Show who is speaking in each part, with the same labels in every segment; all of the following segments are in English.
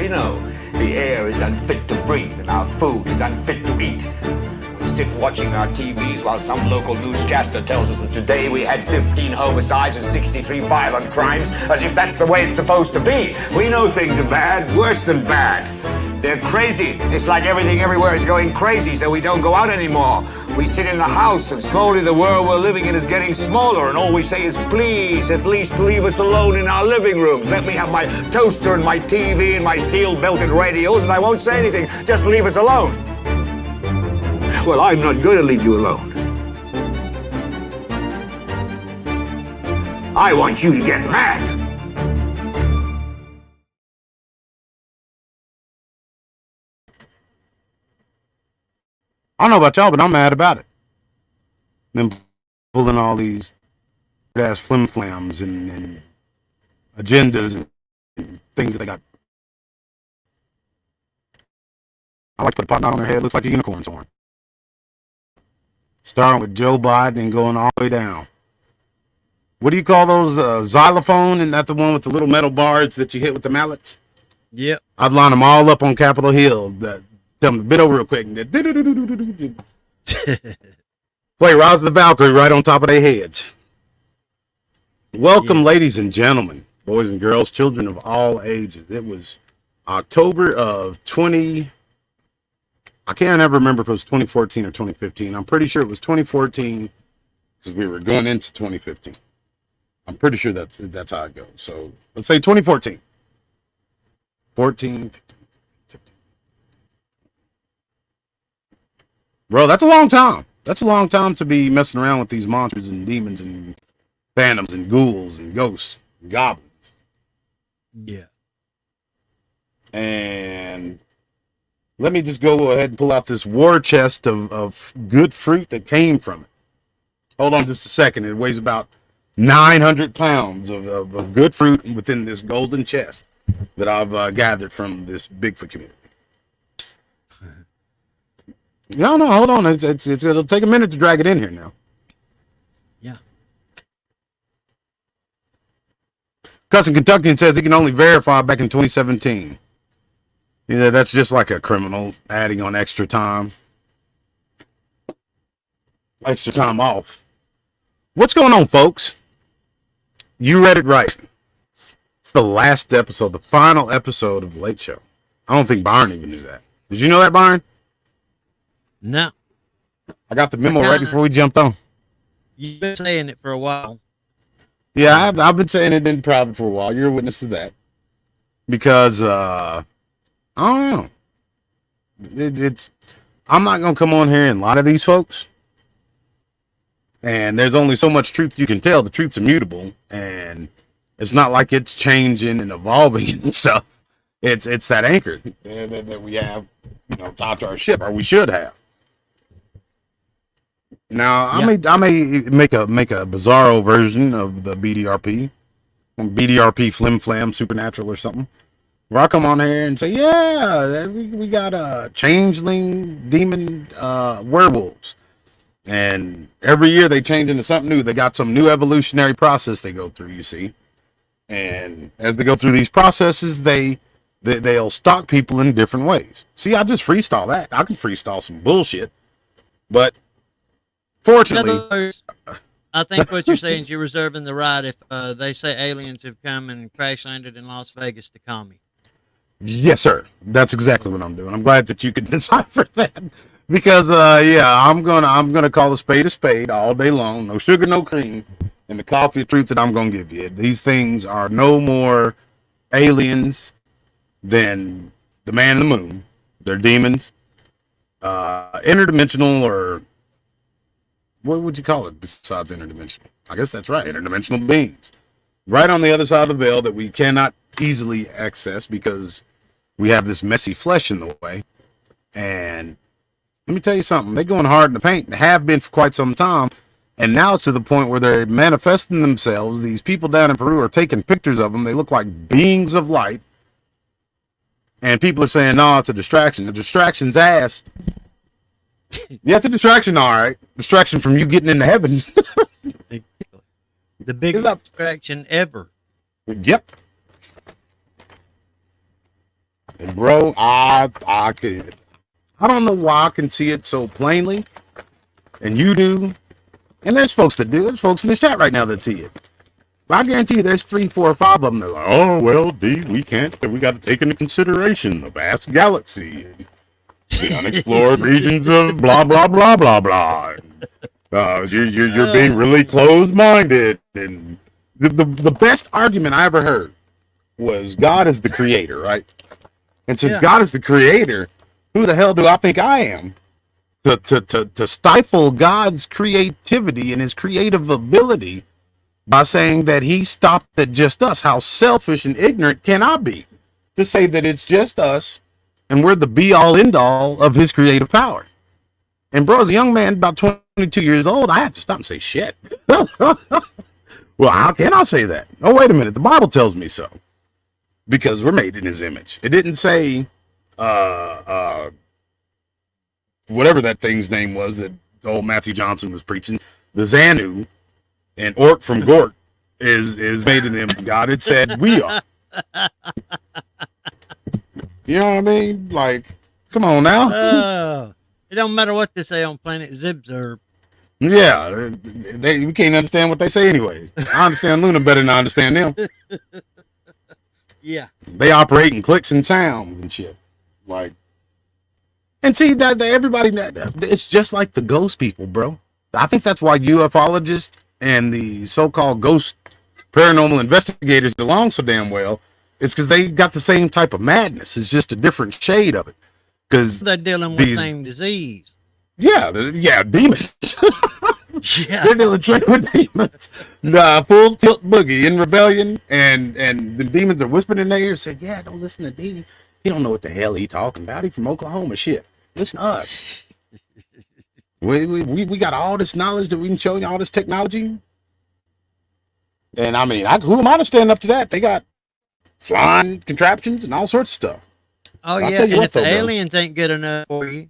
Speaker 1: we know the air is unfit to breathe and our food is unfit to eat. We sit watching our TVs while some local newscaster tells us that today we had 15 homicides and 63 violent crimes, as if that's the way it's supposed to be. We know things are bad, worse than bad. They're crazy. It's like everything everywhere is going crazy, so we don't go out anymore. We sit in the house, and slowly the world we're living in is getting smaller, and all we say is, please, at least leave us alone in our living rooms. Let me have my toaster and my TV and my steel-belted radios, and I won't say anything. Just leave us alone. Well, I'm not going to leave you alone. I want you to get mad.
Speaker 2: I don't know about y'all, but I'm mad about it. Them pulling all these ass flim-flams and agendas and things that they got. I like to put a pot knot on their head. Looks like a unicorn's horn. Starting with Joe Biden and going all the way down. What do you call those? Xylophone? Isn't that the one with the little metal bars that you hit with the mallets?
Speaker 3: Yep.
Speaker 2: I'd line them all up on Capitol Hill. Tell them to bit over real quick. And play Rise of the Valkyrie right on top of their heads. Welcome, ladies and gentlemen, boys and girls, children of all ages. It was October of I can't ever remember if it was 2014 or 2015. I'm pretty sure it was 2014 because we were going into 2015. I'm pretty sure that's how it goes. So let's say 2014. 14, 15, 16. Bro, that's a long time. That's a long time to be messing around with these monsters and demons and phantoms and ghouls and ghosts and goblins.
Speaker 3: Yeah.
Speaker 2: And let me just go ahead and pull out this war chest of good fruit that came from it. Hold on just a second. It weighs about 900 pounds of good fruit within this golden chest that I've gathered from this Bigfoot community. No, hold on. It'll take a minute to drag it in here now.
Speaker 3: Yeah.
Speaker 2: Cousin Kentuckian says he can only verify back in 2017. Yeah, that's just like a criminal adding on extra time. Extra time off. What's going on, folks? You read it right. It's the last episode, the final episode of The Late Show. I don't think Byron even knew that. Did you know that, Byron?
Speaker 3: No.
Speaker 2: I got the memo right before we jumped on.
Speaker 3: You've been saying it for a while.
Speaker 2: Yeah, I've been saying it in private for a while. You're a witness to that. Because, I don't know. I'm not going to come on here and lie to these folks. And there's only so much truth you can tell. The truth's immutable. And it's not like it's changing and evolving and stuff. It's that anchor that we have, tied to our ship, or we should have. Now, I may make a bizarro version of the BDRP Flim Flam Supernatural or something, where I come on here and say, yeah, we got a changeling demon werewolves, and every year they change into something new. They got some new evolutionary process they go through, you see, and as they go through these processes, they'll stalk people in different ways. See, I just freestyle that. I can freestyle some bullshit, but fortunately,
Speaker 3: in other words, I think what you're saying is you're reserving the right if they say aliens have come and crash landed in Las Vegas to call me.
Speaker 2: Yes, sir. That's exactly what I'm doing. I'm glad that you could decipher that because, I'm gonna call a spade all day long. No sugar, no cream, and the coffee of truth that I'm gonna give you. These things are no more aliens than the man in the moon. They're demons, interdimensional, or what would you call it besides interdimensional? I guess that's right. Interdimensional beings. Right on the other side of the veil that we cannot easily access because we have this messy flesh in the way. And let me tell you something. They're going hard in the paint. They have been for quite some time. And now it's to the point where they're manifesting themselves. These people down in Peru are taking pictures of them. They look like beings of light. And people are saying, no, it's a distraction. The distraction's ass. Yeah, it's a distraction, all right. Distraction from you getting into heaven.
Speaker 3: The biggest distraction ever.
Speaker 2: Yep. And bro, I don't know why I can see it so plainly, and you do, and there's folks that do. There's folks in this chat right now that see it. But I guarantee you, there's 3, 4, or 5 of them. They're like, oh well, D, we can't. We got to take into consideration the vast galaxy, the unexplored regions of blah blah blah blah blah. You're being really closed-minded, and the best argument I ever heard was God is the creator, right? And since God is the creator, who the hell do I think I am to stifle God's creativity and his creative ability by saying that he stopped at just us? How selfish and ignorant can I be to say that it's just us and we're the be-all, end-all of his creative power? And bro, as a young man, about 22 years old, I had to stop and say, shit. Well, how can I say that? Oh, wait a minute. The Bible tells me so. Because we're made in his image. It didn't say, whatever that thing's name was that old Matthew Johnson was preaching, the Xanu and Orc from Gork is made in the image of God. It said we are. You know what I mean? Like, come on now.
Speaker 3: It don't matter what they say on planet Zibzerb.
Speaker 2: Yeah, we can't understand what they say anyways. I understand Luna better than I understand them.
Speaker 3: Yeah.
Speaker 2: They operate in clicks and sounds and shit. Like, and see that everybody, it's just like the ghost people, bro. I think that's why ufologists and the so-called ghost paranormal investigators get along so damn well. It's because they got the same type of madness. It's just a different shade of it. Because
Speaker 3: they're dealing with the same disease.
Speaker 2: Yeah, demons.
Speaker 3: Yeah.
Speaker 2: They're dealing straight with demons. Full tilt boogie in rebellion, and the demons are whispering in their ear, saying, yeah, don't listen to D. He don't know what the hell he talking about. He from Oklahoma, shit. Listen to us. We got all this knowledge that we can show you, all this technology. And I mean, who am I to stand up to that? They got flying contraptions and all sorts of stuff.
Speaker 3: Oh, yeah, and if the aliens ain't good enough for you,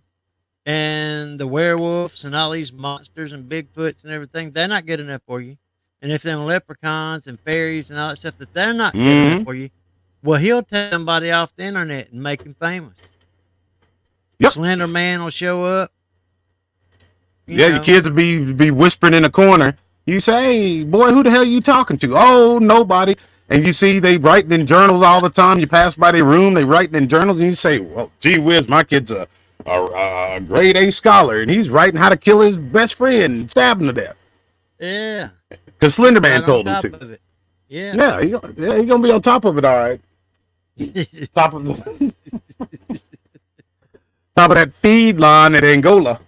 Speaker 3: and the werewolves and all these monsters and Bigfoots and everything, they're not good enough for you. And if them leprechauns and fairies and all that stuff, that they're not good enough for you, well, he'll take somebody off the internet and make him famous. Yep. Slender Man will show up.
Speaker 2: Your kids will be whispering in a corner. You say, hey, boy, who the hell are you talking to? Oh, nobody. And you see they writing in journals all the time. You pass by their room, they writing in journals, and you say, well, gee whiz, my kid's a grade A scholar, and he's writing how to kill his best friend and stab him to death.
Speaker 3: Yeah.
Speaker 2: Because Slender Man told him to.
Speaker 3: Yeah.
Speaker 2: He's going to be on top of it, all right. top of that feed line at Angola.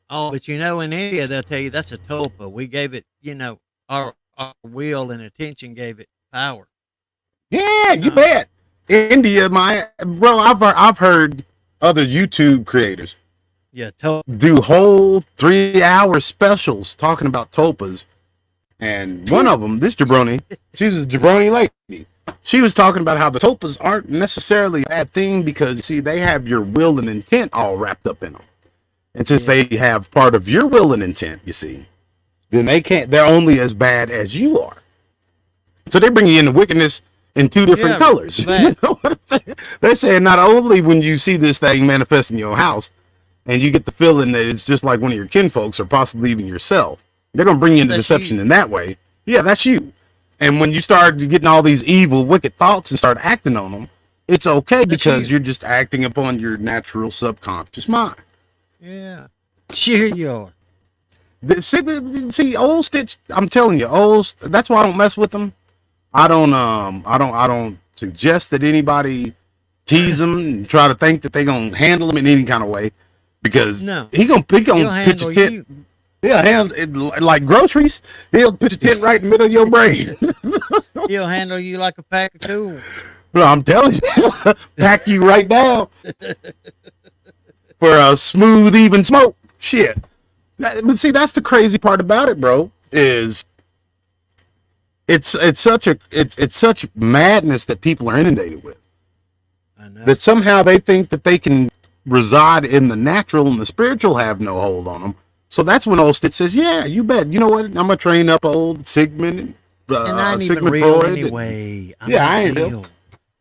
Speaker 3: Oh, but in India, they'll tell you that's a tulpa. We gave it, our will and attention gave it power.
Speaker 2: Yeah, you bet. India, bro, I've heard other YouTube creators do whole 3-hour specials talking about tulpas. And one of them, this jabroni, she was a jabroni lady. She was talking about how the tulpas aren't necessarily a bad thing because, you see, they have your will and intent all wrapped up in them. And since they have part of your will and intent, you see, then they're only as bad as you are. So they bring you into wickedness in 2 different colors. You know what I'm saying? They're saying not only when you see this thing manifest in your house and you get the feeling that it's just like one of your kinfolks or possibly even yourself, they're going to bring you into deception in that way. Yeah, that's you. And when you start getting all these evil, wicked thoughts and start acting on them, it's okay because you're just acting upon your natural subconscious mind.
Speaker 3: Yeah. Sure you are.
Speaker 2: See, old Stitch, I'm telling you, that's why I don't mess with them. I don't suggest that anybody tease them and try to think that they're going to handle them in any kind of way because he gonna pitch a tent. Yeah, handle it like groceries. He'll pitch a tent right in the middle of your brain.
Speaker 3: He'll handle you like a pack of cool.
Speaker 2: Well, I'm telling you, pack you right down for a smooth, even smoke. Shit. But see, that's the crazy part about it, bro. Is it's such madness that people are inundated with. I know. That somehow they think that they can reside in the natural and the spiritual have no hold on them. So that's when old Stitch says, "Yeah, you bet. You know what? I'm gonna train up old Sigmund,
Speaker 3: and I ain't
Speaker 2: Sigmund
Speaker 3: even real
Speaker 2: Freud.
Speaker 3: Anyway,
Speaker 2: I ain't real.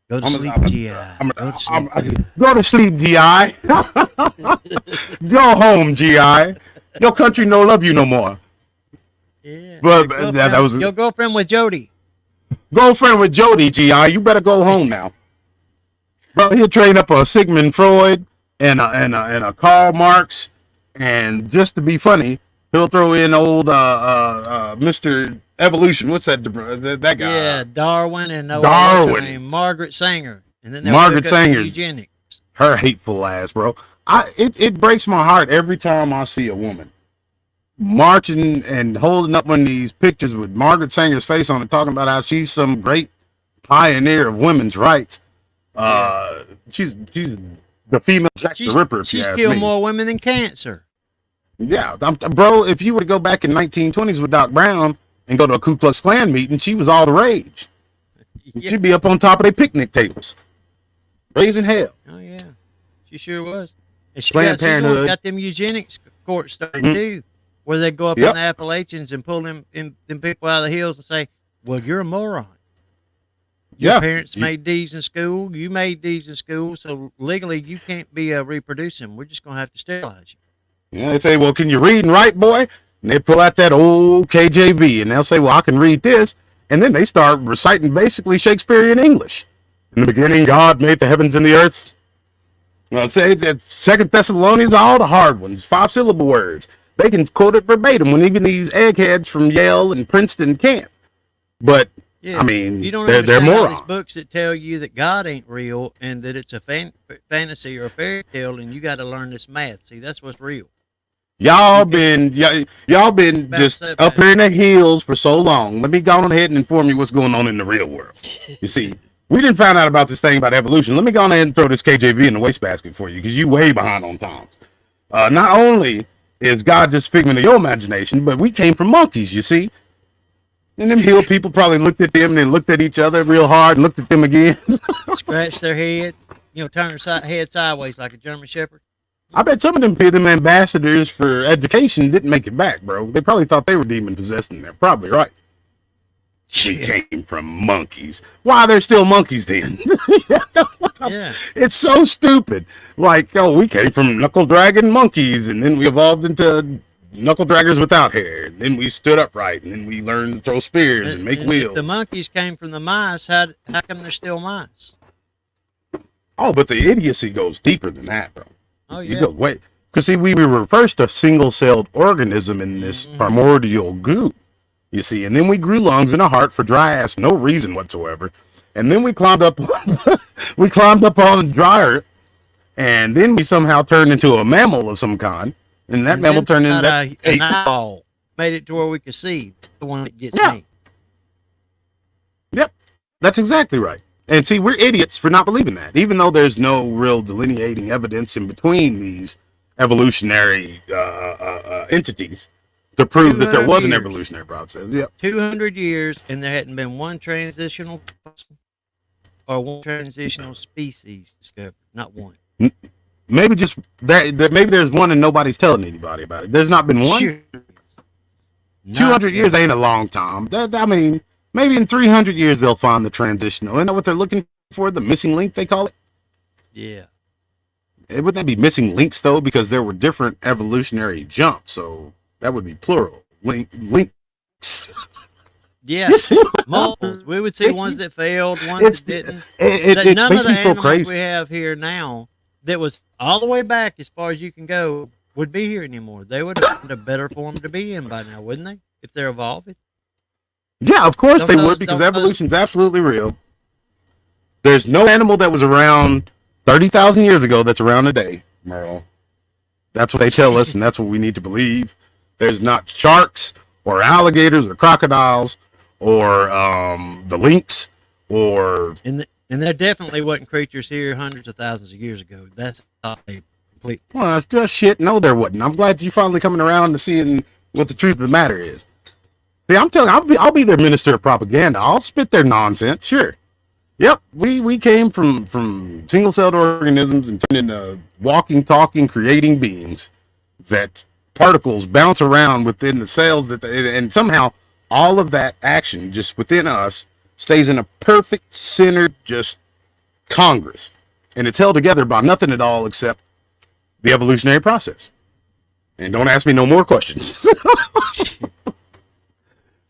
Speaker 3: Go to sleep, GI. Go to sleep.
Speaker 2: Go to sleep, GI. Go home, GI. Your country no love you no more.
Speaker 3: Yeah.
Speaker 2: But that was
Speaker 3: your girlfriend with Jody.
Speaker 2: Girlfriend with Jody, GI. You better go home now. Bro, he'll train up a Sigmund Freud and a Karl Marx, and just to be funny, he'll throw in old Mr. Evolution. What's that guy?
Speaker 3: Yeah, Darwin and
Speaker 2: Darwin.
Speaker 3: Margaret Sanger. And then
Speaker 2: Margaret Sanger's
Speaker 3: eugenics.
Speaker 2: Her hateful ass, bro. It breaks my heart every time I see a woman marching and holding up one of these pictures with Margaret Sanger's face on it, talking about how she's some great pioneer of women's rights. She's the female Jack the Ripper. If
Speaker 3: she's
Speaker 2: you ask
Speaker 3: killed
Speaker 2: me.
Speaker 3: more women than cancer.
Speaker 2: Yeah, bro. If you were to go back in 1920s with Doc Brown and go to a Ku Klux Klan meeting, she was all the rage. Yeah. She'd be up on top of their picnic tables, raising hell.
Speaker 3: Oh yeah, she sure was. And
Speaker 2: Planned Parenthood
Speaker 3: got them eugenics courts started too, where they go up in the Appalachians and pull them people out of the hills and say, "Well, you're a moron. Your parents made these in school. You made these in school. So legally, you can't be reproducing. We're just gonna have to sterilize you."
Speaker 2: Yeah, they say, "Well, can you read and write, boy?" And they pull out that old KJV, and they'll say, "Well, I can read this." And then they start reciting basically Shakespearean English. In the beginning, God made the heavens and the earth. Well, say that 2 Thessalonians, all the hard ones, 5-syllable words. They can quote it verbatim when even these eggheads from Yale and Princeton can't. But I mean,
Speaker 3: you don't
Speaker 2: they're morons.
Speaker 3: These books that tell you that God ain't real and that it's a fantasy or a fairy tale, and you got to learn this math. See, that's what's real.
Speaker 2: Y'all been just up here in the hills for so long. Let me go on ahead and inform you what's going on in the real world. You see, we didn't find out about this thing about evolution. Let me go on ahead and throw this KJV in the wastebasket for you, because you way behind on times. Not only is God just figment of your imagination, but we came from monkeys, you see. And them hill people probably looked at them and then looked at each other real hard and looked at them again.
Speaker 3: Scratched their head, turn their head sideways like a German Shepherd.
Speaker 2: I bet some of them ambassadors for education didn't make it back, bro. They probably thought they were demon possessed in there. Probably right. We came from monkeys. Why they're still monkeys then? Yeah. It's so stupid. Like, we came from knuckle dragging monkeys, and then we evolved into knuckle draggers without hair. And then we stood upright, and then we learned to throw spears and make wheels.
Speaker 3: If the monkeys came from the mice, how come they're still mice?
Speaker 2: Oh, but the idiocy goes deeper than that, bro.
Speaker 3: Oh, yeah.
Speaker 2: You go, wait. Because, see, we were first a single-celled organism in this primordial goo, you see. And then we grew lungs and a heart for dry ass, no reason whatsoever. And then we climbed up on dry earth. And then we somehow turned into a mammal of some kind. And that mammal turned into
Speaker 3: an eyeball. Made it to where we could see the one that gets me.
Speaker 2: Yep. That's exactly right. And see, we're idiots for not believing that, even though there's no real delineating evidence in between these evolutionary entities to prove that there was an evolutionary process. Yep.
Speaker 3: 200 years, and there hadn't been one transitional person or one transitional species discovered. Not one.
Speaker 2: Maybe just that. Maybe there's one and nobody's telling anybody about it. There's not been one. Sure. 200 years ain't a long time. I mean, maybe in 300 years they'll find the transitional. Isn't that what they're looking for? The missing link, they call it? Yeah. Would that be missing links, though? Because there were different evolutionary jumps, so that would be plural. Links.
Speaker 3: Yeah. Multiples. We would see ones that failed, ones that didn't. None of the animals we have here now that was all the way back as far as you can go would be here anymore. They would have found a better form to be in by now, wouldn't they? If they're evolving.
Speaker 2: Yeah, of course they would, because evolution's absolutely real. There's no animal that was around 30,000 years ago that's around today, Merle. That's what they tell us, and that's what we need to believe. There's not sharks or alligators or crocodiles or the lynx or...
Speaker 3: And there definitely wasn't creatures here hundreds of thousands of years ago. That's complete.
Speaker 2: Well, that's just shit. No, there wasn't. I'm glad you're finally coming around to seeing what the truth of the matter is. See, I'm telling you, I'll be their minister of propaganda. I'll spit their nonsense, sure. Yep, we came from single-celled organisms and turned into walking, talking, creating beings that particles bounce around within the cells and somehow all of that action just within us stays in a perfect centered, just Congress, and it's held together by nothing at all except the evolutionary process. And don't ask me no more questions.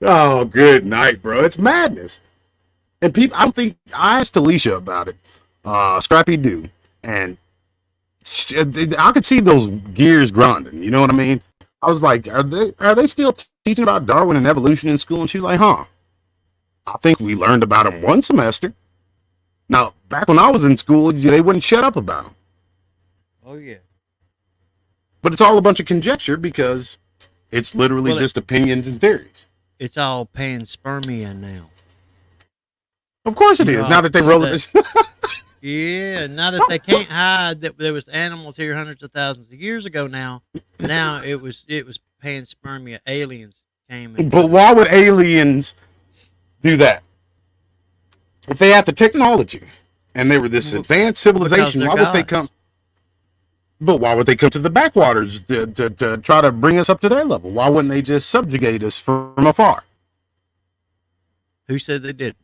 Speaker 2: Oh, good night, bro. It's madness. And people, I asked Alicia about it, Scrappy Doo, and I could see those gears grinding. You know what I mean? I was like, are they still teaching about Darwin and evolution in school? And she's like, huh. I think we learned about them one semester. Now, back when I was in school, they wouldn't shut up about them.
Speaker 3: Oh, yeah.
Speaker 2: But it's all a bunch of conjecture because it's literally just opinions and theories.
Speaker 3: It's all panspermia now.
Speaker 2: Of course it is. Now that they roll it.
Speaker 3: Yeah, now that they can't hide that there was animals here hundreds of thousands of years ago now it was panspermia. Aliens came in.
Speaker 2: But why would aliens do that? If they had the technology and they were this advanced civilization, why would they come? But why would they come to the backwaters to try to bring us up to their level? Why wouldn't they just subjugate us from afar?
Speaker 3: Who said they did?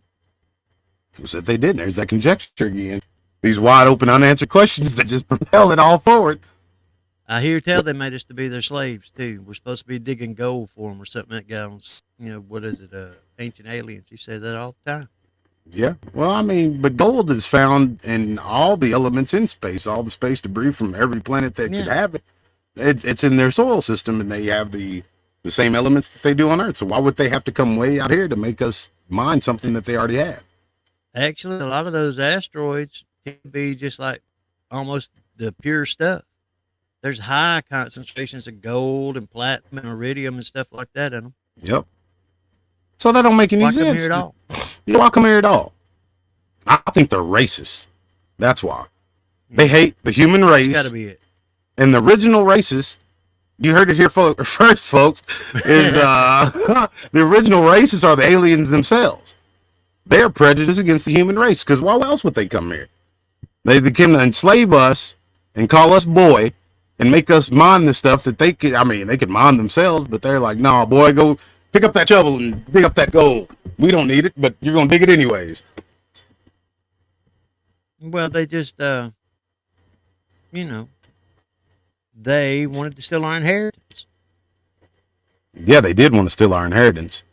Speaker 2: Who said they didn't? There's that conjecture again. These wide open unanswered questions that just propel it all forward.
Speaker 3: I hear tell they made us to be their slaves too. We're supposed to be digging gold for them or something. That guy on, what is it? Ancient Aliens. He said that all the time.
Speaker 2: Yeah. Well, I mean, but gold is found in all the elements in space, all the space debris from every planet that could have it. It's in their soil system, and they have the same elements that they do on Earth. So why would they have to come way out here to make us mine something that they already have?
Speaker 3: Actually, a lot of those asteroids can be just like almost the pure stuff. There's high concentrations of gold and platinum and iridium and stuff like that in them.
Speaker 2: Yep. So that don't make any sense.
Speaker 3: Here at all.
Speaker 2: You why come here at all? I think they're racist. That's why. They hate the human race.
Speaker 3: That's got to be it.
Speaker 2: And the original racists, you heard it here first, folks, is the original racists are the aliens themselves. They're prejudiced against the human race, because why else would they come here? They came to enslave us and call us boy and make us mine the stuff that they could mine themselves, but they're like, nah, boy, go pick up that shovel and dig up that gold. We don't need it, but you're going to dig it anyways.
Speaker 3: Well, they just, they wanted to steal our inheritance.
Speaker 2: Yeah, they did want to steal our inheritance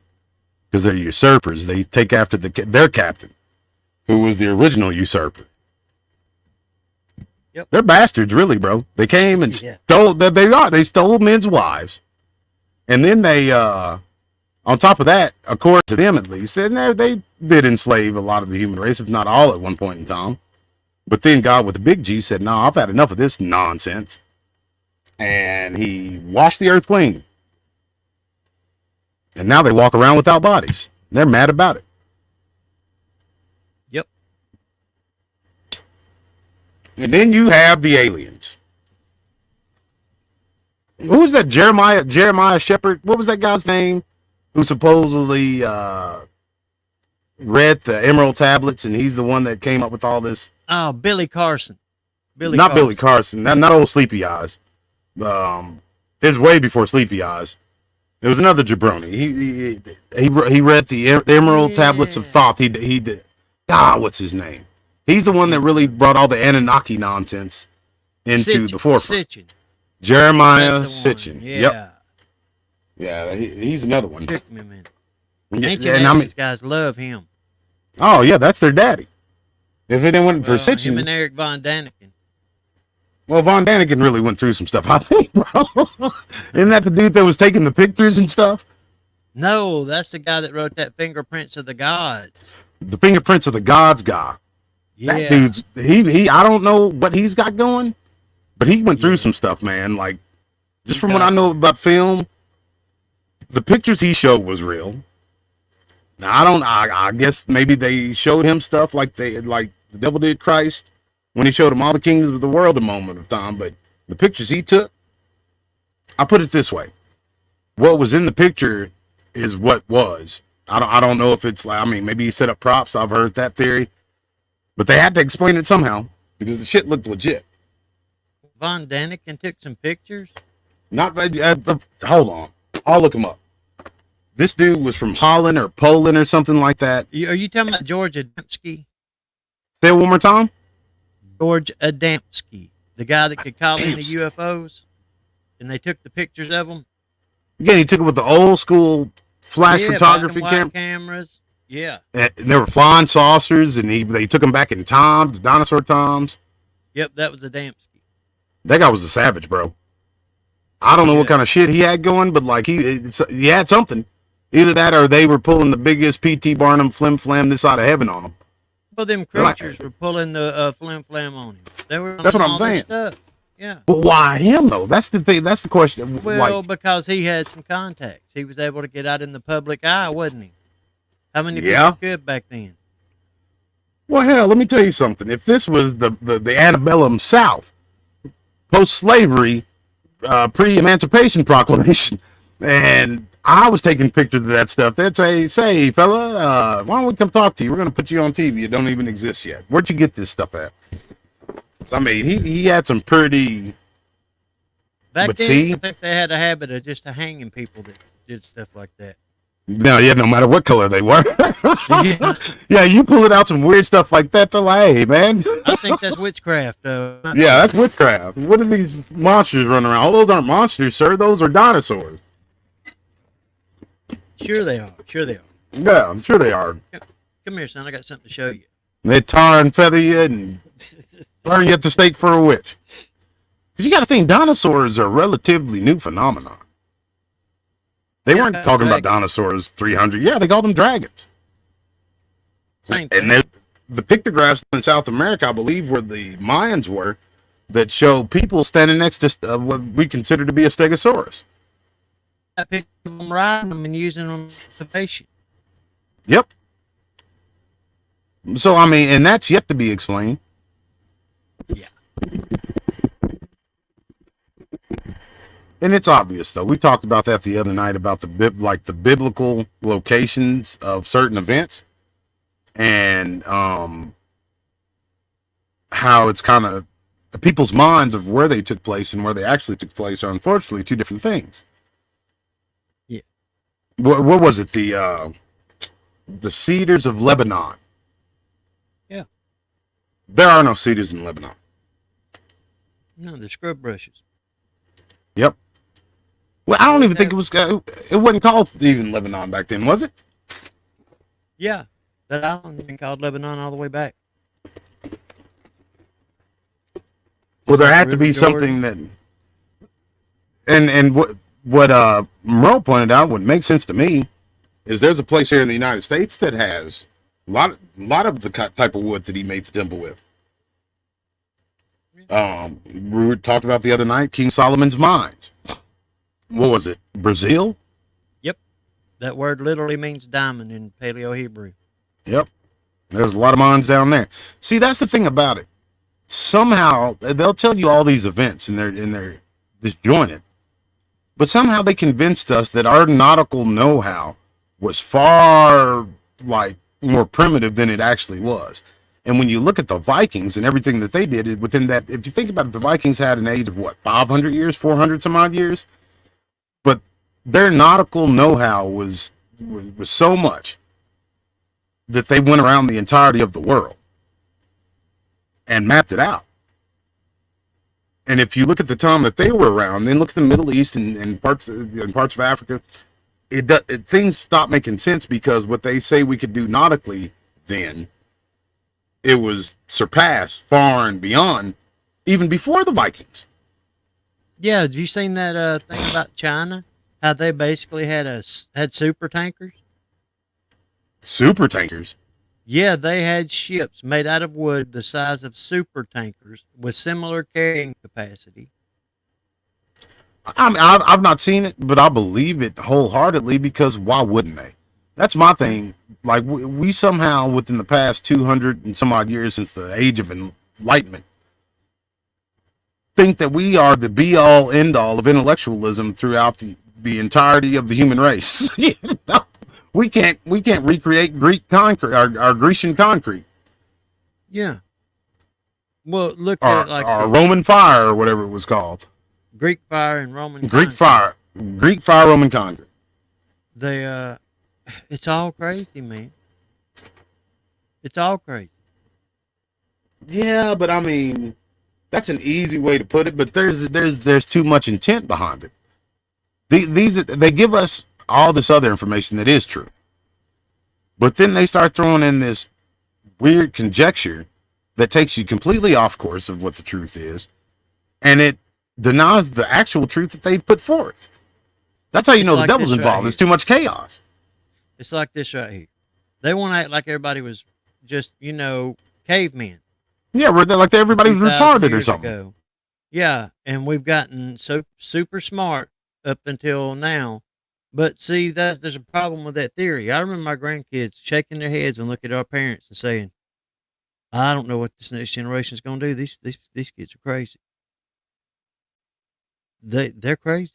Speaker 2: because they're usurpers. They take after their captain, who was the original usurper.
Speaker 3: Yep.
Speaker 2: They're bastards, really, bro. They came and stole. They stole men's wives, and then they, on top of that, according to them at least, and they did enslave a lot of the human race, if not all, at one point in time. But then God, with the big G, said, "No, I've had enough of this nonsense," and He washed the earth clean. And now they walk around without bodies. They're mad about it.
Speaker 3: Yep.
Speaker 2: And then you have the aliens. Who's that Jeremiah Shepherd? What was that guy's name? Who supposedly read the Emerald Tablets, and he's the one that came up with all this.
Speaker 3: Oh, Billy Carson.
Speaker 2: Billy Carson. Not old Sleepy Eyes. It's way before Sleepy Eyes. There was another jabroni. He read the Emerald Tablets of Thoth. He did. What's his name? He's the one that really brought all the Anunnaki nonsense into the forefront.
Speaker 3: Sitchin.
Speaker 2: Jeremiah Sitchin.
Speaker 3: Yeah.
Speaker 2: Yep. Yeah, he's another one.
Speaker 3: Took me a minute. These guys love him.
Speaker 2: Oh yeah, that's their daddy. If it didn't went for Sitchin,
Speaker 3: him and Eric Von Daniken.
Speaker 2: Well, Von Daniken really went through some stuff, I think, bro. Isn't that the dude that was taking the pictures and stuff?
Speaker 3: No, that's the guy that wrote that Fingerprints of the Gods.
Speaker 2: The Fingerprints of the Gods guy.
Speaker 3: Yeah.
Speaker 2: That dude's, he I don't know what he's got going, but he went through some stuff, man. Like, just from what I know about film, the pictures he showed was real. Now, I guess maybe they showed him stuff like the devil did Christ, when he showed him all the kings of the world a moment of time, but the pictures he took, I put it this way. What was in the picture is what was. I don't know if it's maybe he set up props. I've heard that theory, but they had to explain it somehow because the shit looked legit.
Speaker 3: Von Daniken took some pictures?
Speaker 2: Hold on. I'll look him up. This dude was from Holland or Poland or something like that.
Speaker 3: Are you talking about George Adamski?
Speaker 2: Say it one more time.
Speaker 3: George Adamski, the guy that could call in the UFOs, and they took the pictures of them.
Speaker 2: Again, he took it with the old school flash photography
Speaker 3: cameras. Yeah.
Speaker 2: And there were flying saucers, and they took them back in time, the dinosaur times.
Speaker 3: Yep, that was Adamski.
Speaker 2: That guy was a savage, bro. I don't know what kind of shit he had going, but like he had something. Either that or they were pulling the biggest P.T. Barnum flim flam this side of heaven on them.
Speaker 3: Well, them creatures were pulling the flim flam on him. They were.
Speaker 2: That's what I'm saying.
Speaker 3: Stuff. Yeah.
Speaker 2: But why him though? That's the thing. That's the question.
Speaker 3: Well, because he had some contacts. He was able to get out in the public eye, wasn't he? How many people could back then?
Speaker 2: Well, hell, let me tell you something. If this was the antebellum South, post-slavery, pre-emancipation proclamation, and I was taking pictures of that stuff, they'd say, fella, why don't we come talk to you? We're going to put you on TV. It don't even exist yet. Where'd you get this stuff at? So, I mean, he had some pretty...
Speaker 3: Back then, I think they had a habit of just hanging people that did stuff like that.
Speaker 2: No, yeah, no matter what color they were. Yeah, you pulling out some weird stuff like that, they're like, hey, man.
Speaker 3: I think that's witchcraft, though.
Speaker 2: Yeah, that's witchcraft. What are these monsters running around? All those aren't monsters, sir. Those are dinosaurs.
Speaker 3: Sure they are. Sure they are.
Speaker 2: Yeah, I'm sure they are.
Speaker 3: Come here, son. I got something to show you.
Speaker 2: They tar and feather you and burn you at the stake for a witch. Because you got to think, dinosaurs are a relatively new phenomenon. They weren't talking about dinosaurs 300. Yeah, they called them dragons.
Speaker 3: Same thing.
Speaker 2: And the pictographs in South America, I believe, where the Mayans were, that show people standing next to what we consider to be a stegosaurus.
Speaker 3: I picked them, riding them, and using them as a patient.
Speaker 2: Yep. So, I mean, and that's yet to be explained.
Speaker 3: Yeah.
Speaker 2: And it's obvious, though. We talked about that the other night about the biblical locations of certain events, and how it's kind of people's minds of where they took place and where they actually took place are unfortunately two different things.
Speaker 3: Yeah.
Speaker 2: What was it? The cedars of Lebanon.
Speaker 3: Yeah.
Speaker 2: There are no cedars in Lebanon.
Speaker 3: No, they're scrub brushes.
Speaker 2: Yep. Well, I don't even think it wasn't called even Lebanon back then, was it?
Speaker 3: Yeah. That island has been called Lebanon all the way back.
Speaker 2: Well, there had to be something that, and what Merle pointed out, what makes sense to me, is there's a place here in the United States that has a lot of the type of wood that he made the temple with. We talked about the other night, King Solomon's mines. What was it? Brazil?
Speaker 3: Yep. That word literally means diamond in Paleo Hebrew.
Speaker 2: Yep. There's a lot of mines down there. See, that's the thing about it. Somehow they'll tell you all these events and they're disjointed. But somehow they convinced us that our nautical know-how was far more primitive than it actually was. And when you look at the Vikings and everything that they did within that, if you think about it, the Vikings had an age of 500 years, 400 some odd years. But their nautical know-how was so much that they went around the entirety of the world and mapped it out. And if you look at the time that they were around, then look at the Middle East and parts of Africa, things stop making sense, because what they say we could do nautically then, it was surpassed far and beyond, even before the Vikings.
Speaker 3: Yeah, have you seen that thing about China? How they basically had super tankers?
Speaker 2: Super tankers?
Speaker 3: Yeah, they had ships made out of wood the size of super tankers with similar carrying capacity.
Speaker 2: I've not seen it, but I believe it wholeheartedly, because why wouldn't they? That's my thing. Like, we somehow, within the past 200 and some odd years since the age of enlightenment, think that we are the be-all, end-all of intellectualism throughout the entirety of the human race. We can't recreate Greek concrete, our Grecian concrete.
Speaker 3: Yeah. Well, look at it like
Speaker 2: our Roman fire, or whatever it was called.
Speaker 3: Greek fire and Roman
Speaker 2: Greek fire, Roman concrete.
Speaker 3: It's all crazy, man. It's all crazy.
Speaker 2: Yeah, but I mean, that's an easy way to put it. But there's too much intent behind it. These they give us all this other information that is true, but then they start throwing in this weird conjecture that takes you completely off course of what the truth is, and it denies the actual truth that they've put forth. That's how you know the devil's involved. There's too much chaos.
Speaker 3: It's like this right here. They want to act like everybody was just, cavemen.
Speaker 2: Yeah, like everybody was retarded or something. Ago.
Speaker 3: Yeah, and we've gotten so super smart up until now. But see, there's a problem with that theory. I remember my grandkids shaking their heads and looking at our parents and saying, "I don't know what this next generation is going to do. These kids are crazy. They're crazy."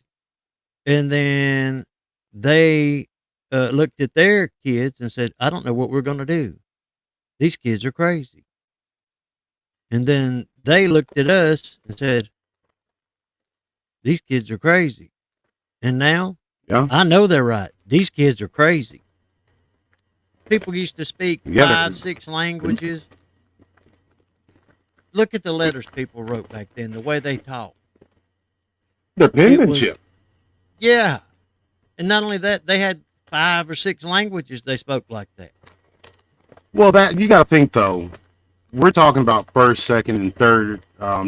Speaker 3: And then they looked at their kids and said, "I don't know what we're going to do. These kids are crazy." And then they looked at us and said, "These kids are crazy." And now, I know they're right. These kids are crazy. People used to speak 5, 6 languages. Look at the letters people wrote back then, the way they talked.
Speaker 2: Their penmanship.
Speaker 3: Yeah. And not only that, they had 5 or 6 languages they spoke like that.
Speaker 2: Well, that you got to think, though. We're talking about first, second, and third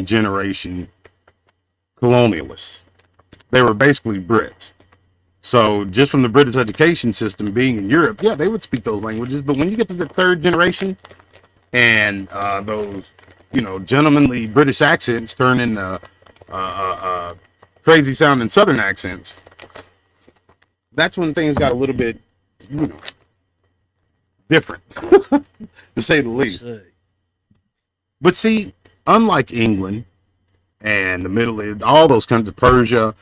Speaker 2: generation colonialists. They were basically Brits. So just from the British education system being in Europe, yeah, they would speak those languages. But when you get to the third generation and those, gentlemanly British accents turn into crazy sounding Southern accents, that's when things got a little bit, different, to say the least. But see, unlike England and the Middle East, all those countries, Persia,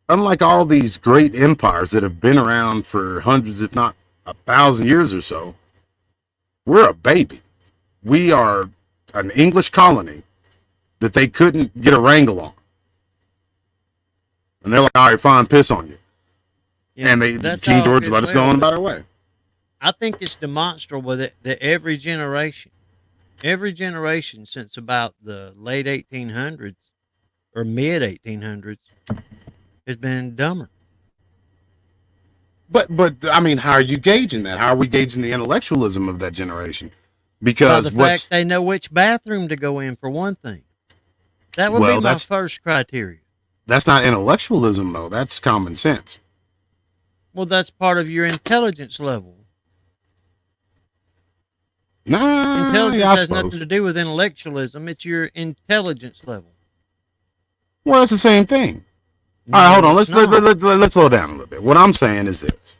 Speaker 2: unlike all these great empires that have been around for hundreds, if not 1,000 years or so, we're a baby. We are an English colony that they couldn't get a wrangle on. And they're like, all right, fine, piss on you. Yeah, and King George let us go on about our way.
Speaker 3: I think it's demonstrable that every generation since about the late 1800s or mid 1800s has been dumber.
Speaker 2: But I mean, how are you gauging that? How are we gauging the intellectualism of that generation? Because
Speaker 3: by the fact they know which bathroom to go in, for one thing. That would be my first criteria.
Speaker 2: That's not intellectualism, though. That's common sense.
Speaker 3: Well, that's part of your intelligence level.
Speaker 2: Nah,
Speaker 3: intelligence has nothing to do with intellectualism. It's your intelligence level.
Speaker 2: Well, it's the same thing. No, all right, hold on. Let's slow down a little bit. What I'm saying is this: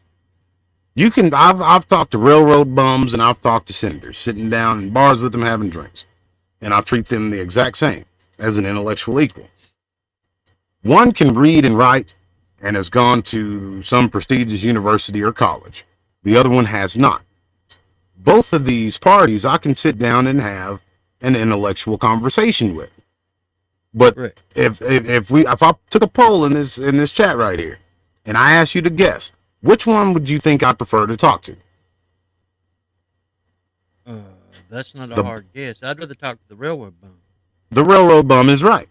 Speaker 2: I've talked to railroad bums and I've talked to senators, sitting down in bars with them having drinks, and I treat them the exact same as an intellectual equal. One can read and write and has gone to some prestigious university or college. The other one has not. Both of these parties I can sit down and have an intellectual conversation with. But right. if I took a poll in this chat right here and I asked you to guess, which one would you think I prefer to talk to?
Speaker 3: That's not a hard guess. I'd rather talk to the railroad bum.
Speaker 2: The railroad bum is right.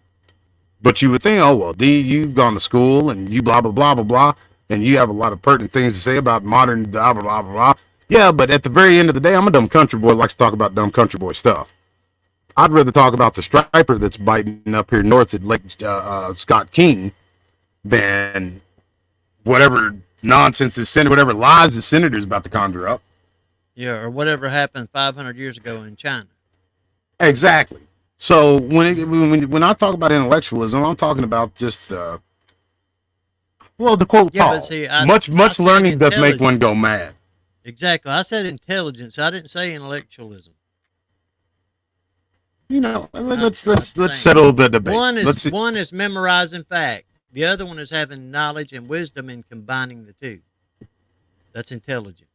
Speaker 2: But you would think, oh, well, D, you've gone to school and you blah, blah, blah, blah, blah, and you have a lot of pertinent things to say about modern blah, blah, blah, blah. Yeah, but at the very end of the day, I'm a dumb country boy that likes to talk about dumb country boy stuff. I'd rather talk about the striper that's biting up here north at Lake Scott King than whatever nonsense whatever lies the senator's about to conjure up.
Speaker 3: Yeah, or whatever happened 500 years ago in China.
Speaker 2: Exactly. So when I talk about intellectualism, I'm talking about just to quote Paul, much learning doth make one go mad.
Speaker 3: Exactly. I said intelligence. I didn't say intellectualism.
Speaker 2: Let's settle the debate.
Speaker 3: One is memorizing fact. The other one is having knowledge and wisdom and combining the two. That's intelligence.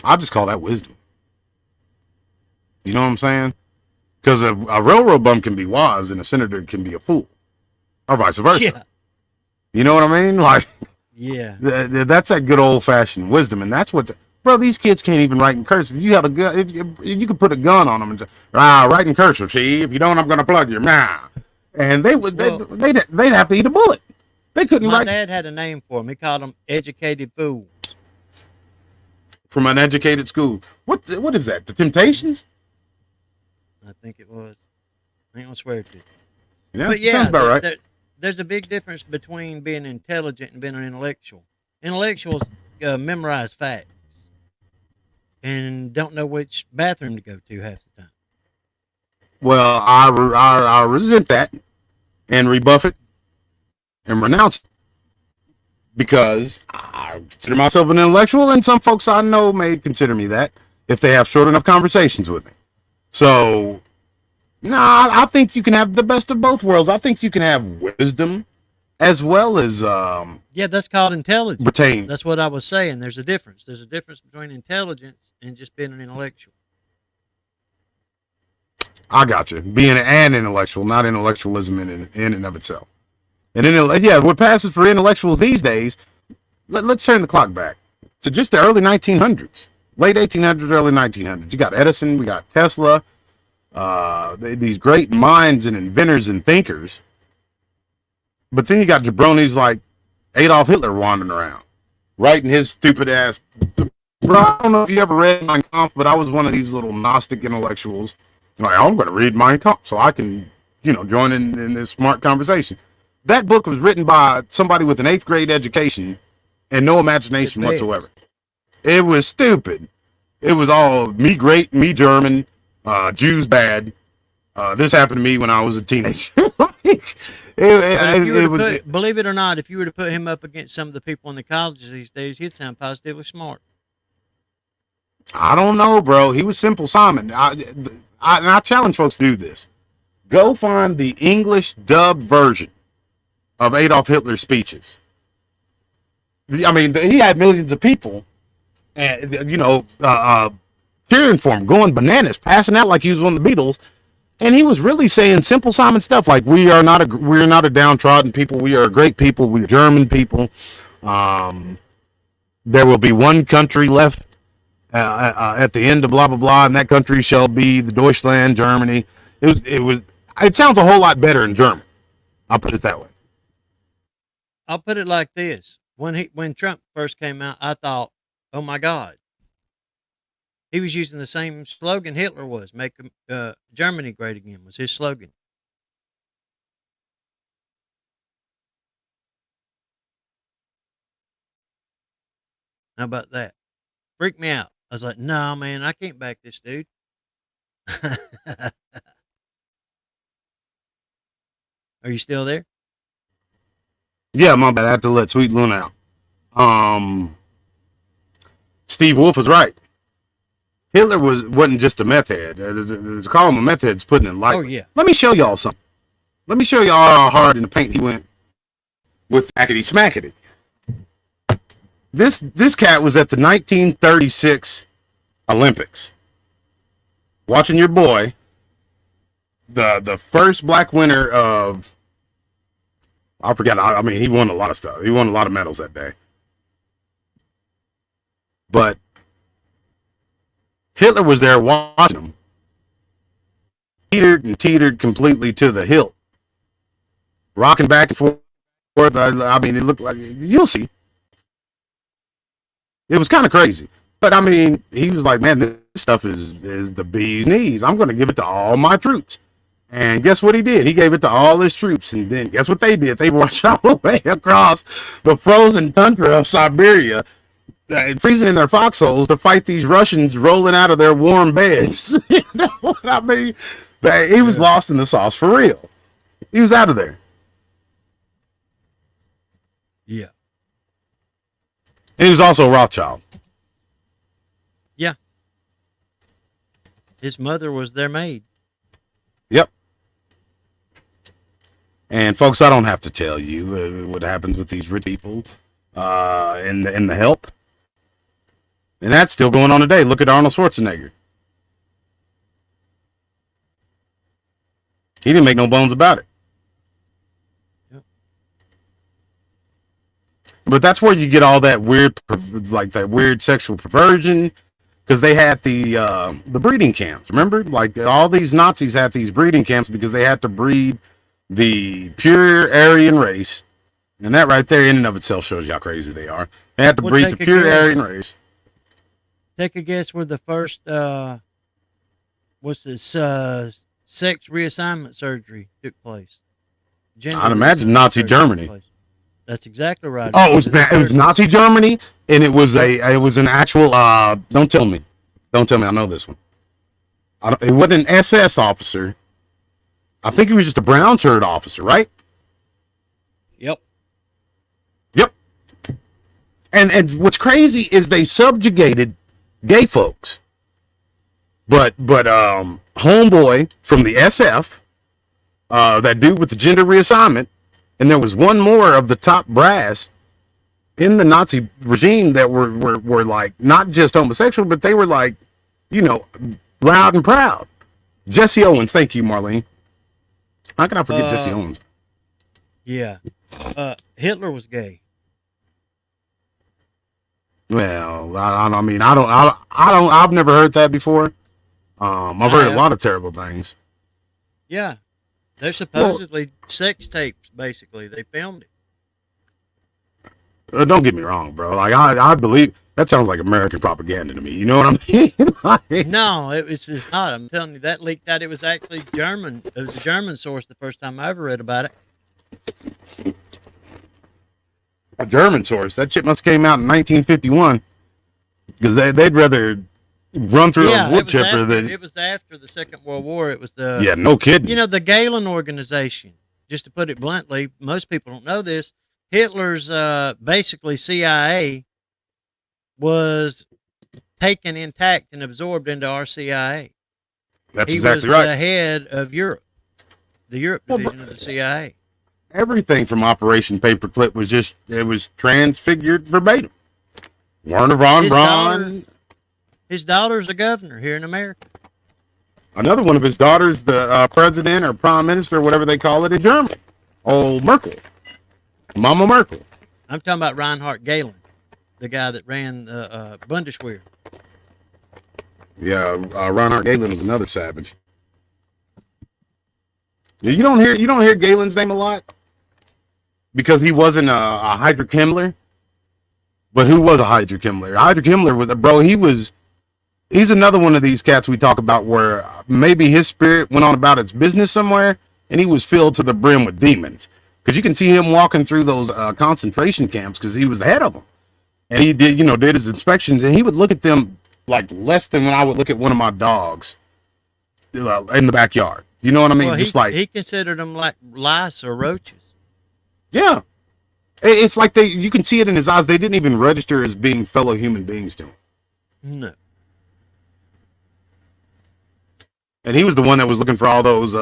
Speaker 2: I'll just call that wisdom. You know what I'm saying? Because a railroad bum can be wise and a senator can be a fool, or vice versa. Yeah. You know what I mean? Like,
Speaker 3: yeah,
Speaker 2: that's that good old fashioned wisdom, and that's what Bro, these kids can't even write in cursive. You have a gun. If you could put a gun on them and say, write in cursive. See, if you don't, I'm gonna plug you. And they would they'd have to eat a bullet. They couldn't
Speaker 3: my
Speaker 2: write.
Speaker 3: dad had a name for them. He called them educated fools.
Speaker 2: From an educated school. What is that? The Temptations?
Speaker 3: I think it was. I ain't gonna swear to it.
Speaker 2: Yeah,
Speaker 3: But yeah,
Speaker 2: sounds about right.
Speaker 3: there's a big difference between being intelligent and being an intellectual. Intellectuals memorize facts and don't know which bathroom to go to half the time.
Speaker 2: Well, I resent that and rebuff it and renounce it because I consider myself an intellectual, and some folks I know may consider me that if they have short enough conversations with me. So, I think you can have the best of both worlds. I think you can have wisdom as well as
Speaker 3: Yeah, that's called intelligence.
Speaker 2: retain.
Speaker 3: That's what I was saying. There's a difference. There's a difference between intelligence and just being an intellectual.
Speaker 2: I got you. Being an intellectual, not intellectualism in and of itself. And what passes for intellectuals these days, let's turn the clock back to just the early 1900s. Late 1800s, early 1900s. You got Edison, we got Tesla, these great minds and inventors and thinkers. But then you got jabronis like Adolf Hitler wandering around, writing his stupid ass. Bro, I don't know if you ever read Mein Kampf, but I was one of these little Gnostic intellectuals. Like, I'm going to read Mein Kampf so I can, join in this smart conversation. That book was written by somebody with an 8th grade education and no imagination whatsoever. It was stupid. It was all me great, me German, Jews bad. This happened to me when I was a teenager.
Speaker 3: Believe it or not, if you were to put him up against some of the people in the colleges these days, he'd sound positively smart.
Speaker 2: I don't know, bro. He was Simple Simon. I challenge folks to do this. Go find the English dubbed version of Adolf Hitler's speeches. I mean, he had millions of people, and cheering for him, going bananas, passing out like he was one of the Beatles, and he was really saying Simple Simon stuff like we're not a downtrodden people, we are a great people, we're German people. There will be one country left at the end of blah blah blah, and that country shall be the Deutschland, Germany. It sounds a whole lot better in German. I'll put it that way.
Speaker 3: I'll put it like this: when Trump first came out, I thought, "Oh my God." He was using the same slogan Hitler was, "Make Germany great again," was his slogan. How about that? Freaked me out. I was like, "No, man, I can't back this dude." Are you still there?
Speaker 2: Yeah, my bad. I had to let Sweet Luna out. Steve Wolf was right. Hitler wasn't just a meth head. To call him a meth head is putting it lightly.
Speaker 3: Oh yeah.
Speaker 2: Let me show y'all something. Let me show y'all how hard in the paint he went with Hackety Smackety. This cat was at the 1936 Olympics. Watching your boy, the first black winner of, I forgot. I mean, he won a lot of stuff. He won a lot of medals that day. But Hitler was there watching him. Teetered completely to the hilt. Rocking back and forth. I mean, it looked like, you'll see. It was kind of crazy. But I mean, he was like, man, this stuff is the bee's knees. I'm going to give it to all my troops. And guess what he did? He gave it to all his troops. And then guess what they did? They marched all the way across the frozen tundra of Siberia, freezing in their foxholes to fight these Russians rolling out of their warm beds. You know what I mean? He was lost in the sauce for real. He was out of there.
Speaker 3: Yeah.
Speaker 2: And he was also a Rothschild.
Speaker 3: Yeah. His mother was their maid.
Speaker 2: Yep. And folks, I don't have to tell you what happens with these rich people in the help. And that's still going on today. Look at Arnold Schwarzenegger. He didn't make no bones about it.
Speaker 3: Yep.
Speaker 2: But that's where you get all that weird, like that weird sexual perversion, because they had the breeding camps. Remember, like all these Nazis had these breeding camps because they had to breed the pure Aryan race, and that right there in and of itself shows you how crazy they are. They had to breed the pure Aryan race.
Speaker 3: Take a guess where the first what's this sex reassignment surgery took place.
Speaker 2: I'd imagine Nazi Germany.
Speaker 3: That's exactly right.
Speaker 2: Oh, it was Nazi Germany, and it was an actual. Don't tell me, I know this one. It wasn't an SS officer. I think he was just a brown shirt officer, right?
Speaker 3: Yep.
Speaker 2: And what's crazy is they subjugated gay folks, but homeboy from the SF, that dude with the gender reassignment. And there was one more of the top brass in the Nazi regime that were like not just homosexual, but they were like, loud and proud. Jesse Owens, thank you, Marlene. How can I forget Jesse Owens?
Speaker 3: Yeah, Hitler was gay.
Speaker 2: Well, I've never heard that before. I've heard a lot of terrible things.
Speaker 3: Yeah. They're supposedly sex tapes, basically. They filmed it.
Speaker 2: Don't get me wrong, bro. Like, I believe that sounds like American propaganda to me. You know what I mean?
Speaker 3: No, it's not. I'm telling you, that leaked out. It was actually German. It was a German source the first time I ever read about it.
Speaker 2: A German source? That shit must have came out in 1951. Because they'd rather run through a wood chipper than...
Speaker 3: It was after the Second World War. It was the...
Speaker 2: Yeah, no kidding.
Speaker 3: The Galen organization, just to put it bluntly, most people don't know this, Hitler's basically CIA was taken intact and absorbed into our CIA.
Speaker 2: That's exactly right.
Speaker 3: He was the head of Europe, the Europe division of the CIA.
Speaker 2: Everything from Operation Paperclip was transfigured verbatim. Werner von Braun...
Speaker 3: His daughter's a governor here in America.
Speaker 2: Another one of his daughters, the president or prime minister, whatever they call it in Germany. Old Merkel. Mama Merkel.
Speaker 3: I'm talking about Reinhard Galen, the guy that ran the Bundeswehr.
Speaker 2: Yeah, Reinhard Galen was another savage. You don't hear Galen's name a lot because he wasn't a Hydrich Himmler. But who was a Hydrich Himmler? Hydrich Himmler was he's another one of these cats we talk about where maybe his spirit went on about its business somewhere and he was filled to the brim with demons. Because you can see him walking through those concentration camps because he was the head of them. And he did his inspections and he would look at them like less than when I would look at one of my dogs in the backyard. You know what I mean?
Speaker 3: Well, he considered them like lice or roaches.
Speaker 2: Yeah. It's like you can see it in his eyes. They didn't even register as being fellow human beings to him.
Speaker 3: No.
Speaker 2: And he was the one that was looking for all those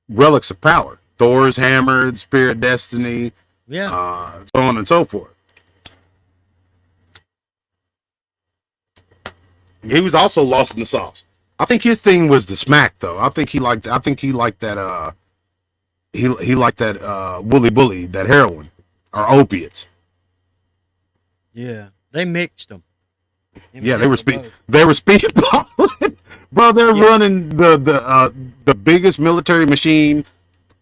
Speaker 2: relics of power. Thor's hammer, the Spear of Destiny, so on and so forth. He was also lost in the sauce. I think his thing was the smack, though. I think he liked that. He liked that Wooly Bully, that heroin or opiates.
Speaker 3: Yeah, they mixed them.
Speaker 2: Yeah, they were speedballing. Bro, they're running the biggest military machine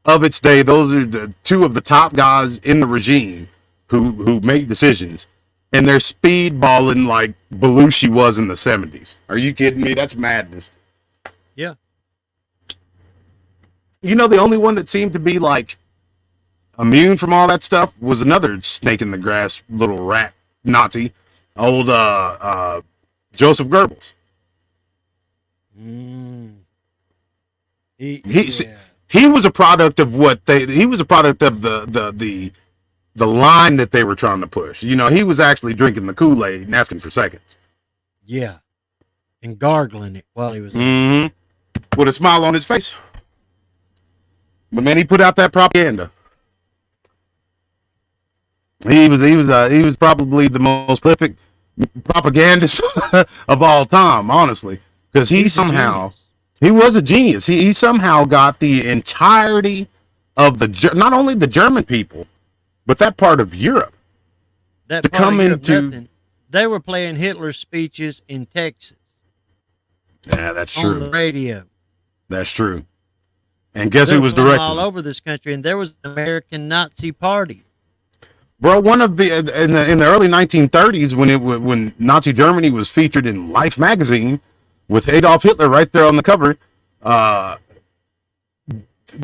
Speaker 2: of its day. Those are the two of the top guys in the regime who make decisions. And they're speedballing like Belushi was in the 70s. Are you kidding me? That's madness.
Speaker 3: Yeah.
Speaker 2: The only one that seemed to be like immune from all that stuff was another snake in the grass little rat Nazi, old Joseph Goebbels. He was a product of he was a product of the line that they were trying to push. He was actually drinking the Kool-Aid and asking for seconds.
Speaker 3: Yeah. And gargling it while he was
Speaker 2: with a smile on his face. But man, he put out that propaganda. He was probably the most prolific propagandist of all time, honestly, because he was a genius. He somehow got the entirety of not only the German people, But that part of Europe,
Speaker 3: That
Speaker 2: to
Speaker 3: part
Speaker 2: come
Speaker 3: of Europe,
Speaker 2: into
Speaker 3: nothing. They were playing Hitler's speeches in Texas
Speaker 2: yeah, that's
Speaker 3: on the
Speaker 2: true.
Speaker 3: radio.
Speaker 2: That's true. And guess
Speaker 3: They
Speaker 2: who
Speaker 3: were
Speaker 2: was
Speaker 3: playing
Speaker 2: directing
Speaker 3: all
Speaker 2: it?
Speaker 3: over this country, and there was an American Nazi party.
Speaker 2: Bro, one of the in the early 1930s when Nazi Germany was featured in Life magazine with Adolf Hitler right there on the cover,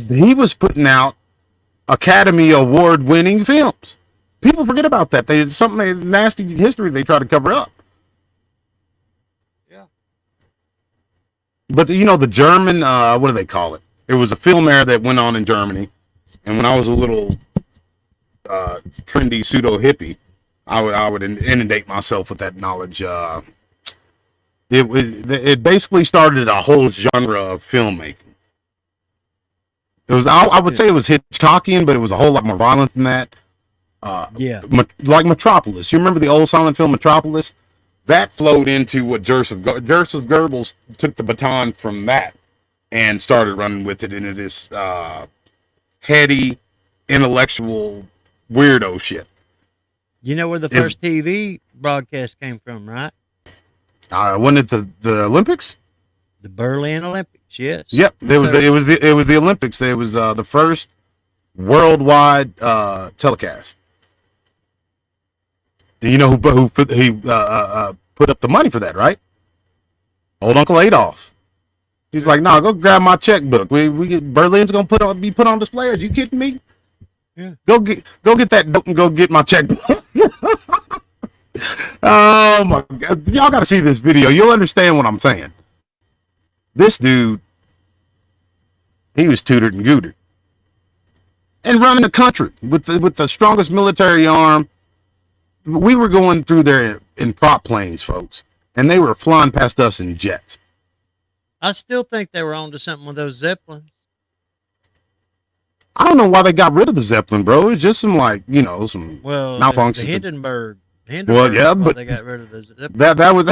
Speaker 2: he was putting out Academy Award winning films. People forget about that. It's something nasty history they try to cover up.
Speaker 3: Yeah.
Speaker 2: But the German, what do they call it? It was a film era that went on in Germany, and when I was a little trendy pseudo hippie, I would inundate myself with that knowledge. It basically started a whole genre of filmmaking. It was I would say it was Hitchcockian, but it was a whole lot more violent than that.
Speaker 3: Yeah.
Speaker 2: Like Metropolis. You remember the old silent film Metropolis? That flowed into what Joseph Goebbels took the baton from that and started running with it into this heady, intellectual, weirdo shit.
Speaker 3: You know where the first TV broadcast came from, right?
Speaker 2: Wasn't it the Olympics?
Speaker 3: The Berlin Olympics, yes.
Speaker 2: Yep, it was the Olympics. It was the first worldwide telecast. And you know who put up the money for that, right? Old Uncle Adolf. He's like, "No, go grab my checkbook. Berlin's gonna be put on display. Are you kidding me?
Speaker 3: Yeah.
Speaker 2: Go get that dope and go get my checkbook." Oh my God, y'all got to see this video. You'll understand what I'm saying. This dude, he was tutored and gootered, and running the country with the strongest military arm. We were going through there in prop planes, folks, and they were flying past us in jets.
Speaker 3: I still think they were onto something with those Zeppelins.
Speaker 2: I don't know why they got rid of the Zeppelin, bro. It's just some some malfunction.
Speaker 3: The Hindenburg.
Speaker 2: Well, yeah, but
Speaker 3: they got rid of the Zeppelin.
Speaker 2: that was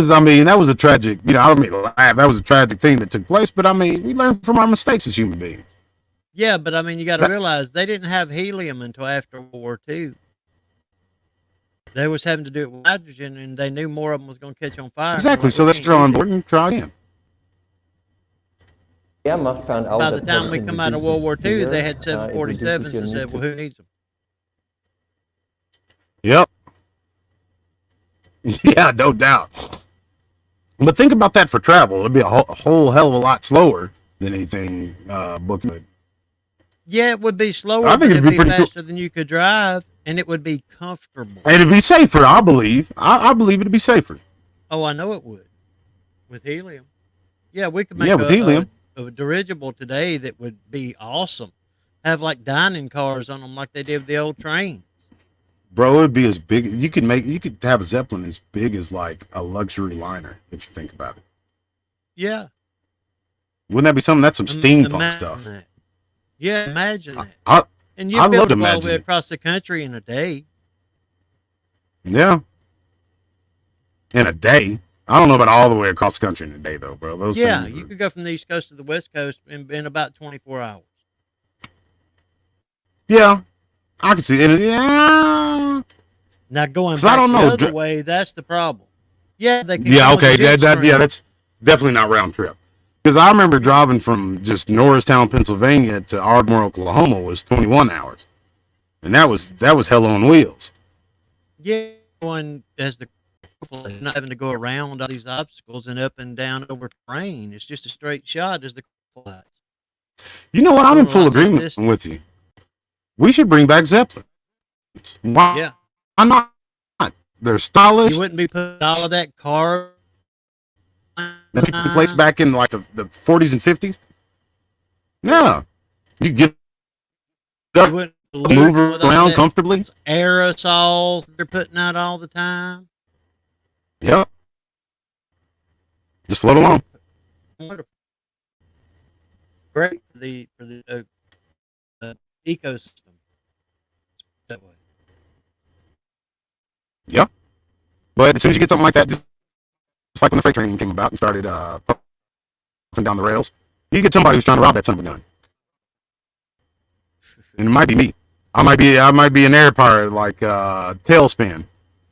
Speaker 2: that was a tragic. That was a tragic thing that took place. But we learn from our mistakes as human beings.
Speaker 3: Yeah, but you got to realize they didn't have helium until after World War II. They was having to do it with hydrogen, and they knew more of them was going to catch on fire.
Speaker 2: Exactly. So let's draw on board and try again.
Speaker 4: Wehrmacht found out
Speaker 3: By
Speaker 4: that
Speaker 3: the time we come out of World War II, they had
Speaker 4: it reduces
Speaker 3: 747s
Speaker 4: your
Speaker 3: and said,
Speaker 4: need
Speaker 3: "Well, who needs them?"
Speaker 2: Yep. Yeah, no doubt. But think about that for travel. It'd be a whole hell of a lot slower than anything booking.
Speaker 3: Yeah, it would be slower.
Speaker 2: I think it'd be pretty
Speaker 3: faster than you could drive, and it would be comfortable.
Speaker 2: And it'd be safer, I believe. I believe it'd be safer.
Speaker 3: Oh, I know it would. With helium. Yeah, we could make
Speaker 2: with helium.
Speaker 3: A dirigible today that would be awesome. Have like dining cars on them like they did with the old train.
Speaker 2: Bro, it'd be as big. You could have a Zeppelin as big as like a luxury liner if you think about it.
Speaker 3: Yeah.
Speaker 2: Wouldn't that be something? That's some steampunk stuff.
Speaker 3: That. Yeah, imagine that. And you'd be able to go all the way across the country in a day.
Speaker 2: Yeah. In a day. I don't know about all the way across the country in a day, though, bro. Those things
Speaker 3: you could go from the East Coast to the West Coast in about 24 hours.
Speaker 2: Yeah. I can see it. Yeah.
Speaker 3: Now, going back the other way, that's the problem. Yeah, they can.
Speaker 2: Yeah, okay. That's definitely not round trip. Because I remember driving from just Norristown, Pennsylvania to Ardmore, Oklahoma was 21 hours. And that was hell on wheels.
Speaker 3: Yeah, going as the not having to go around all these obstacles and up and down over terrain. It's just a straight shot as the flies.
Speaker 2: You know what? I'm in full agreement with you. We should bring back Zeppelin. Why?
Speaker 3: Yeah.
Speaker 2: Why not? They're stylish.
Speaker 3: You wouldn't be putting all of that car
Speaker 2: that people placed back in like the 40s and 50s. Yeah. You get up, move around comfortably.
Speaker 3: Aerosols they're putting out all the time.
Speaker 2: Yep. Just float along.
Speaker 3: Wonderful. Great for the ecosystem. That way.
Speaker 2: Yep. But as soon as you get something like that, just like when the freight train came about and started puffing down the rails, you get somebody who's trying to rob that son of a gun. And it might be me. I might be an air pirate like Tailspin.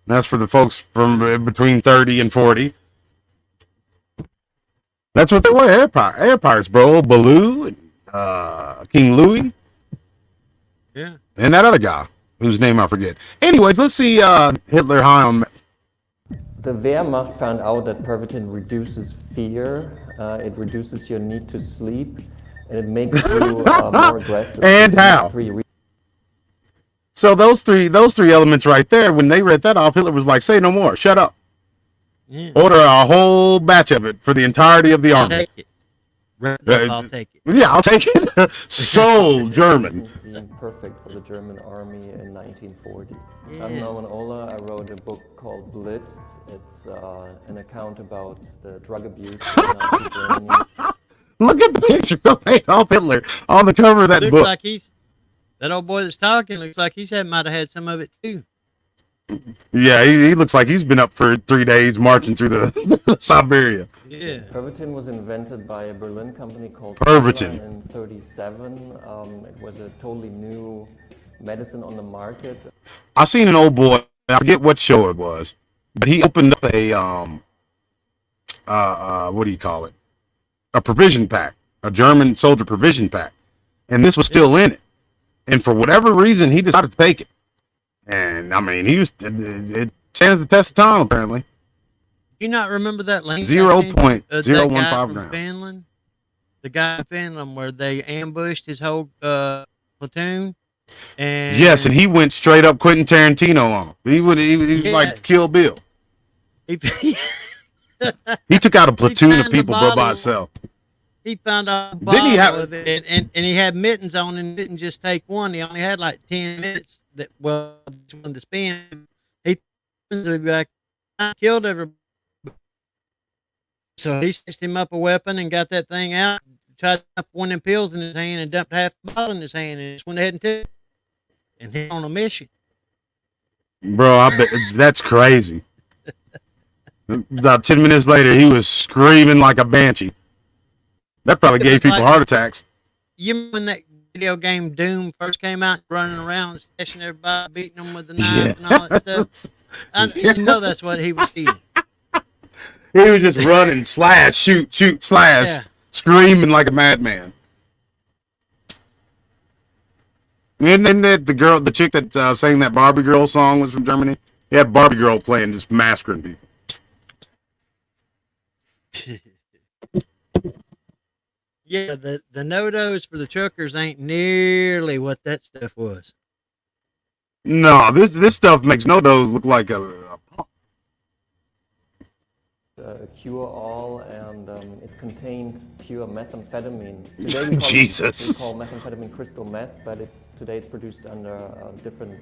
Speaker 2: That's for the folks from between 30 and 40. That's what they were, air pirates, bro. Baloo and King Louis.
Speaker 3: Yeah.
Speaker 2: And that other guy whose name I forget. Anyways, let's see Hitler high on meth.
Speaker 4: The Wehrmacht found out that Pervitin reduces fear, it reduces your need to sleep, and it makes you more aggressive.
Speaker 2: And how? So those three elements right there, when they read that off, Hitler was like, say no more, shut up.
Speaker 3: Yeah.
Speaker 2: Order a whole batch of it for the entirety of the
Speaker 3: I'll
Speaker 2: army.
Speaker 3: take it. I'll take it.
Speaker 2: Yeah, I'll take it. Soul German.
Speaker 4: Perfect for the German army in 1940.
Speaker 3: Yeah.
Speaker 4: Unknown Ola, I wrote a book called Blitzed. It's an account about the drug abuse in Nazi Germany.
Speaker 2: Look at the picture of Adolf Hitler on the cover of that
Speaker 3: Looks
Speaker 2: book.
Speaker 3: like that old boy that's talking looks like might have had some of it too.
Speaker 2: Yeah, he looks like he's been up for 3 days marching through the Siberia.
Speaker 3: Yeah.
Speaker 4: Pervitin was invented by a Berlin company called
Speaker 2: Pervitin
Speaker 4: in 1937. It was a totally new medicine on the market.
Speaker 2: I seen an old boy. I forget what show it was, but he opened up a what do you call it? A provision pack, a German soldier provision pack, and this was still in it. And for whatever reason, he decided to take it. And I mean, it stands the test of time apparently.
Speaker 3: Do you not remember that link?
Speaker 2: 0.015
Speaker 3: grams.
Speaker 2: grams.
Speaker 3: Finland, the guy in Finland where they ambushed his whole platoon. And
Speaker 2: Yes, and he went straight up Quentin Tarantino on him. He was like Kill Bill.
Speaker 3: he
Speaker 2: He took out a platoon of
Speaker 3: found the
Speaker 2: people by
Speaker 3: bottle.
Speaker 2: himself.
Speaker 3: He found out a
Speaker 2: Didn't he
Speaker 3: bottle
Speaker 2: have-
Speaker 3: of it, and he had mittens on and didn't just take one. He only had like 10 minutes that to spend. He back killed everybody. So he stitched him up a weapon and got that thing out, tried to dump one of them pills in his hand and dumped half the bottle in his hand and just went ahead and took it. And he on a mission.
Speaker 2: Bro, I bet that's crazy. About 10 minutes later, he was screaming like a banshee. That probably
Speaker 3: It
Speaker 2: gave
Speaker 3: was
Speaker 2: people
Speaker 3: like-
Speaker 2: heart attacks.
Speaker 3: You remember when that video game Doom first came out, running around, slashing everybody, beating them with the knife and all that stuff? You know that's what he was feeling.
Speaker 2: He was just running, slash, shoot, slash,
Speaker 3: Yeah.
Speaker 2: screaming like a madman. And then the chick that sang that Barbie Girl song was from Germany. He had Barbie Girl playing, just massacring people.
Speaker 3: Yeah, the no-dos for the truckers ain't nearly what that stuff was.
Speaker 2: No, this stuff makes no-dos look like a
Speaker 4: Cure-all, and it contained pure methamphetamine. Today we call
Speaker 2: Jesus.
Speaker 4: we call methamphetamine crystal meth, but today it's produced under different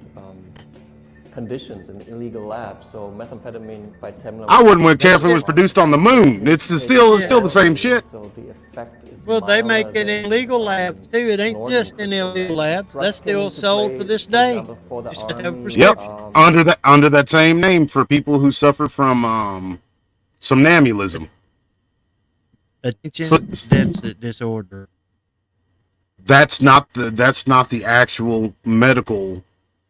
Speaker 4: conditions in illegal labs. So methamphetamine by Temla.
Speaker 2: I wouldn't care if it was produced on the moon. It's still the same shit.
Speaker 4: So the effect is
Speaker 3: Well, they
Speaker 4: milder
Speaker 3: make it in
Speaker 4: than
Speaker 3: legal labs too. It ain't
Speaker 4: ordinary
Speaker 3: just in
Speaker 4: crystal
Speaker 3: illegal
Speaker 4: meth.
Speaker 3: labs.
Speaker 4: Drugs
Speaker 3: That's still
Speaker 4: came into
Speaker 3: sold
Speaker 4: play,
Speaker 3: to this
Speaker 4: for
Speaker 3: day.
Speaker 4: example, for the
Speaker 3: Just to have a
Speaker 4: army.
Speaker 3: prescription.
Speaker 2: Yep, under that same name for people who suffer from somnambulism.
Speaker 3: Attention
Speaker 2: Sli-
Speaker 3: deficit disorder.
Speaker 2: That's not the actual medical.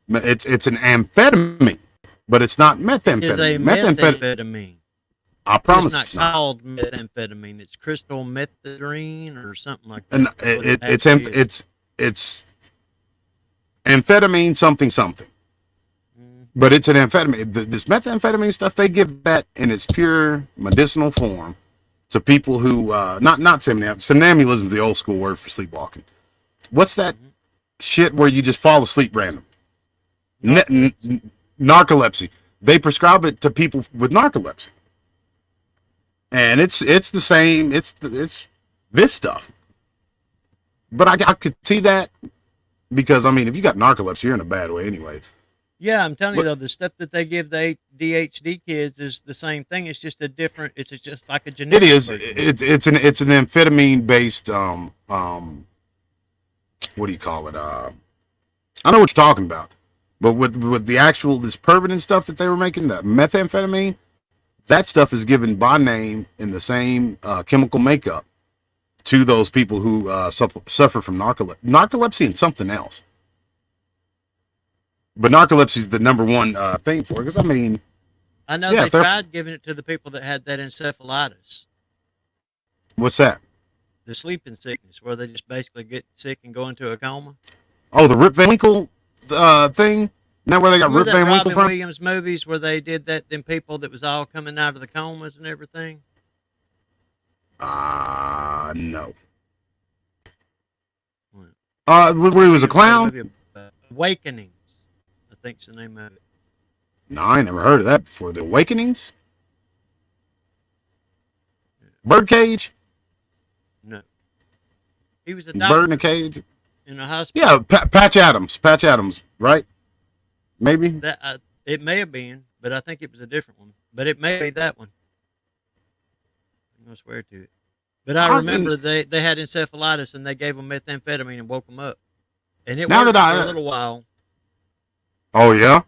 Speaker 2: It's an amphetamine, but it's not
Speaker 3: Is a
Speaker 2: methamphetamine.
Speaker 3: methamphetamine.
Speaker 2: I promise
Speaker 3: It's
Speaker 2: it's
Speaker 3: not
Speaker 2: not.
Speaker 3: called methamphetamine. It's crystal methadone or something like that.
Speaker 2: And
Speaker 3: That's what it
Speaker 2: it's
Speaker 3: actually is.
Speaker 2: it's amphetamine something. But it's an amphetamine. This methamphetamine stuff, they give that in its pure medicinal form to people who not somnambulism is the old school word for sleepwalking. What's that shit where you just fall asleep random? Narcolepsy. They prescribe it to people with narcolepsy, and it's the same. It's this stuff. But I could see that because I mean, if you got narcolepsy, you're in a bad way anyway.
Speaker 3: Yeah, I'm telling you
Speaker 2: What-
Speaker 3: though, the stuff that they give the ADHD kids is the same thing. It's just a different. It's just like a
Speaker 2: It
Speaker 3: genetic.
Speaker 2: is.
Speaker 3: version.
Speaker 2: It's an amphetamine based what do you call it? I know what you're talking about, but with the actual this Pervitin stuff that they were making, the methamphetamine, that stuff is given by name in the same chemical makeup to those people who suffer from narcolepsy and something else. But narcolepsy is the number one thing for it. Because I mean,
Speaker 3: I know
Speaker 2: yeah,
Speaker 3: they tried giving it to the people that had that encephalitis,
Speaker 2: what's that?
Speaker 3: the sleeping sickness, where they just basically get sick and go into a coma.
Speaker 2: Oh, the Rip Van Winkle thing. Isn't that where they got
Speaker 3: Remember
Speaker 2: Rip
Speaker 3: that
Speaker 2: Van Winkle
Speaker 3: Robin
Speaker 2: from?
Speaker 3: Williams movies where they did that? Them people that was all coming out of the comas and everything.
Speaker 2: No.
Speaker 3: What?
Speaker 2: Where he was a clown?
Speaker 3: Movie, Awakenings, I think's the name of it.
Speaker 2: No, I ain't never heard of that before. The Awakenings? Birdcage?
Speaker 3: No, he was a
Speaker 2: Bird
Speaker 3: doctor
Speaker 2: in a cage?
Speaker 3: in a hospital.
Speaker 2: Yeah, Patch Adams. Patch Adams, right? Maybe?
Speaker 3: That it may have been, but I think it was a different one. But it may be that one. I'm gonna swear to it. But I remember they had encephalitis and they gave them methamphetamine and woke them up, and it
Speaker 2: Now
Speaker 3: worked
Speaker 2: that
Speaker 3: for a little while.
Speaker 2: Oh, yeah?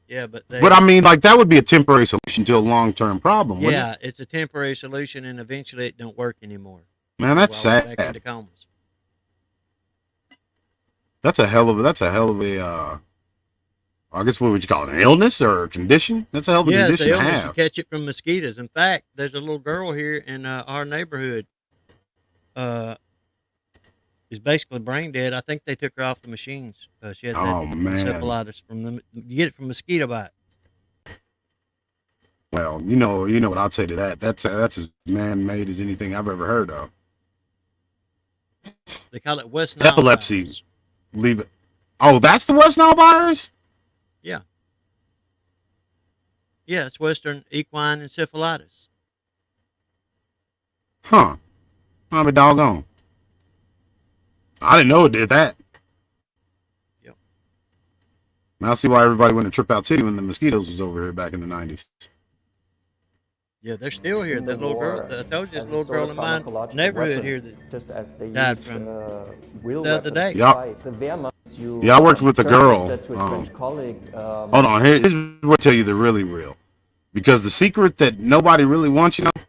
Speaker 3: Yeah, but
Speaker 2: But I mean, like, that would be a temporary solution to a long-term problem, wouldn't
Speaker 3: yeah,
Speaker 2: it?
Speaker 3: it's a temporary solution, and eventually it don't work anymore.
Speaker 2: Man, that's
Speaker 3: While we're back
Speaker 2: sad.
Speaker 3: into comas.
Speaker 2: That's a hell of a, I guess what would you call it, an illness or a condition? That's a hell of a
Speaker 3: Yeah, it's
Speaker 2: condition
Speaker 3: the
Speaker 2: to
Speaker 3: illness. You
Speaker 2: have.
Speaker 3: catch it from mosquitoes. In fact, there's a little girl here in our neighborhood. Is basically brain dead. I think they took her off the machines. She had that
Speaker 2: Oh, man.
Speaker 3: encephalitis from the. You get it from mosquito bite.
Speaker 2: Well, you know what I'd say to that. That's as man-made as anything I've ever heard of.
Speaker 3: They call it West Nile
Speaker 2: Epilepsy.
Speaker 3: virus.
Speaker 2: Leave it. Oh, that's the West Nile virus?
Speaker 3: Yeah. Yeah, it's Western equine encephalitis.
Speaker 2: Huh. I'll be doggone. I didn't know it did that.
Speaker 3: Yep.
Speaker 2: Now I see why everybody went to Trip Out City when the mosquitoes was over here back in the 90s.
Speaker 3: Yeah, they're still here.
Speaker 4: In
Speaker 3: That
Speaker 4: the
Speaker 3: little girl.
Speaker 4: war,
Speaker 3: I told you,
Speaker 4: as
Speaker 3: this
Speaker 4: a
Speaker 3: little
Speaker 4: sort
Speaker 3: girl
Speaker 4: of
Speaker 3: in my
Speaker 4: pharmacological
Speaker 3: neighborhood
Speaker 4: weapon,
Speaker 3: here that
Speaker 4: just as they
Speaker 3: died
Speaker 4: used,
Speaker 3: from
Speaker 4: real
Speaker 3: the other
Speaker 4: weapons
Speaker 3: day.
Speaker 4: to
Speaker 2: Yep.
Speaker 4: fight. The Wehrmacht,
Speaker 2: Yeah, I worked with a
Speaker 4: Churchill
Speaker 2: girl,
Speaker 4: said to his French colleague,
Speaker 2: Hold on, here's what I tell you the really real. Because the secret that nobody really wants you to know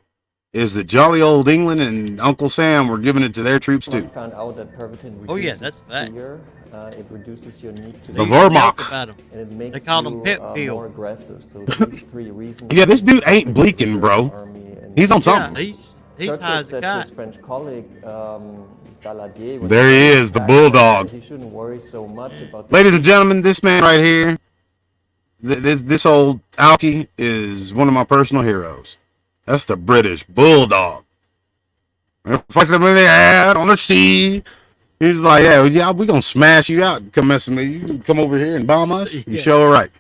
Speaker 2: is that jolly old England and Uncle Sam were giving it to their troops too.
Speaker 4: found out that Pervitin reduces
Speaker 3: Oh, yeah, that's fact.
Speaker 4: fear. It reduces your need to
Speaker 2: The
Speaker 3: They
Speaker 2: Wehrmacht.
Speaker 3: talk about 'em.
Speaker 4: and it makes
Speaker 3: They called 'em
Speaker 4: you,
Speaker 3: pip pill.
Speaker 4: more aggressive. So these three reasons.
Speaker 2: Yeah, this dude ain't bleaking, bro.
Speaker 4: Army and
Speaker 2: He's on
Speaker 3: Yeah,
Speaker 2: something.
Speaker 3: he's
Speaker 4: Churchill
Speaker 3: high as a
Speaker 4: said to his
Speaker 3: kite.
Speaker 4: French colleague, Daladier, when
Speaker 2: There he is, the
Speaker 4: back,
Speaker 2: bulldog.
Speaker 4: He shouldn't worry so much about the
Speaker 2: Ladies and gentlemen, this man right here, this old Alky is one of my personal heroes. That's the British Bulldog. Fight them in the air on the sea. He's like, yeah, we gonna smash you out. Come mess with me. You can come over here and bomb us. You
Speaker 3: Yeah.
Speaker 2: show right.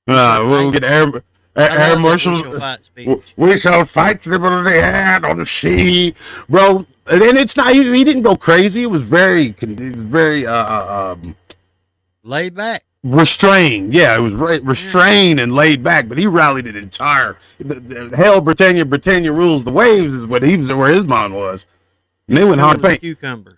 Speaker 2: We'll get
Speaker 3: I
Speaker 2: air
Speaker 3: love that
Speaker 2: marshals.
Speaker 3: we shall fight speech.
Speaker 2: We shall fight them in the air on the sea, bro. And it's not. He didn't go crazy. It was very
Speaker 3: Laid back.
Speaker 2: restrained. Yeah, it was restrained and laid back. But he rallied an entire hell. Britannia rules the waves is what where his mind was. And they went hard
Speaker 3: Smooth as a
Speaker 2: paint.
Speaker 3: cucumber.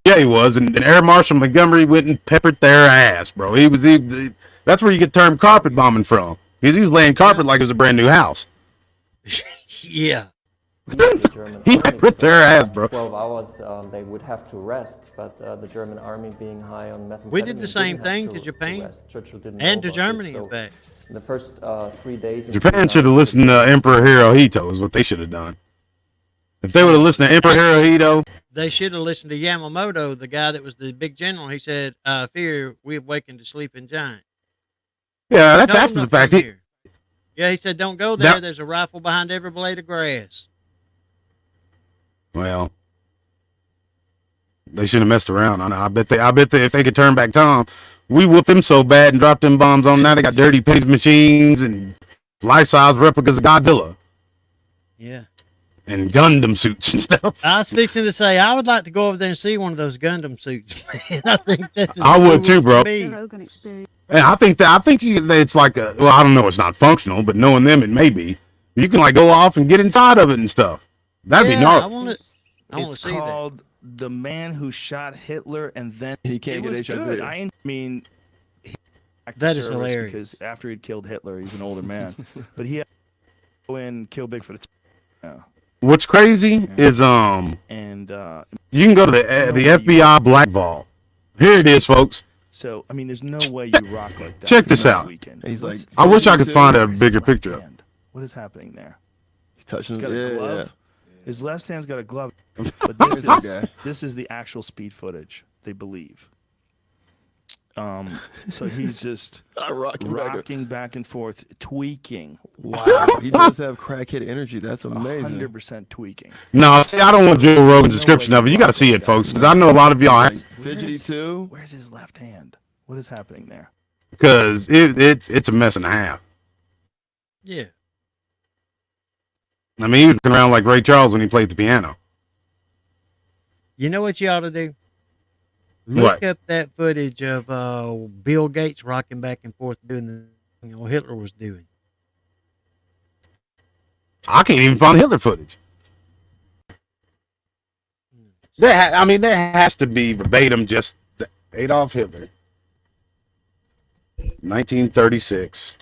Speaker 2: Yeah, he was. And Air Marshal Montgomery went and peppered their ass, bro. That's where you get the term carpet bombing from. Because he was laying carpet like it was a brand new house.
Speaker 3: Yeah.
Speaker 4: the German
Speaker 2: He
Speaker 4: army,
Speaker 2: peppered their ass, bro.
Speaker 4: 12 hours, they would have to rest, but the German army being high on methamphetamine.
Speaker 3: We did the same
Speaker 4: didn't have
Speaker 3: thing to Japan.
Speaker 4: rest. Churchill didn't
Speaker 3: And
Speaker 4: know
Speaker 3: to
Speaker 4: about
Speaker 3: Germany,
Speaker 4: this,
Speaker 3: in
Speaker 4: so
Speaker 3: fact.
Speaker 4: in the first 3 days. in
Speaker 2: Japan
Speaker 4: 2000,
Speaker 2: should have listened to Emperor Hirohito is what they should have done. If they would have listened to Emperor Hirohito,
Speaker 3: They should have listened to Yamamoto, the guy that was the big general. He said, fear, we awakened a sleeping giant.
Speaker 2: yeah, that's
Speaker 3: Told
Speaker 2: after
Speaker 3: him
Speaker 2: the
Speaker 3: not to
Speaker 2: fact.
Speaker 3: come here. Yeah, he said, don't go there.
Speaker 2: That-
Speaker 3: There's a rifle behind every blade of grass.
Speaker 2: Well, they shouldn't have messed around. I bet they if they could turn back time, we whooped them so bad and dropped them bombs on. Now they got dirty pigs machines and life-size replicas of Godzilla
Speaker 3: Yeah.
Speaker 2: and Gundam suits and stuff.
Speaker 3: I was fixing to say, I would like to go over there and see one of those Gundam suits, man. I think that's just
Speaker 2: I would
Speaker 3: cool
Speaker 2: too,
Speaker 3: as
Speaker 2: bro.
Speaker 3: can be.
Speaker 5: The Rogan experience.
Speaker 2: And I think it's like I don't know, it's not functional, but knowing them, it may be. You can like go off and get inside of it and stuff. That'd be
Speaker 3: Yeah, I
Speaker 2: gnarly.
Speaker 3: want to
Speaker 6: It's
Speaker 3: see that.
Speaker 6: called The Man Who Shot Hitler and Then
Speaker 7: He can't
Speaker 6: it
Speaker 7: get
Speaker 6: was
Speaker 7: HIV.
Speaker 6: good. I mean, he back to
Speaker 3: That is
Speaker 6: service
Speaker 3: hilarious.
Speaker 6: Because after he'd killed Hitler, he's an older man, but he had to go and kill Bigfoot. Yeah.
Speaker 2: What's crazy is
Speaker 6: And
Speaker 2: you can go to the FBI Black Vault. Here it is, folks.
Speaker 6: So I mean, there's no way you rock like that.
Speaker 2: Check this out.
Speaker 6: Weekend.
Speaker 5: He's like,
Speaker 2: I wish I could find a
Speaker 6: Where's his
Speaker 2: bigger
Speaker 6: left
Speaker 2: picture of it.
Speaker 6: hand? What is happening there?
Speaker 5: he's touching.
Speaker 6: He's got
Speaker 5: Yeah,
Speaker 6: a glove.
Speaker 5: yeah.
Speaker 6: His left hand's got a glove. But
Speaker 5: This
Speaker 6: this is the actual speed footage. They believe. So he's just rocking back and forth, tweaking.
Speaker 5: Wow, he does have crackhead energy. That's amazing.
Speaker 6: 100% tweaking.
Speaker 2: No, see, I don't want Joe Rogan's description of it. You got to see it, folks, because I know a lot of y'all,
Speaker 5: Fidgety too.
Speaker 6: Where's his left hand? What is happening there?
Speaker 2: because it's a mess and a half.
Speaker 3: Yeah.
Speaker 2: I mean, he was looking around like Ray Charles when he played the piano.
Speaker 3: You know what you ought to do? Look up that footage of Bill Gates rocking back and forth doing the thing what Hitler was doing.
Speaker 2: I can't even find Hitler footage. There has to be verbatim just Adolf Hitler, 1936.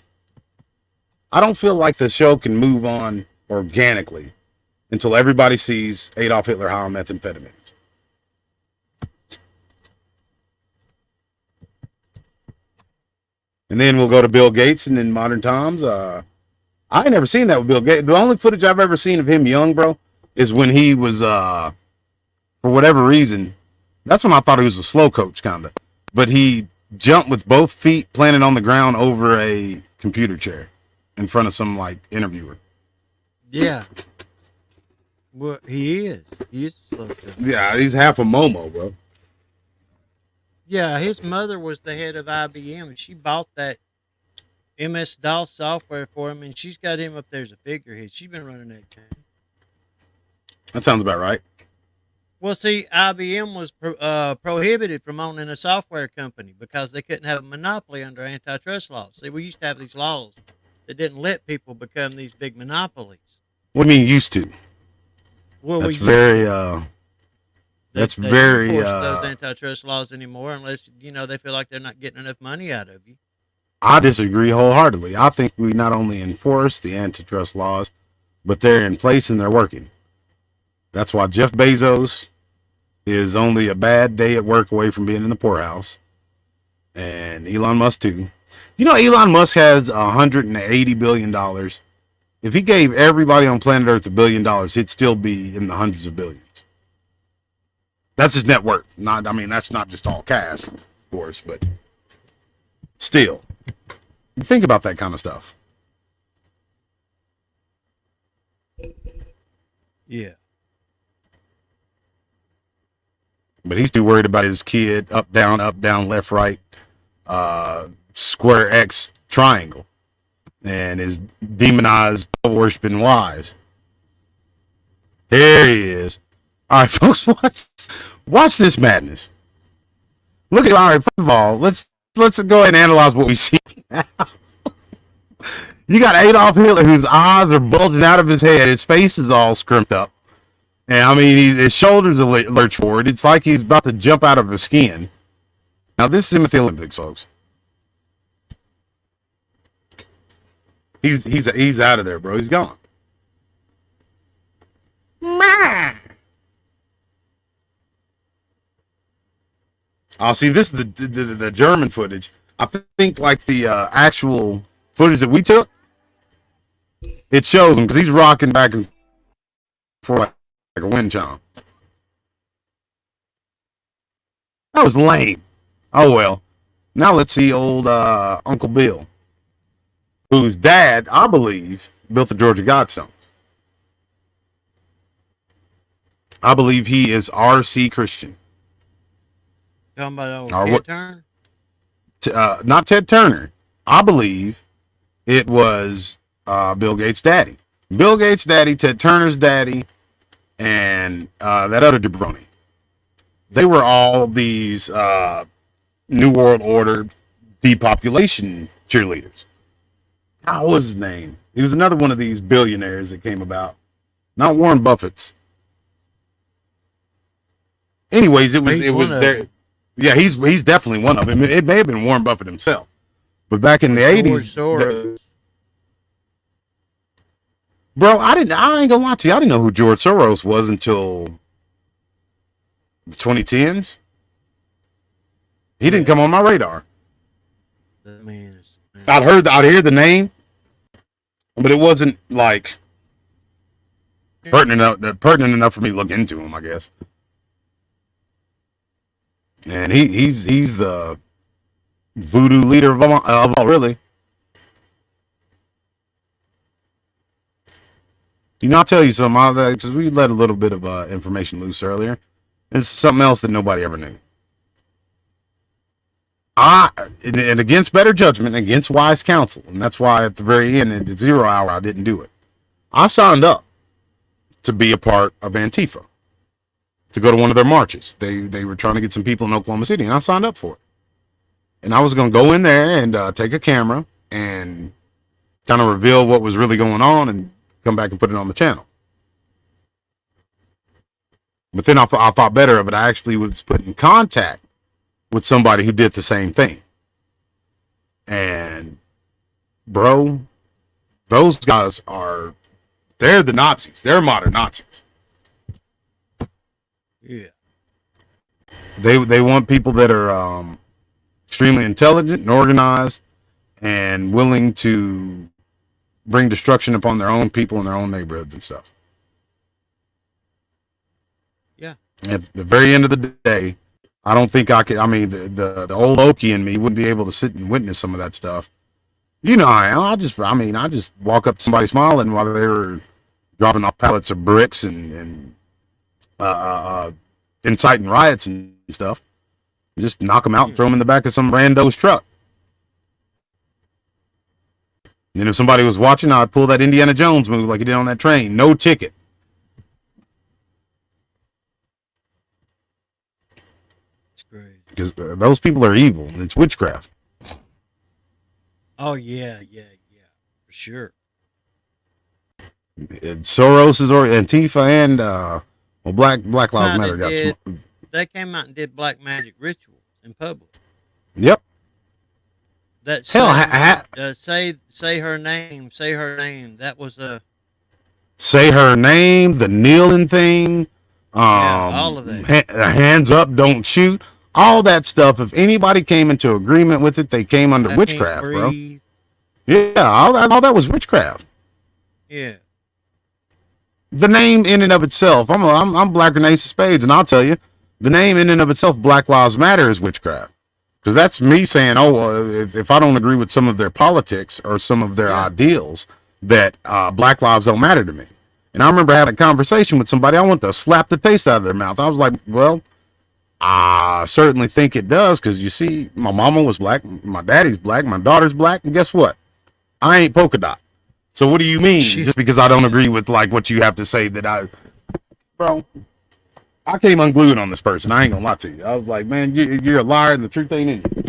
Speaker 2: I don't feel like the show can move on organically until everybody sees Adolf Hitler high on methamphetamines. And then we'll go to Bill Gates and in modern times. I ain't never seen that with Bill Gates. The only footage I've ever seen of him young, bro, is when he was, for whatever reason, that's when I thought he was a slow coach, kind of. But he jumped with both feet planted on the ground over a computer chair in front of some, like, interviewer.
Speaker 3: Yeah. Well, he is. He is a slow coach.
Speaker 2: Yeah, he's half a Momo, bro.
Speaker 3: Yeah, his mother was the head of IBM, and she bought that MS-DOS software for him, and she's got him up there as a figurehead. She's been running that company.
Speaker 2: That sounds about right.
Speaker 3: Well, see, IBM was prohibited from owning a software company because they couldn't have a monopoly under antitrust laws. See, we used to have these laws that didn't let people become these big monopolies.
Speaker 2: What do you mean used to?
Speaker 3: Well,
Speaker 2: That's very,
Speaker 3: they
Speaker 2: that's
Speaker 3: don't
Speaker 2: very,
Speaker 3: enforce those antitrust laws anymore unless, they feel like they're not getting enough money out of you.
Speaker 2: I disagree wholeheartedly. I think we not only enforce the antitrust laws, but they're in place and they're working. That's why Jeff Bezos is only a bad day at work away from being in the poorhouse. And Elon Musk too. You know, Elon Musk has $180 billion. If he gave everybody on planet Earth $1 billion, he'd still be in the hundreds of billions. That's his net worth. That's not just all cash, of course, but still. Think about that kind of stuff.
Speaker 3: Yeah.
Speaker 2: But he's too worried about his kid, up, down, left, right, square X triangle, and his demonized, worshiping wives. Here he is. All right, folks, watch this madness. Look at, all right, first of all, let's go ahead and analyze what we see now. You got Adolf Hitler, whose eyes are bulging out of his head. His face is all scrimped up. And, his shoulders are lurch forward. It's like he's about to jump out of his skin. Now, this is him at the Olympics, folks. He's out of there, bro. He's gone. Oh, see, this is the German footage. I think like the actual footage that we took, it shows him because he's rocking back and forth like a wind chime. That was lame. Oh well. Now let's see old Uncle Bill, whose dad, I believe, built the Georgia Guidestones. I believe he is R.C. Christian.
Speaker 3: Talking about Ted Turner?
Speaker 2: Not Ted Turner. I believe it was Bill Gates' daddy. Bill Gates' daddy, Ted Turner's daddy, and that other jabroni. They were all these New World Order depopulation cheerleaders. What was his name? He was another one of these billionaires that came about. Not Warren Buffett's. Anyways, it was there. Yeah, he's definitely one of them. It may have been Warren Buffett himself. But back in the 80s, bro, I ain't gonna lie to you. I didn't know who George Soros was until the 2010s. He didn't come on my radar.
Speaker 3: That man is.
Speaker 2: I'd hear the name, but it wasn't like pertinent enough for me to look into him, I guess. And he's the voodoo leader of all, really. You know, I'll tell you something, because we let a little bit of information loose earlier. It's something else that nobody ever knew. And against better judgment, against wise counsel, and that's why at the very end, at the 0 hour, I didn't do it. I signed up to be a part of Antifa, to go to one of their marches. They were trying to get some people in Oklahoma City, and I signed up for it. And I was going to go in there and take a camera and kind of reveal what was really going on and come back and put it on the channel. But then I thought better of it. I actually was put in contact with somebody who did the same thing. And, bro, those guys they're the Nazis. They're modern Nazis.
Speaker 3: Yeah.
Speaker 2: They want people that are extremely intelligent and organized and willing to bring destruction upon their own people in their own neighborhoods and stuff.
Speaker 3: Yeah.
Speaker 2: At the very end of the day, I don't think I could. I mean, the old Okie in me wouldn't be able to sit and witness some of that stuff. You know, I am. I just walk up to somebody smiling while they were dropping off pallets of bricks and inciting riots and stuff. Just knock them out and throw them in the back of some rando's truck. And if somebody was watching, I'd pull that Indiana Jones move like he did on that train. No ticket.
Speaker 3: It's great.
Speaker 2: Because those people are evil. And it's witchcraft.
Speaker 3: Oh, yeah. For sure.
Speaker 2: Soros is Antifa and Black Lives Matter
Speaker 3: They came out and did black magic rituals in public.
Speaker 2: Yep.
Speaker 3: That say her name. That was a
Speaker 2: say her name. The kneeling thing.
Speaker 3: all of that.
Speaker 2: Hands up, don't shoot. All that stuff. If anybody came into agreement with it, they came under witchcraft, bro. Yeah, all that was witchcraft.
Speaker 3: Yeah.
Speaker 2: The name in and of itself. I'm Black Renace of Spades, and I'll tell you, the name in and of itself, Black Lives Matter, is witchcraft. Because that's me saying, if I don't agree with some of their politics or some of their ideals, that black lives don't matter to me. And I remember having a conversation with somebody. I wanted to slap the taste out of their mouth. I was like, well, I certainly think it does, because you see, my mama was black, my daddy's black, my daughter's black, and guess what? I ain't polka dot. So what do you mean? Just because I don't agree with like what you have to say that bro, I came unglued on this person. I ain't gonna lie to you. I was like, man, you're a liar and the truth ain't in you.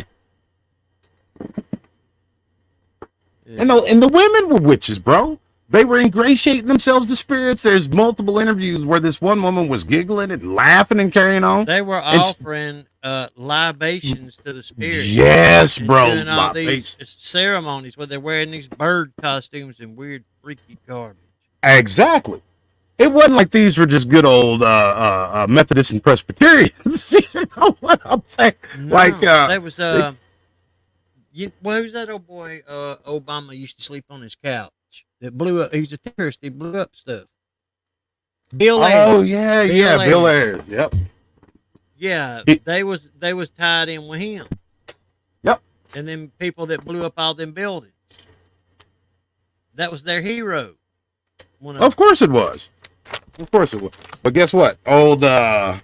Speaker 2: Yeah. And the women were witches, bro. They were ingratiating themselves to spirits. There's multiple interviews where this one woman was giggling and laughing and carrying on.
Speaker 3: They were offering libations to the spirits.
Speaker 2: Yes, bro.
Speaker 3: Doing all these ceremonies where they're wearing these bird costumes and weird freaky garbage.
Speaker 2: Exactly. It wasn't like these were just good old Methodists and Presbyterians. You know what I'm saying?
Speaker 3: No,
Speaker 2: like
Speaker 3: that was who's that old boy Obama used to sleep on his couch that blew up? He was a terrorist. He blew up stuff. Bill Ayers.
Speaker 2: Oh yeah, Bill Ayers. Yep.
Speaker 3: Yeah, they was tied in with him.
Speaker 2: Yep.
Speaker 3: And then people that blew up all them buildings. That was their hero.
Speaker 2: Of course it was. Of course it was. But guess what? Old my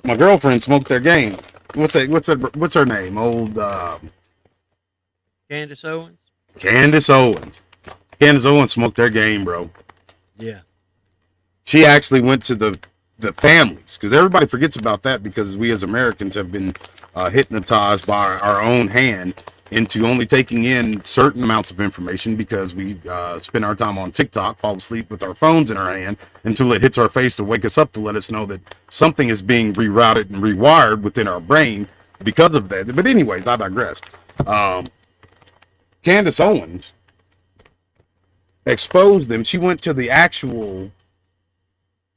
Speaker 2: girlfriend smoked their game. What's her name? Old
Speaker 3: Candace Owens.
Speaker 2: Candace Owens smoked their game, bro.
Speaker 3: Yeah.
Speaker 2: She actually went to the families, because everybody forgets about that, because we as Americans have been hypnotized by our own hand into only taking in certain amounts of information, because we spend our time on TikTok, fall asleep with our phones in our hand until it hits our face to wake us up to let us know that something is being rerouted and rewired within our brain because of that. But anyways, I digress. Candace Owens exposed them. She went to the actual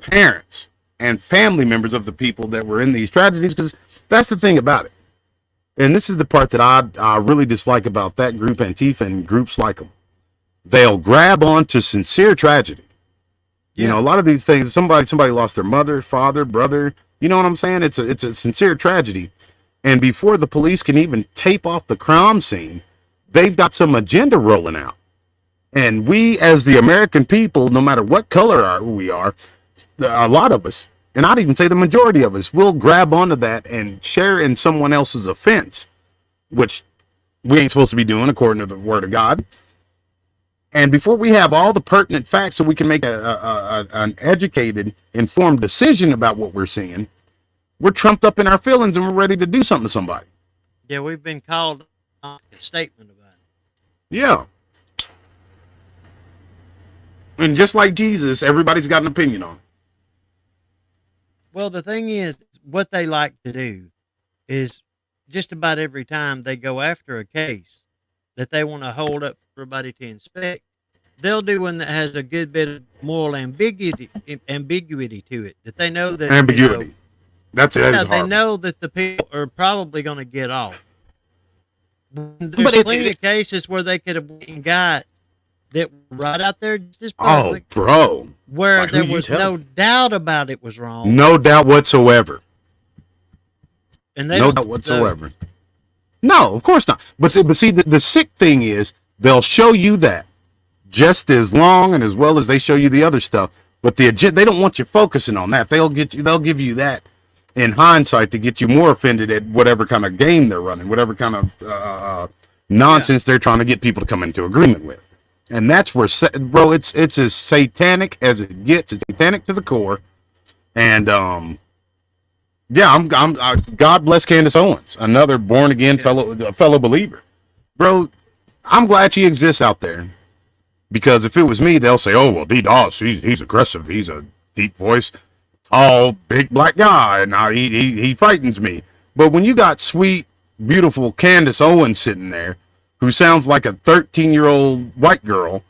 Speaker 2: parents and family members of the people that were in these tragedies, because that's the thing about it. And this is the part that I really dislike about that group, Antifa, and groups like them. They'll grab on to sincere tragedy. You know, a lot of these things, somebody lost their mother, father, brother. You know what I'm saying? It's a sincere tragedy. And before the police can even tape off the crime scene, they've got some agenda rolling out. And we, as the American people, no matter what color we are, a lot of us, and I'd even say the majority of us, will grab onto that and share in someone else's offense, which we ain't supposed to be doing according to the word of God. And before we have all the pertinent facts so we can make an educated, informed decision about what we're seeing, we're trumped up in our feelings and we're ready to do something to somebody.
Speaker 3: Yeah, we've been called a statement about it.
Speaker 2: Yeah. And just like Jesus, everybody's got an opinion on it.
Speaker 3: Well, the thing is, what they like to do is just about every time they go after a case that they want to hold up for everybody to inspect, they'll do one that has a good bit of moral ambiguity to it. That they know that
Speaker 2: ambiguity. You know, that's it.
Speaker 3: Yeah, they know that the people are probably going to get off. There's plenty of cases where they could have got that right out there just public.
Speaker 2: Oh, bro.
Speaker 3: Where there was no doubt about it was wrong.
Speaker 2: No doubt whatsoever.
Speaker 3: And they
Speaker 2: no doubt whatsoever. No, of course not. But see, the sick thing is they'll show you that just as long and as well as they show you the other stuff. But they don't want you focusing on that. They'll give you that in hindsight to get you more offended at whatever kind of game they're running, whatever kind of nonsense they're trying to get people to come into agreement with. And that's where, bro, it's as satanic as it gets. It's satanic to the core. And yeah, God bless Candace Owens, another born again fellow believer, bro. I'm glad she exists out there, because if it was me, they'll say, oh well, D-Doss, he's aggressive, he's a deep voice, tall, big black guy, and now he frightens me. But when you got sweet, beautiful Candace Owens sitting there, who sounds like a 13-year-old white girl,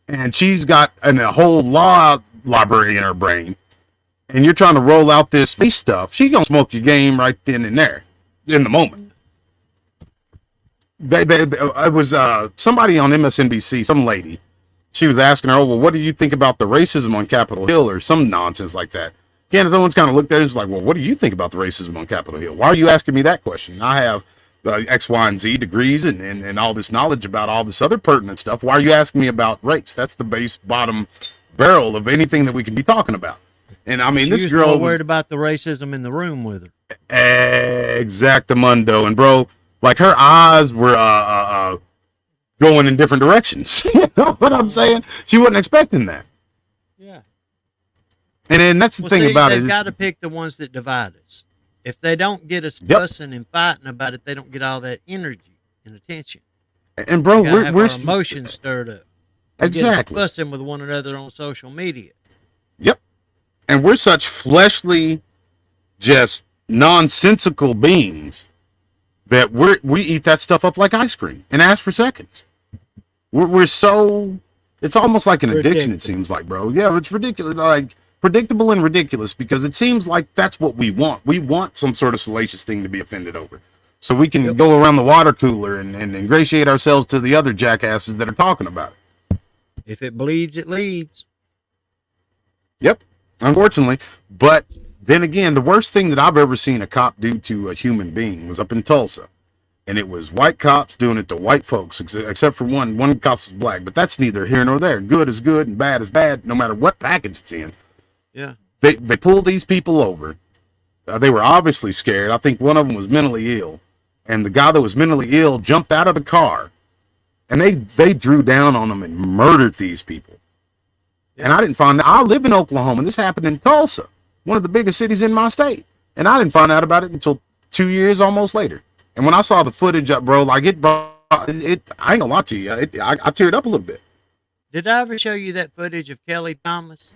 Speaker 2: and she's got a whole law library in her brain, and you're trying to roll out this space stuff, she gonna smoke your game right then and there, in the moment. It was somebody on MSNBC, some lady, she was asking her, oh, well, what do you think about the racism on Capitol Hill, or some nonsense like that. Candace Owens kind of looked at her and was like, well, what do you think about the racism on Capitol Hill? Why are you asking me that question? I have X, Y, and Z degrees and all this knowledge about all this other pertinent stuff. Why are you asking me about race? That's the base bottom barrel of anything that we can be talking about. And I mean, this girl
Speaker 3: was worried about the racism in the room with her.
Speaker 2: Exactamundo. And bro, like her eyes were going in different directions. You know what I'm saying? She wasn't expecting that.
Speaker 3: Yeah.
Speaker 2: And then that's the thing about it.
Speaker 3: They've got to pick the ones that divide us. If they don't get us fussing and fighting about it, they don't get all that energy and attention.
Speaker 2: And bro, we're
Speaker 3: our emotions stirred up.
Speaker 2: Exactly.
Speaker 3: Get us fussing with one another on social media.
Speaker 2: Yep. And we're such fleshly, just nonsensical beings that we eat that stuff up like ice cream and ask for seconds. We're so, it's almost like an addiction, it seems like, bro. Yeah, it's ridiculous. Like, predictable and ridiculous, because it seems like that's what we want. We want some sort of salacious thing to be offended over, so we can go around the water cooler and ingratiate ourselves to the other jackasses that are talking about it.
Speaker 3: If it bleeds, it leads.
Speaker 2: Yep, unfortunately. But then again, the worst thing that I've ever seen a cop do to a human being was up in Tulsa. And it was white cops doing it to white folks, except for one cop was black. But that's neither here nor there. Good is good and bad is bad, no matter what package it's in.
Speaker 3: Yeah.
Speaker 2: They pulled these people over. They were obviously scared. I think one of them was mentally ill. And the guy that was mentally ill jumped out of the car. And they drew down on them and murdered these people. Yeah. And I didn't find out. I live in Oklahoma. This happened in Tulsa, one of the biggest cities in my state. And I didn't find out about it until 2 years almost later. And when I saw the footage up, bro, like it I ain't gonna lie to you. I teared up a little bit.
Speaker 3: Did I ever show you that footage of Kelly Thomas?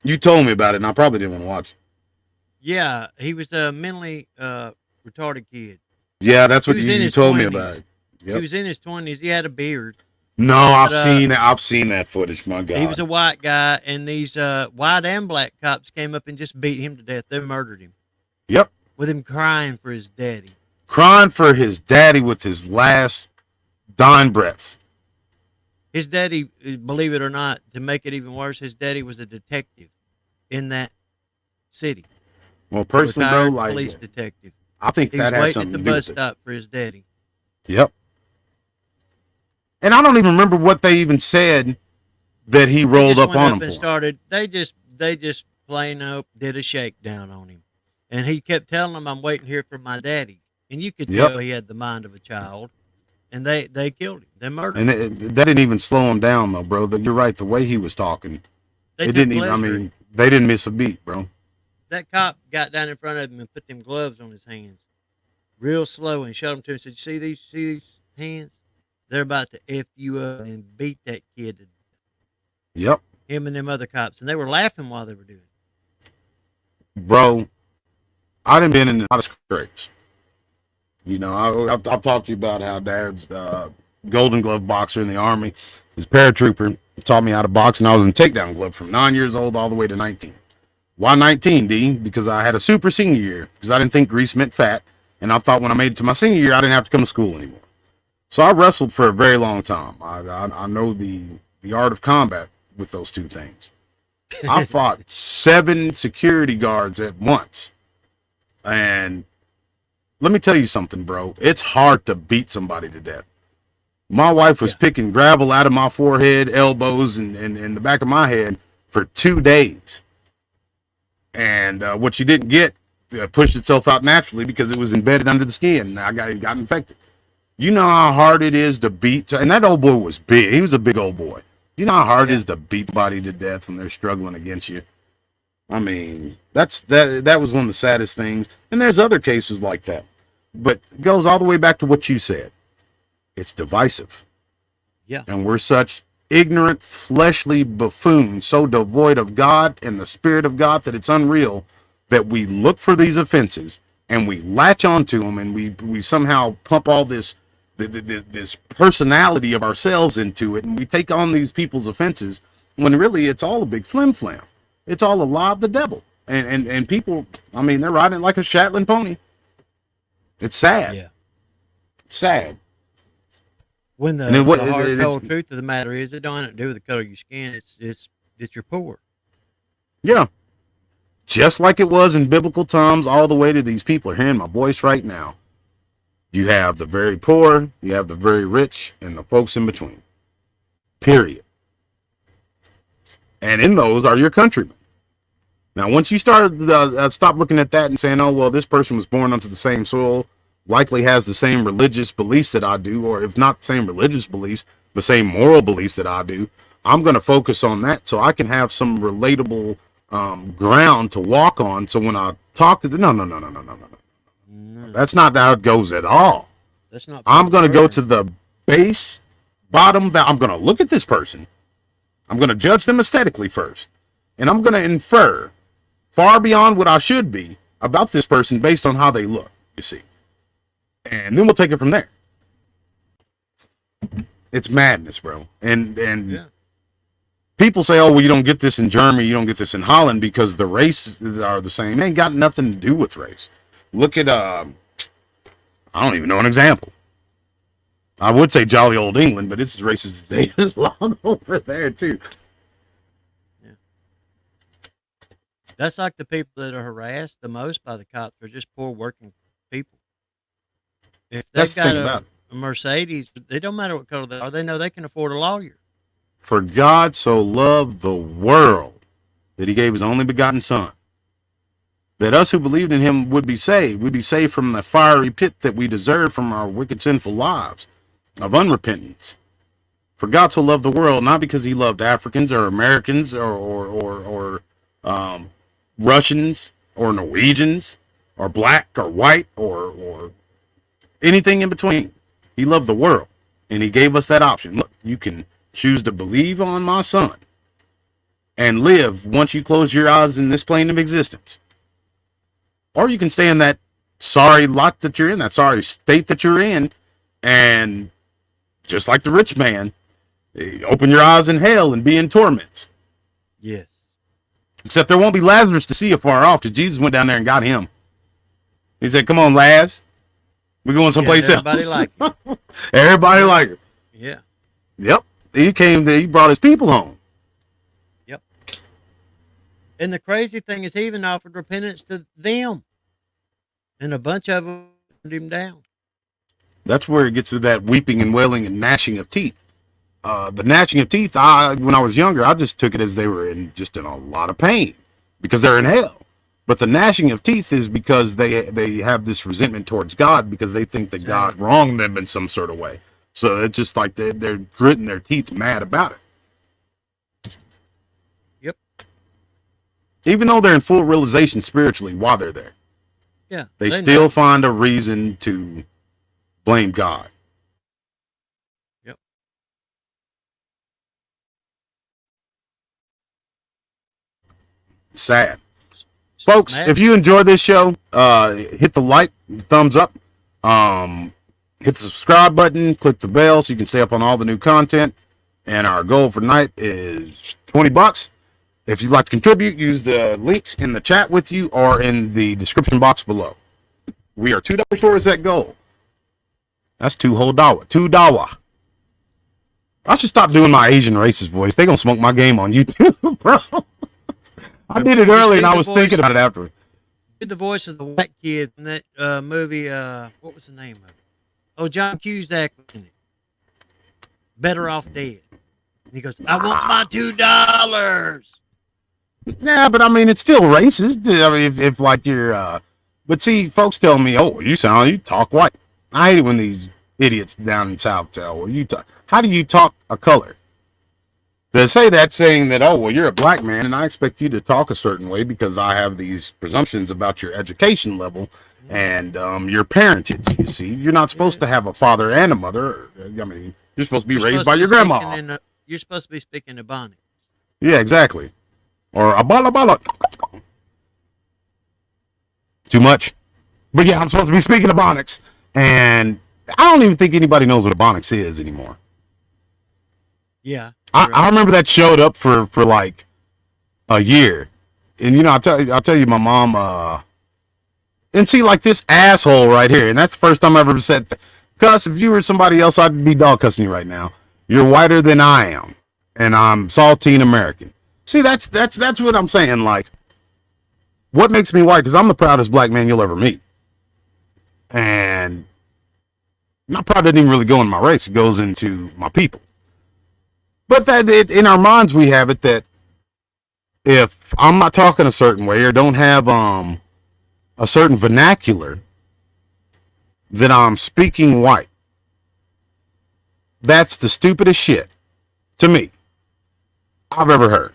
Speaker 2: You told me about it, and I probably didn't want to watch it.
Speaker 3: Yeah, he was a mentally retarded kid.
Speaker 2: Yeah, that's what you told me about.
Speaker 3: Yep. He was in his 20s. He had a beard.
Speaker 2: No, I've seen that footage. My God,
Speaker 3: he was a white guy, and these white and black cops came up and just beat him to death. They murdered him.
Speaker 2: Yep,
Speaker 3: with him crying for his daddy.
Speaker 2: Crying for his daddy with his last dying breaths.
Speaker 3: His daddy, believe it or not, to make it even worse, his daddy was a detective in that city.
Speaker 2: Well, personally, bro, like
Speaker 3: police detective.
Speaker 2: I think that had something to do with it.
Speaker 3: He was waiting at the bus stop for his daddy.
Speaker 2: Yep. And I don't even remember what they even said that he rolled up on him for.
Speaker 3: Started. They just plain up did a shakedown on him, and he kept telling them, "I'm waiting here for my daddy." And you could tell he had the mind of a child. And they killed him. They murdered him.
Speaker 2: And that didn't even slow him down, though, bro. You're right. The way he was talking, it didn't even. I mean, they didn't miss a beat, bro.
Speaker 3: That cop got down in front of him and put them gloves on his hands, real slow, and showed them to him. And said, "You see these hands? They're about to f you up and beat that kid to death."
Speaker 2: Yep.
Speaker 3: Him and them other cops, and they were laughing while they were doing it.
Speaker 2: Bro, I done been in a lot of scrapes. You know, I've talked to you about how Dad's Golden Glove boxer in the Army, his paratrooper, taught me how to box, and I was in takedown glove from 9 years old all the way to 19. Why 19, D? Because I had a super senior year, because I didn't think grease meant fat, and I thought when I made it to my senior year, I didn't have to come to school anymore. So I wrestled for a very long time. I know the art of combat with those two things. I fought 7 security guards at once, and let me tell you something, bro. It's hard to beat somebody to death. My wife was picking gravel out of my forehead, elbows, and the back of my head for 2 days. And what she didn't get pushed itself out naturally because it was embedded under the skin. And I got infected. You know how hard it is to beat. And that old boy was big. He was a big old boy. You know how hard it is to beat somebody to death when they're struggling against you. I mean, that was one of the saddest things. And there's other cases like that. But it goes all the way back to what you said. It's divisive.
Speaker 3: Yeah.
Speaker 2: And we're such ignorant, fleshly buffoons, so devoid of God and the Spirit of God that it's unreal, that we look for these offenses and we latch onto them, and we somehow pump all this personality of ourselves into it, and we take on these people's offenses when really it's all a big flim-flam. It's all a lie of the devil. And people, I mean, they're riding like a Shetland pony. It's sad.
Speaker 3: Yeah.
Speaker 2: It's sad.
Speaker 3: When the hard, cold truth of the matter is, it don't have to do with the color of your skin. It's you're poor.
Speaker 2: Yeah. Just like it was in biblical times, all the way to these people are hearing my voice right now. You have the very poor, you have the very rich, and the folks in between. Period. And in those are your countrymen. Now, once you start stop looking at that and saying, oh, well, this person was born onto the same soil, likely has the same religious beliefs that I do, or if not the same religious beliefs, the same moral beliefs that I do, I'm going to focus on that so I can have some relatable ground to walk on. So when I talk to no. That's not how it goes at all.
Speaker 3: That's not.
Speaker 2: I'm going to go to the base, bottom. I'm going to look at this person. I'm going to judge them aesthetically first. And I'm going to infer far beyond what I should be about this person based on how they look, you see. And then we'll take it from there. It's madness, bro. And yeah. People say, oh, well, you don't get this in Germany, you don't get this in Holland because the races are the same. It ain't got nothing to do with race. Look at, I don't even know an example. I would say jolly old England, but it's as racist as they is long over there, too.
Speaker 3: Yeah. That's like the people that are harassed the most by the cops are just poor working people. If they've got a Mercedes, it don't matter what color they are, they know they can afford a lawyer.
Speaker 2: For God so loved the world that he gave his only begotten son, that us who believed in him would be saved. We'd be saved from the fiery pit that we deserve from our wicked, sinful lives of unrepentance. For God so loved the world, not because he loved Africans or Americans or Russians or Norwegians or black or white or anything in between. He loved the world, and he gave us that option. Look, you can choose to believe on my son and live once you close your eyes in this plane of existence. Or you can stay in that sorry lot that you're in, that sorry state that you're in, and just like the rich man, Open your eyes in hell and be in torments.
Speaker 3: Yes.
Speaker 2: Except there won't be Lazarus to see afar off, because Jesus went down there and got him. He said, "Come on, Laz. We're going someplace else."
Speaker 3: Everybody like it.
Speaker 2: Everybody like it.
Speaker 3: Yeah.
Speaker 2: Yep. He came there, he brought his people home.
Speaker 3: Yep. And the crazy thing is, he even offered repentance to them. And a bunch of them turned him down.
Speaker 2: That's where it gets to that weeping and wailing and gnashing of teeth. The gnashing of teeth, when I was younger, I just took it as they were in a lot of pain because they're in hell. But the gnashing of teeth is because they have this resentment towards God because they think that God wronged them in some sort of way. So it's just like they're gritting their teeth mad about it.
Speaker 3: Yep.
Speaker 2: Even though they're in full realization spiritually while they're there.
Speaker 3: Yeah.
Speaker 2: They still find a reason to blame God.
Speaker 3: Yep.
Speaker 2: Sad. Folks, if you enjoy this show, hit the like, the thumbs up, hit the subscribe button, click the bell so you can stay up on all the new content. And our goal for tonight is $20. If you'd like to contribute, use the links in the chat with you or in the description box below. We are $2 towards that goal. That's $2. I should stop doing my Asian racist voice. They're going to smoke my game on YouTube, bro. I did it early and I was thinking about it after.
Speaker 3: Did the voice of the white kid in that movie, what was the name of it? Oh, John Cusack was in it. Better Off Dead. And he goes, "I want my $2.
Speaker 2: Yeah, but I mean, it's still racist. I mean, if like you're, but see, folks tell me, "Oh, you talk white." I hate it when these idiots down in South tell, "Well, how do you talk a color?" They say that saying that, "Oh, well, you're a black man, and I expect you to talk a certain way because I have these presumptions about your education level and your parentage." You see, you're not supposed to have a father and a mother. I mean, you're supposed to be raised by your grandma.
Speaker 3: You're supposed to be speaking Ebonics.
Speaker 2: Yeah, exactly. Or a bala bala. Too much. But yeah, I'm supposed to be speaking Ebonics. And I don't even think anybody knows what Ebonics is anymore.
Speaker 3: Yeah.
Speaker 2: I remember that showed up for like a year. And I'll tell you my mom, and see like this asshole right here. And that's the first time I ever said, "Cuss, if you were somebody else, I'd be dog cussing you right now. You're whiter than I am. And I'm saltine American." See, that's what I'm saying. Like, what makes me white? Because I'm the proudest black man you'll ever meet. And my pride doesn't even really go in my race. It goes into my people. But in our minds, we have it that if I'm not talking a certain way or don't have a certain vernacular, that I'm speaking white. That's the stupidest shit to me I've ever heard.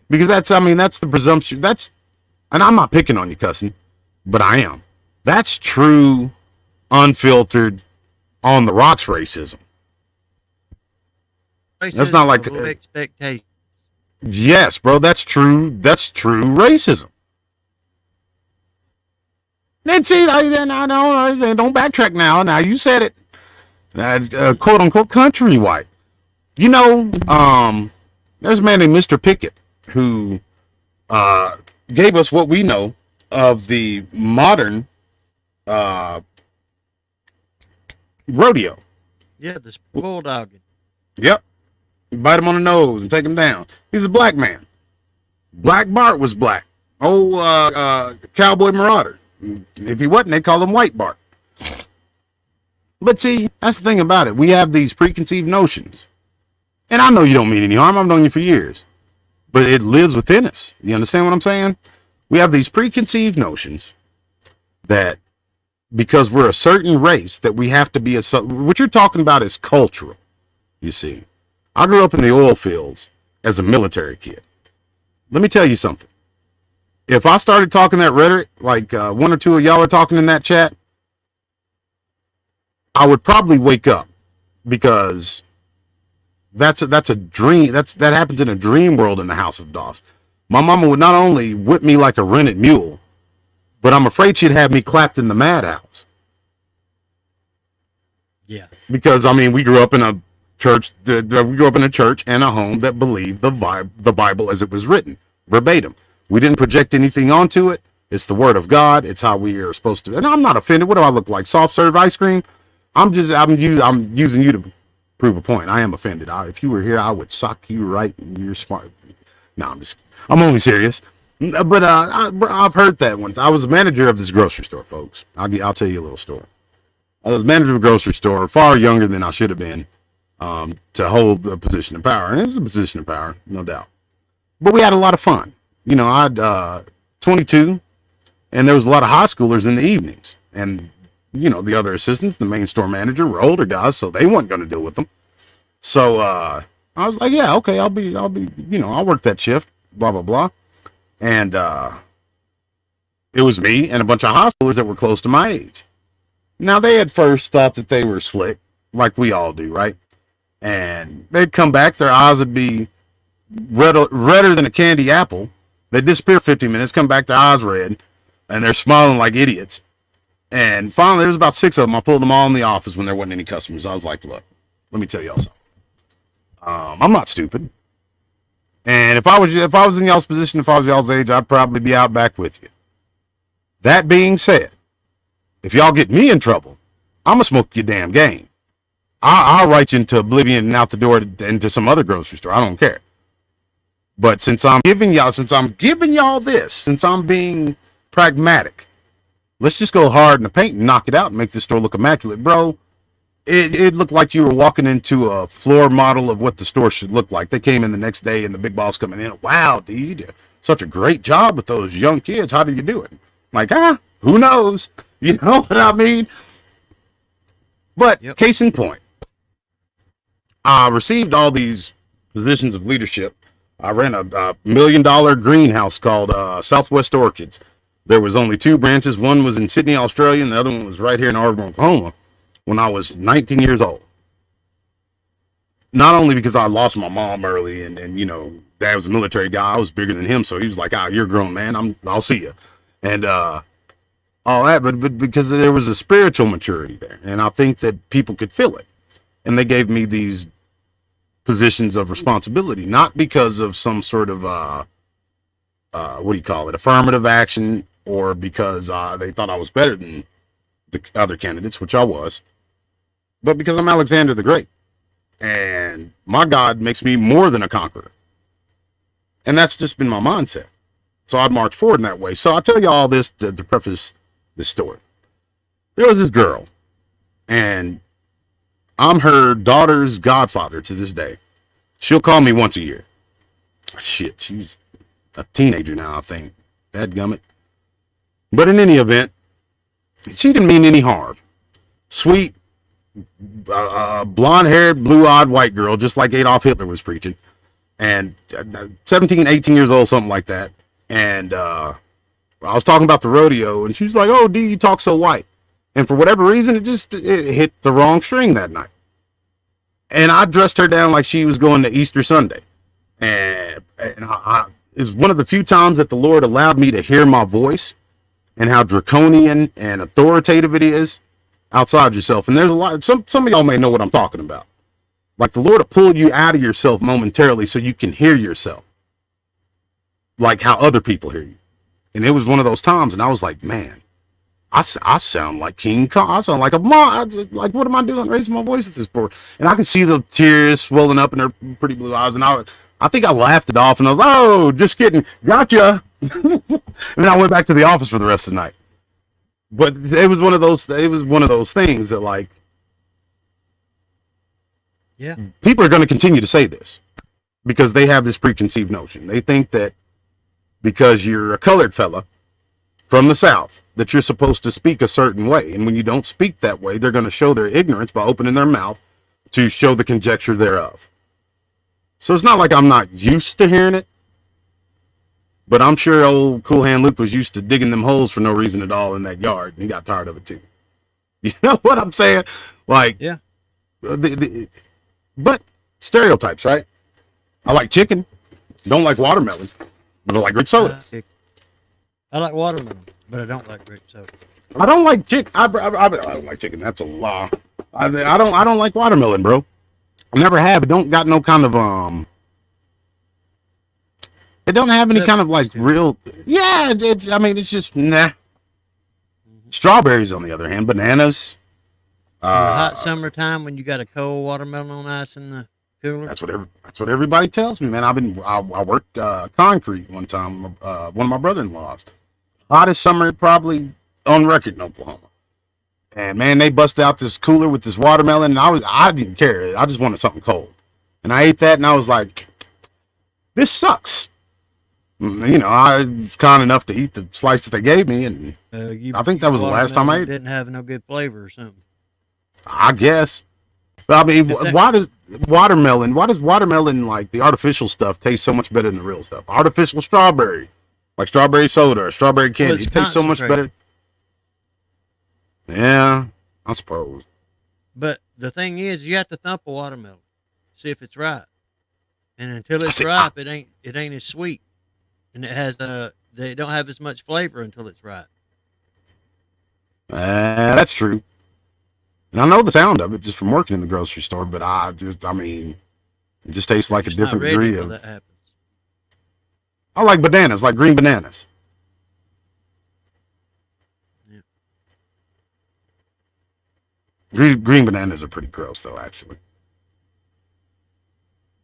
Speaker 2: Because that's the presumption. And I'm not picking on you, cussing, but I am. That's true, unfiltered, on the rocks racism. That's not like
Speaker 3: expectation.
Speaker 2: Yes, bro, that's true. That's true racism. Then see, don't backtrack now. Now you said it. That's quote unquote country white. There's a man named Mr. Pickett who gave us what we know of the modern rodeo.
Speaker 3: Yeah, the bulldogging.
Speaker 2: Yep. Bite him on the nose and take him down. He's a black man. Black Bart was black. Cowboy Marauder. If he wasn't, they call him White Bart. But see, that's the thing about it. We have these preconceived notions. And I know you don't mean any harm. I've known you for years. But it lives within us. You understand what I'm saying? We have these preconceived notions that because we're a certain race that we have to be what you're talking about is cultural. You see, I grew up in the oil fields as a military kid. Let me tell you something. If I started talking that rhetoric, like one or two of y'all are talking in that chat, I would probably wake up because that's a dream. That happens in a dream world in the House of Doss. My mama would not only whip me like a rented mule, but I'm afraid she'd have me clapped in the madhouse.
Speaker 3: Yeah.
Speaker 2: Because we grew up in church. We grew up in a church and a home that believed the Bible as it was written, verbatim. We didn't project anything onto it. It's the word of God. It's how we are supposed to. And I'm not offended. What do I look like? Soft serve ice cream? I'm using you to prove a point. I am offended. If you were here, I would sock you right. You're smart. No, I'm only serious. But I've heard that once. I was a manager of this grocery store, folks. I'll tell you a little story. I was manager of a grocery store, far younger than I should have been, to hold a position of power. And it was a position of power, no doubt. But we had a lot of fun. You know, I'd 22, and there was a lot of high schoolers in the evenings. And, you know, the other assistants, the main store manager, were older guys, so they weren't going to deal with them. So I was like, yeah, okay, I'll work that shift, blah, blah, blah. And it was me and a bunch of high schoolers that were close to my age. Now, they at first thought that they were slick, like we all do, right? And they'd come back, their eyes would be redder than a candy apple. They'd disappear 15 minutes, come back, their eyes red, and they're smiling like idiots. And finally, there was about 6 of them. I pulled them all in the office when there wasn't any customers. I was like, look, let me tell y'all something. I'm not stupid. And if I was in y'all's position, if I was y'all's age, I'd probably be out back with you. That being said, if y'all get me in trouble, I'm going to smoke your damn game. I'll write you into oblivion and out the door into some other grocery store. I don't care. But since I'm giving y'all this, since I'm being pragmatic, let's just go hard in the paint and knock it out and make this store look immaculate. Bro, it looked like you were walking into a floor model of what the store should look like. They came in the next day and the big boss coming in. Wow, dude, you did such a great job with those young kids. How did you do it? Like, who knows? You know what I mean? But Case in point, I received all these positions of leadership. I ran a $1 million greenhouse called Southwest Orchids. There was only 2 branches. One was in Sydney, Australia, and the other one was right here in Auburn, Oklahoma, when I was 19 years old. Not only because I lost my mom early, and you know, Dad was a military guy. I was bigger than him, so he was like, you're a grown man. I'll see you. And all that, but because there was a spiritual maturity there, and I think that people could feel it. And they gave me these positions of responsibility, not because of some sort of affirmative action, or because they thought I was better than the other candidates, which I was, but because I'm Alexander the Great, and my God makes me more than a conqueror. And that's just been my mindset. So I'd march forward in that way. So I'll tell you all this to preface this story. There was this girl, and I'm her daughter's godfather to this day. She'll call me once a year. Shit, she's a teenager now, I think. Dadgummit. But in any event, she didn't mean any harm. Sweet, blonde-haired, blue-eyed white girl, just like Adolf Hitler was preaching. And 17, 18 years old, something like that. And I was talking about the rodeo, and she's like, "Oh, D, you talk so white." And for whatever reason, it hit the wrong string that night. And I dressed her down like she was going to Easter Sunday. And it's one of the few times that the Lord allowed me to hear my voice and how draconian and authoritative it is outside yourself. And there's a lot, some of y'all may know what I'm talking about. Like the Lord will pull you out of yourself momentarily so you can hear yourself, like how other people hear you. And it was one of those times, and I was like, man, I sound like King Kong. I sound like a mom. Like, what am I doing? Raising my voice at this point. And I could see the tears swelling up in her pretty blue eyes. And I think I laughed it off, and I was like, oh, just kidding. Gotcha. And then I went back to the office for the rest of the night. But it was one of those things that, like,
Speaker 3: yeah,
Speaker 2: people are going to continue to say this because they have this preconceived notion. They think that because you're a colored fella from the South, that you're supposed to speak a certain way. And when you don't speak that way, they're going to show their ignorance by opening their mouth to show the conjecture thereof. So it's not like I'm not used to hearing it, but I'm sure old Cool Hand Luke was used to digging them holes for no reason at all in that yard, and he got tired of it too. You know what I'm saying? Like,
Speaker 3: yeah.
Speaker 2: But stereotypes, right? I like chicken. Don't like watermelon. But I like grape soda.
Speaker 3: I like watermelon, but I don't like grape soda.
Speaker 2: I don't like chicken. I don't like chicken. That's a lie. I don't like watermelon, bro. I never have. It don't got no kind of It don't have any kind of like real. Yeah, it's. I mean, it's just nah. Strawberries, on the other hand, bananas.
Speaker 3: In the hot summertime when you got a cold watermelon on ice in the cooler.
Speaker 2: That's what everybody tells me, man. I worked concrete one time. One of my brother-in-laws. Hottest summer probably on record in Oklahoma. And man, they bust out this cooler with this watermelon, and I didn't care. I just wanted something cold, and I ate that, and I was like, this sucks. You know, I was kind enough to eat the slice that they gave me, and I think that was the last time I ate it.
Speaker 3: Didn't have no good flavor or something.
Speaker 2: I guess. But I mean, why does watermelon, like the artificial stuff, taste so much better than the real stuff? Artificial strawberry, like strawberry soda or strawberry candy, it tastes so much better. Yeah, I suppose.
Speaker 3: But the thing is, you have to thump a watermelon, see if it's ripe, and until it's ripe, it ain't as sweet, and they don't have as much flavor until it's ripe.
Speaker 2: That's true. And I know the sound of it just from working in the grocery store, but I mean, it just tastes like a different degree of.
Speaker 3: That happens.
Speaker 2: I like bananas, like green bananas. Yeah. Green bananas are pretty gross, though, actually.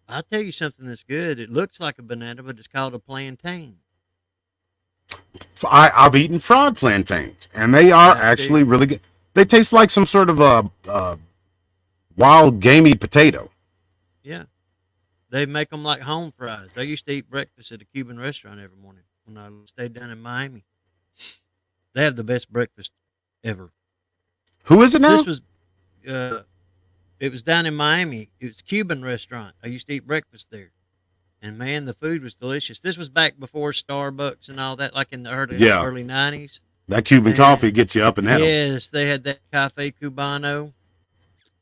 Speaker 3: I'll tell you something that's good. It looks like a banana, but it's called a plantain.
Speaker 2: I've eaten fried plantains, and they are actually really good. They taste like some sort of a wild gamey potato.
Speaker 3: Yeah. They make them like home fries. I used to eat breakfast at a Cuban restaurant every morning when I stayed down in Miami. They have the best breakfast ever.
Speaker 2: Who is it now?
Speaker 3: This was, it was down in Miami. It was a Cuban restaurant. I used to eat breakfast there. And man, the food was delicious. This was back before Starbucks and all that, like in the early 90s.
Speaker 2: That Cuban coffee gets you up and at 'em.
Speaker 3: Yes, they had that Cafe Cubano.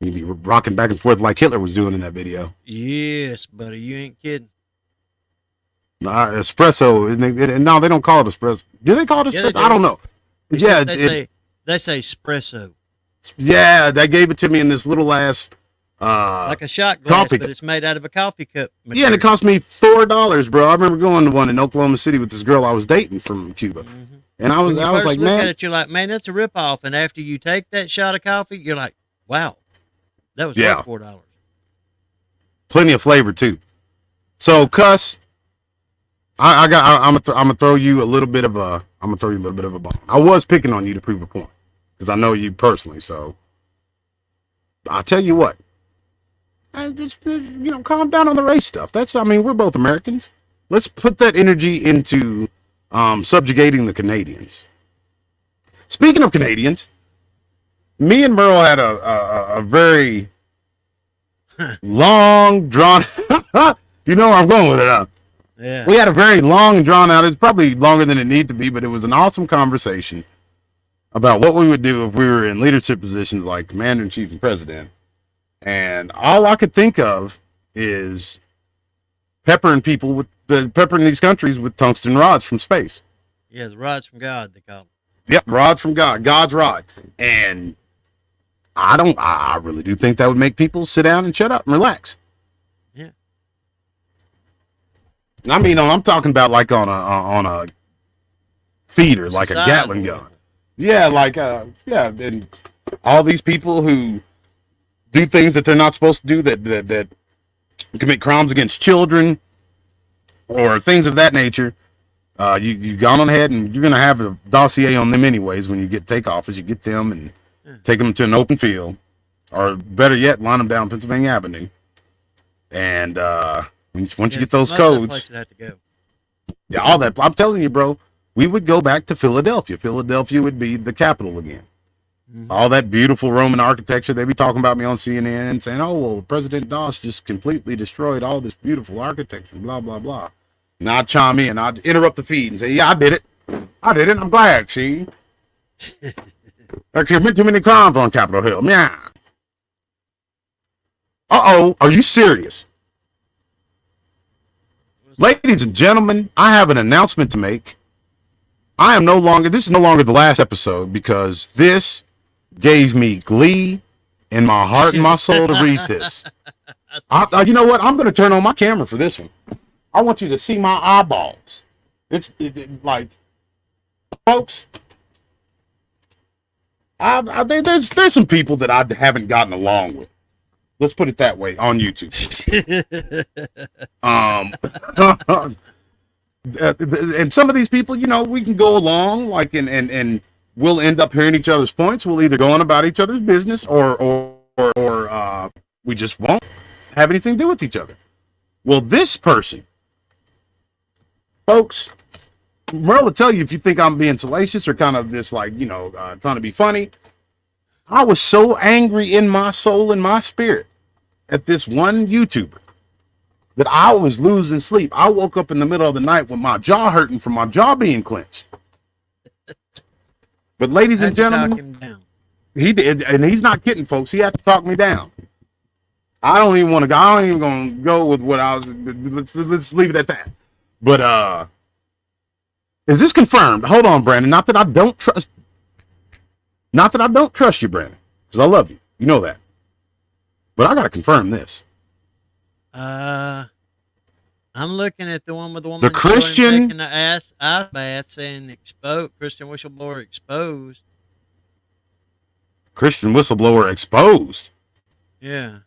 Speaker 2: You'd be rocking back and forth like Hitler was doing in that video.
Speaker 3: Yes, buddy, you ain't kidding.
Speaker 2: Espresso. No, they don't call it espresso. Do they call it espresso? I don't know.
Speaker 3: They say espresso.
Speaker 2: Yeah, they gave it to me in this little ass
Speaker 3: like a shot glass,
Speaker 2: coffee
Speaker 3: but it's made out of a coffee cup material.
Speaker 2: Yeah, and it cost me $4, bro. I remember going to one in Oklahoma City with this girl I was dating from Cuba. Mm-hmm. And I was like, man,
Speaker 3: at it, you're like, man, that's a ripoff. And after you take that shot of coffee, you're like, wow, that was worth $4.
Speaker 2: Plenty of flavor too. So, Cuss, I'm gonna throw you a little bit of a bone. I was picking on you to prove a point because I know you personally. So, I'll tell you what. I just calm down on the race stuff. We're both Americans. Let's put that energy into subjugating the Canadians. Speaking of Canadians, me and Merle had a very long, drawn. You know where I'm going with it, huh?
Speaker 3: Yeah.
Speaker 2: We had a very long and drawn out. It's probably longer than it needed to be, but it was an awesome conversation about what we would do if we were in leadership positions like commander in chief and president. And all I could think of is peppering these countries with tungsten rods from space.
Speaker 3: Yeah, the rods from God, they call them.
Speaker 2: Yep, rods from God, God's rod. And I really do think that would make people sit down and shut up and relax.
Speaker 3: Yeah.
Speaker 2: I mean, I'm talking about like on a feeder, like a Gatling gun. Yeah, and all these people who do things that they're not supposed to do, that commit crimes against children or things of that nature. You gone on ahead and you're gonna have a dossier on them anyways. When you get takeoff, is you get them and take them to an open field, or better yet, line them down Pennsylvania Avenue. And once you get those codes, yeah, all that. I'm telling you, bro, we would go back to Philadelphia. Philadelphia would be the capital again. Mm-hmm. All that beautiful Roman architecture. They be talking about me on CNN saying, oh, well, President Doss just completely destroyed all this beautiful architecture, blah, blah, blah. And I'd chime in. I'd interrupt the feed and say, yeah, I did it. I'm glad, see. There commit too many crimes on Capitol Hill. Yeah. Uh-oh, are you serious? Ladies and gentlemen, I have an announcement to make. This is no longer the last episode because this gave me glee in my heart and my soul to read this. You know what? I'm going to turn on my camera for this one. I want you to see my eyeballs. Like, folks, there's some people that I haven't gotten along with. Let's put it that way on YouTube. And some of these people, you know, we can go along, like, and we'll end up hearing each other's points. We'll either go on about each other's business, or we just won't have anything to do with each other. Well, this person, folks, Merle will tell you if you think I'm being salacious or kind of just like, you know, trying to be funny. I was so angry in my soul and my spirit at this one YouTuber that I was losing sleep. I woke up in the middle of the night with my jaw hurting from my jaw being clenched. But ladies and gentlemen, he did, and he's not kidding, folks. He had to talk me down. I don't even want to go. I don't even going to go with what I was. Let's leave it at that. But is this confirmed? Hold on, Brandon. Not that I don't trust you, Brandon, because I love you. You know that. But I got to confirm this.
Speaker 3: I'm looking at the one with the woman.
Speaker 2: The Christian
Speaker 3: taking the ice bath saying exposed. Christian whistleblower exposed.
Speaker 2: Christian whistleblower exposed.
Speaker 3: Yeah.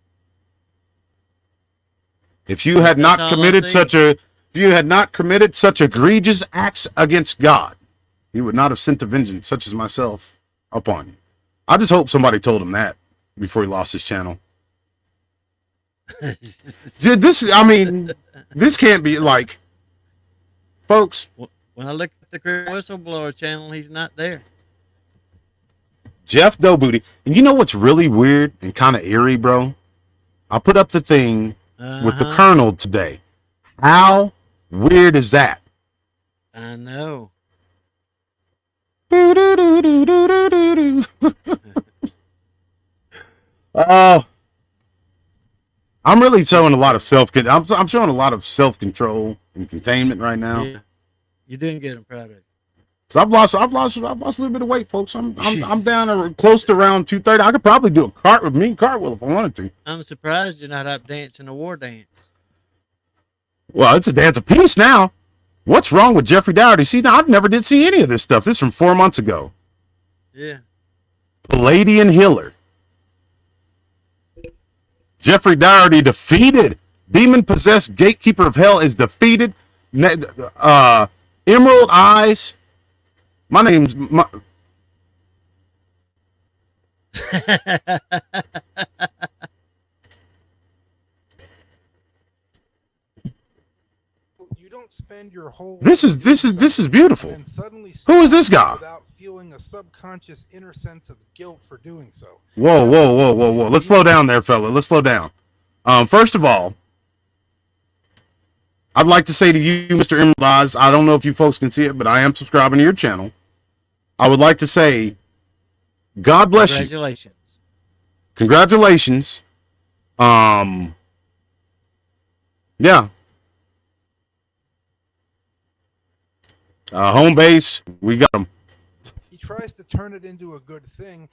Speaker 2: If you had not committed such egregious acts against God, he would not have sent a vengeance such as myself upon you. I just hope somebody told him that before he lost his channel. This can't be like, folks.
Speaker 3: When I look at the whistleblower channel, he's not there.
Speaker 2: Jeff Doughbooty. And you know what's really weird and kind of eerie, bro? I put up the thing with the Colonel today. How weird is that?
Speaker 3: I know.
Speaker 2: Oh, I'm really showing a lot of I'm showing a lot of self-control and containment right now.
Speaker 3: Yeah. You're doing good. I'm proud of you.
Speaker 2: So I've lost a little bit of weight, folks. I'm down close to around 230. I could probably do a cartwheel if I wanted to.
Speaker 3: I'm surprised you're not up dancing a war dance.
Speaker 2: Well, it's a dance of peace now. What's wrong with Jeffrey Dougherty? See, now I never did see any of this stuff. This is from 4 months ago.
Speaker 3: Yeah.
Speaker 2: Palladian Healer. Jeffrey Dougherty defeated. Demon-possessed gatekeeper of hell is defeated. Emerald Eyes. My name's...
Speaker 7: You don't spend your whole
Speaker 2: This is beautiful. Who is this guy?
Speaker 7: Without feeling a subconscious inner sense of guilt for doing so.
Speaker 2: Whoa. Let's slow down there, fella. Let's slow down. First of all, I'd like to say to you, Mr. Emerald Eyes, I don't know if you folks can see it, but I am subscribing to your channel. I would like to say, God bless you. Congratulations. Yeah. Home base, we got him.
Speaker 7: He tries to turn it into a good thing.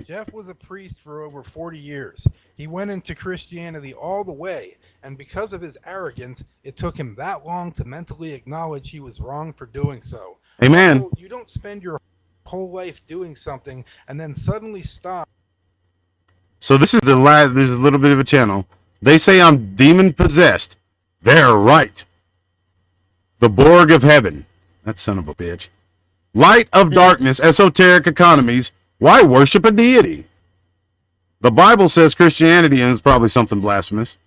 Speaker 7: Jeff was a priest for over 40 years. He went into Christianity all the way, and because of his arrogance, it took him that long to mentally acknowledge he was wrong for doing so.
Speaker 2: Amen.
Speaker 7: So you don't spend your whole life doing something and then suddenly stop.
Speaker 2: So this is there's a little bit of a channel. They say I'm demon possessed. They're right. The Borg of Heaven. That son of a bitch. Light of darkness, esoteric economies. Why worship a deity? The Bible says Christianity, and it's probably something blasphemous.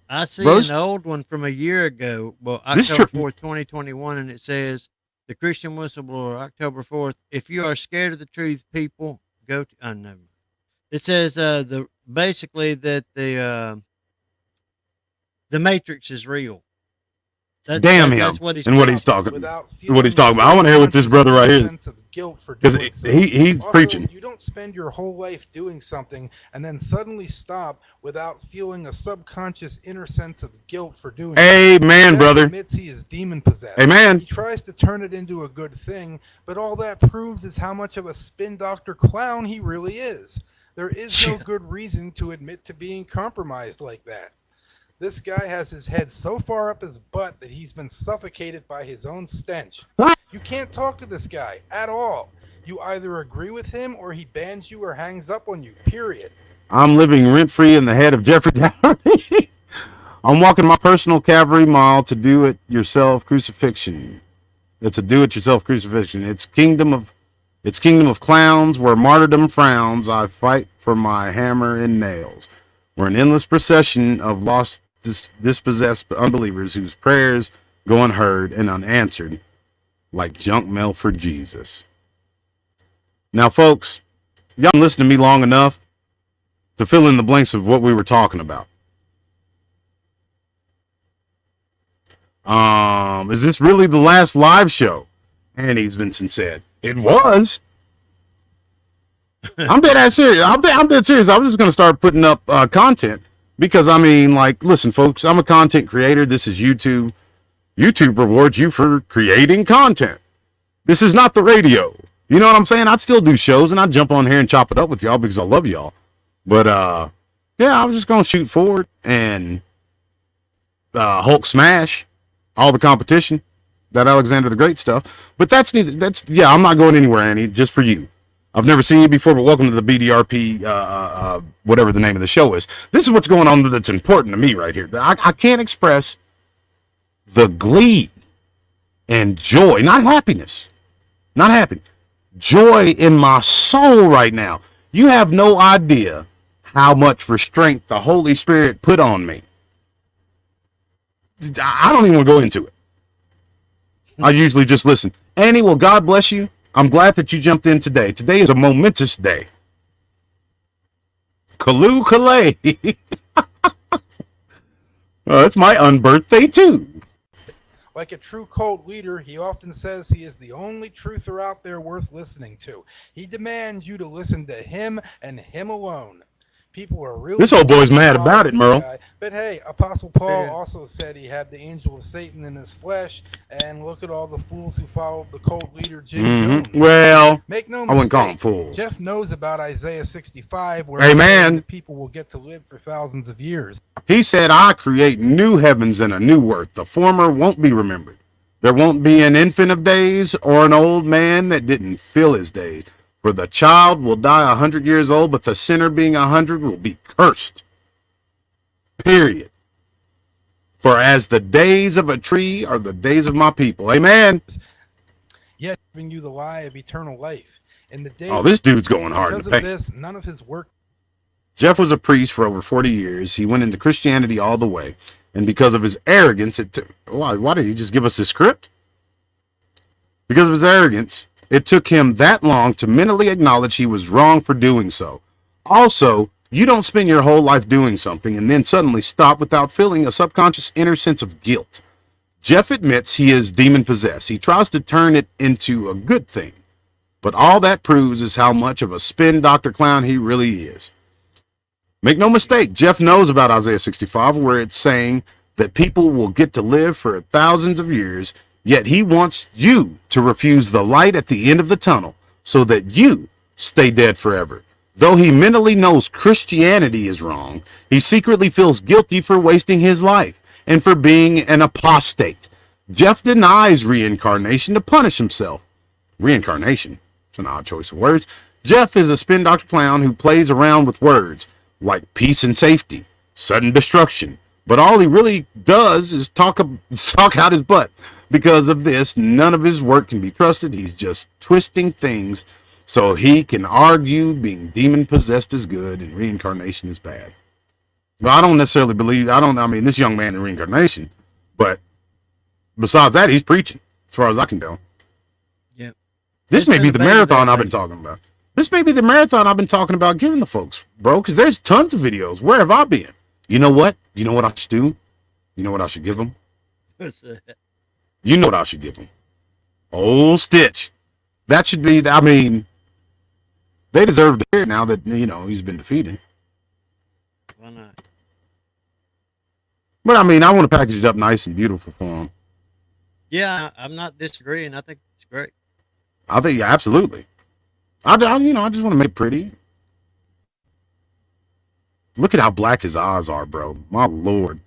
Speaker 3: I see an old one from a year ago, well, October 4th, 2021, and it says, the Christian whistleblower, October 4th, if you are scared of the truth, people, go to, never mind. It says basically that the Matrix is real.
Speaker 2: Damn him! That's what he's talking about. I want to hear what this brother right here, because he's preaching.
Speaker 7: You don't spend your whole life doing something and then suddenly stop without feeling a subconscious inner sense of guilt for doing it.
Speaker 2: Amen, brother.
Speaker 7: Admits he is demon possessed.
Speaker 2: Amen.
Speaker 7: He tries to turn it into a good thing, but all that proves is how much of a spin doctor clown he really is. There is no good reason to admit to being compromised like that. This guy has his head so far up his butt that he's been suffocated by his own stench. You can't talk to this guy at all. You either agree with him or he bans you or hangs up on you, period.
Speaker 2: I'm living rent-free in the head of Jeffrey Dahmer. I'm walking my personal Calvary mile to do-it-yourself crucifixion. It's a do-it-yourself crucifixion. It's kingdom of clowns where martyrdom frowns. I fight for my hammer and nails. We're an endless procession of lost, dispossessed unbelievers whose prayers go unheard and unanswered, like junk mail for Jesus. Now, folks, y'all listen to me long enough to fill in the blanks of what we were talking about. Is this really the last live show? Annie's Vincent said. It was. I'm dead serious. I'm dead serious. I was just going to start putting up content because, I mean, like, listen, folks, I'm a content creator. This is YouTube. YouTube rewards you for creating content. This is not the radio. You know what I'm saying? I'd still do shows and I'd jump on here and chop it up with y'all because I love y'all. But, yeah, I was just going to shoot forward and Hulk smash all the competition, that Alexander the Great stuff. But I'm not going anywhere, Annie, just for you. I've never seen you before, but welcome to the BDRP, whatever the name of the show is. This is what's going on that's important to me right here. I can't express the glee and joy, not happiness, joy in my soul right now. You have no idea how much restraint the Holy Spirit put on me. I don't even want to go into it. I usually just listen. Annie, well, God bless you. I'm glad that you jumped in today. Today is a momentous day. Kalu Kalay. It's my unbirthday too.
Speaker 7: Like a true cult leader, he often says he is the only truther out there worth listening to. He demands you to listen to him and him alone. People are really...
Speaker 2: This old boy's mad about it, Merle.
Speaker 7: But hey, Apostle Paul also said he had the angel of Satan in his flesh, and look at all the fools who followed the cult leader Jim Jones.
Speaker 2: Well,
Speaker 7: make no mistake,
Speaker 2: I wouldn't call them fools.
Speaker 7: Jeff knows about Isaiah 65, where
Speaker 2: Amen.
Speaker 7: People will get to live for thousands of years.
Speaker 2: He said, I create new heavens and a new earth. The former won't be remembered. There won't be an infant of days or an old man that didn't fill his days. For the child will die 100 years old, but the sinner being 100 will be cursed. Period. For as the days of a tree are the days of my people. Amen.
Speaker 7: Yet giving you the lie of eternal life. In the day
Speaker 2: this dude's going hard in the paint.
Speaker 7: Because of this, none of his work.
Speaker 2: Jeff was a priest for over 40 years. He went into Christianity all the way. And because of his arrogance, why did he just give us his script? Because of his arrogance, it took him that long to mentally acknowledge he was wrong for doing so. Also, you don't spend your whole life doing something and then suddenly stop without feeling a subconscious inner sense of guilt. Jeff admits he is demon possessed. He tries to turn it into a good thing. But all that proves is how much of a spin Dr. Clown he really is. Make no mistake, Jeff knows about Isaiah 65, where it's saying that people will get to live for thousands of years. Yet he wants you to refuse the light at the end of the tunnel so that you stay dead forever. Though he mentally knows Christianity is wrong, he secretly feels guilty for wasting his life and for being an apostate. Jeff denies reincarnation to punish himself. Reincarnation? It's an odd choice of words. Jeff is a spin Dr. Clown who plays around with words like peace and safety, sudden destruction. But all he really does is talk out his butt. Because of this, none of his work can be trusted. He's just twisting things so he can argue being demon-possessed is good and reincarnation is bad. Well, I don't necessarily believe, this young man in reincarnation, but besides that, he's preaching, as far as I can tell.
Speaker 3: Yeah.
Speaker 2: This may be the marathon I've been talking about. This may be the marathon I've been talking about giving the folks, bro, because there's tons of videos. Where have I been? You know what? You know what I should do? You know what I should give them?
Speaker 3: What's that?
Speaker 2: You know what I should give him. Old Stitch. That should be, they deserve to hear now that, he's been defeated.
Speaker 3: Why not?
Speaker 2: But I want to package it up nice and beautiful for him.
Speaker 3: Yeah, I'm not disagreeing. I think it's great.
Speaker 2: I think, yeah, absolutely. I just want to make it pretty. Look at how black his eyes are, bro. My lord.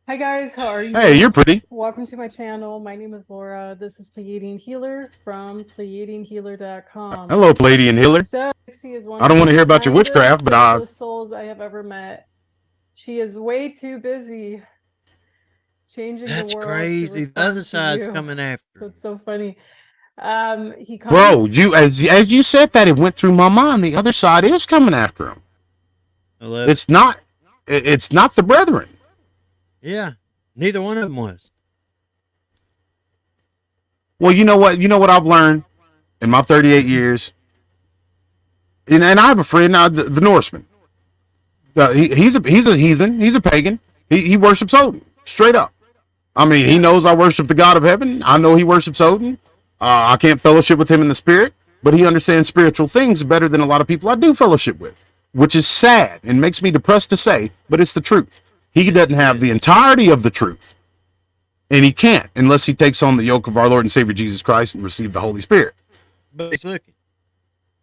Speaker 8: Hi guys, how are you?
Speaker 2: Hey, you're pretty.
Speaker 8: Welcome to my channel. My name is Laura. This is Pleiadian Healer from PleiadianHealer.com.
Speaker 2: Hello, Palladian Healer.
Speaker 8: So Dixie is one
Speaker 2: I don't
Speaker 8: of
Speaker 2: want to
Speaker 8: the
Speaker 2: hear about your witchcraft, but
Speaker 8: kindest souls I have ever met. She is way too busy changing
Speaker 3: That's
Speaker 8: the world.
Speaker 3: crazy. The other side's coming after.
Speaker 8: So it's so funny. He
Speaker 2: bro, you as you said that, it went through my mind. The other side is coming after him. It's not the brethren.
Speaker 3: Yeah, neither one of them was.
Speaker 2: Well, you know what? You know what I've learned in my 38 years? And I have a friend now, the Norseman. He's a heathen. He's a pagan. He worships Odin, straight up. I mean, he knows I worship the God of heaven. I know he worships Odin. I can't fellowship with him in the spirit, but he understands spiritual things better than a lot of people I do fellowship with, which is sad and makes me depressed to say, but it's the truth. He doesn't have the entirety of the truth, and he can't unless he takes on the yoke of our Lord and Savior Jesus Christ and receive the Holy Spirit.
Speaker 3: But he's looking.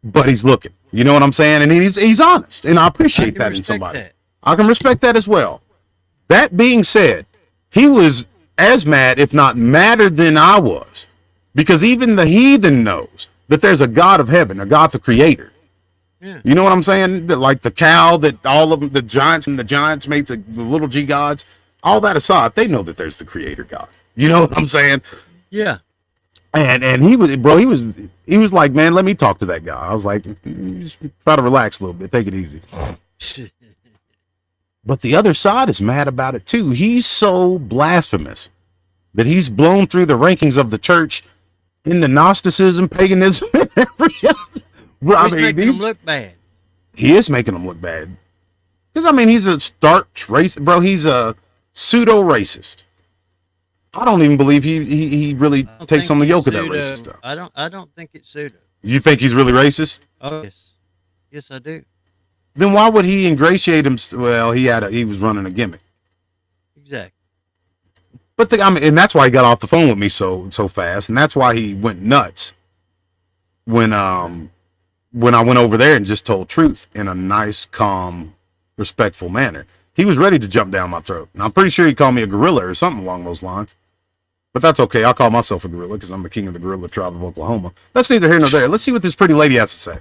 Speaker 2: But he's looking. You know what I'm saying? And he's honest, and I appreciate that in somebody. I can respect that as well. That being said, he was as mad, if not madder than I was, because even the heathen knows that there's a God of heaven, a God the creator. Yeah. You know what I'm saying? Like the cow that all of them, the giants made the little g gods, all that aside, they know that there's the creator God. You know what I'm saying?
Speaker 3: Yeah.
Speaker 2: And he was like, man, let me talk to that guy. I was like, just try to relax a little bit, take it easy. But the other side is mad about it too. He's so blasphemous that he's blown through the rankings of the church into Gnosticism, paganism, and every other.
Speaker 3: Well, he's making them look bad.
Speaker 2: He is making them look bad. Because, I mean, he's a stark racist. Bro, he's a pseudo-racist. I don't even believe he really takes on the yoke of that racist stuff.
Speaker 3: I don't think it's pseudo.
Speaker 2: You think he's really racist?
Speaker 3: Oh, yes. Yes, I do.
Speaker 2: Then why would he ingratiate him? Well, he was running a gimmick.
Speaker 3: Exactly.
Speaker 2: But and that's why he got off the phone with me so fast, and that's why he went nuts when I went over there and just told truth in a nice, calm, respectful manner. He was ready to jump down my throat, and I'm pretty sure he called me a gorilla or something along those lines. But that's okay. I'll call myself a gorilla because I'm the king of the gorilla tribe of Oklahoma. That's neither here nor there. Let's see what this pretty lady has to say.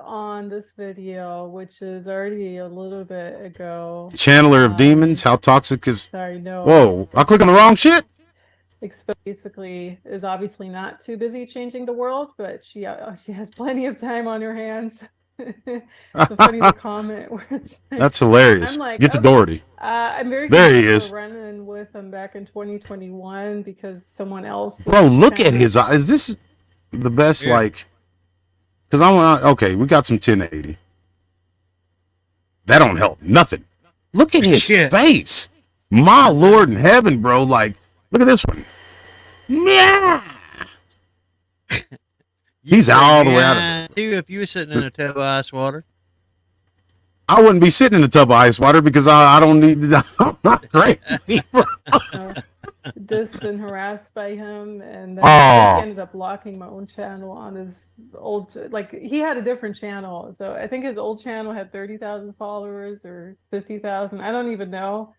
Speaker 8: On this video, which is already a little bit ago.
Speaker 2: Channeler of demons. How toxic is?
Speaker 8: Sorry, no.
Speaker 2: Whoa! I click on the wrong shit.
Speaker 8: Basically, is obviously not too busy changing the world, but she has plenty of time on her hands. It's a funny comment where it's like,
Speaker 2: that's hilarious.
Speaker 8: I'm like,
Speaker 2: get to Doherty.
Speaker 8: I'm very
Speaker 2: there he is.
Speaker 8: Running with him back in 2021 because someone else.
Speaker 2: Bro, look at his eyes. Is this the best? Yeah. Like, because I want. Okay, we got some 1080. That don't help nothing. Look at his face. My Lord in heaven, bro. Like, look at this one. Yeah. He's all the way out of it.
Speaker 3: If you were sitting in a tub of ice water,
Speaker 2: I wouldn't be sitting in a tub of ice water because I don't need. I'm not crazy.
Speaker 8: Dissed and harassed by him, and then I ended up blocking my own channel on his old. Like he had a different channel, so I think his old channel had 30,000 followers or 50,000. I don't even know.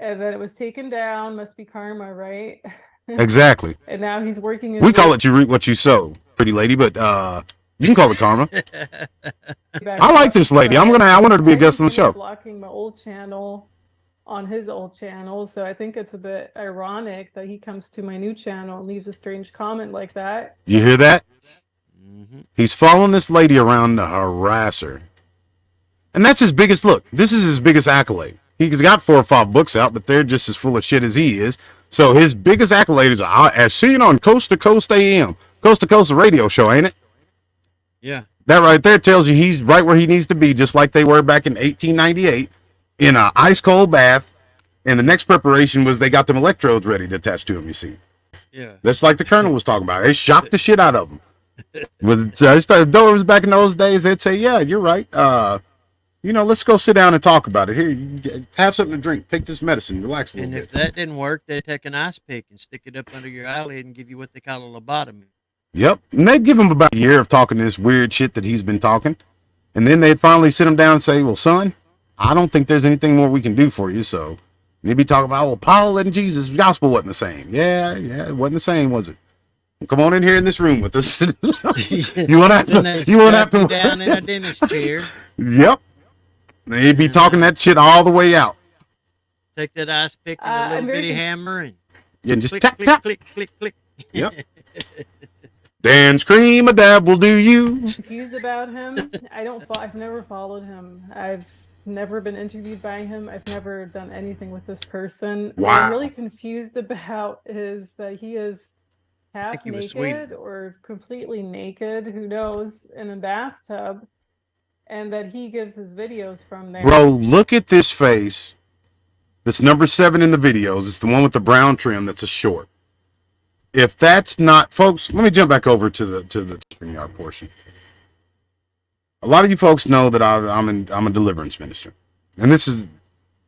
Speaker 8: And then it was taken down. Must be karma, right?
Speaker 2: Exactly.
Speaker 8: And now he's working.
Speaker 2: We call it you reap what you sow, pretty lady, but you can call it karma. I like this lady. I want her to be a guest on the show.
Speaker 8: Blocking my old channel on his old channel, so I think it's a bit ironic that he comes to my new channel and leaves a strange comment like that.
Speaker 2: You hear that? Mm-hmm. He's following this lady around to harass her, and that's his biggest look. This is his biggest accolade. He's got 4 or 5 books out, but they're just as full of shit as he is. So his biggest accolade is as seen on Coast to Coast AM. Coast to Coast radio show, ain't it?
Speaker 3: Yeah.
Speaker 2: That right there tells you he's right where he needs to be, just like they were back in 1898 in an ice cold bath. And the next preparation was they got them electrodes ready to attach to him, you see.
Speaker 3: Yeah.
Speaker 2: That's like the Colonel was talking about. They shocked the shit out of him. With if Doe was back in those days, they'd say, yeah, you're right. Let's go sit down and talk about it. Here, have something to drink. Take this medicine. Relax a little bit.
Speaker 3: And if that didn't work, they'd take an ice pick and stick it up under your eyelid and give you what they call a lobotomy.
Speaker 2: Yep. And they'd give him about a year of talking this weird shit that he's been talking. And then they'd finally sit him down and say, well, son, I don't think there's anything more we can do for you. So they'd be talking about, well, Paul and Jesus' gospel wasn't the same. Yeah, it wasn't the same, was it? Come on in here in this room with us. You won't have to
Speaker 3: down in a dentist chair.
Speaker 2: Yep. They'd be talking that shit all the way out.
Speaker 3: Take that ice pick and a little bitty hammer and
Speaker 2: just
Speaker 3: click,
Speaker 2: tap,
Speaker 3: click,
Speaker 2: tap.
Speaker 3: click, click, click.
Speaker 2: Yep. Dance, cream, a dab will do you.
Speaker 8: Confused about him. I've never followed him. I've never been interviewed by him. I've never done anything with this person.
Speaker 2: Wow.
Speaker 8: What I'm really confused about is that he is half naked or completely naked, who knows, in a bathtub, and that he gives his videos from there.
Speaker 2: Bro, look at this face. That's number 7 in the videos. It's the one with the brown trim that's a short. If that's not, folks, let me jump back over to the StreamYard portion. A lot of you folks know that I'm a deliverance minister. And this is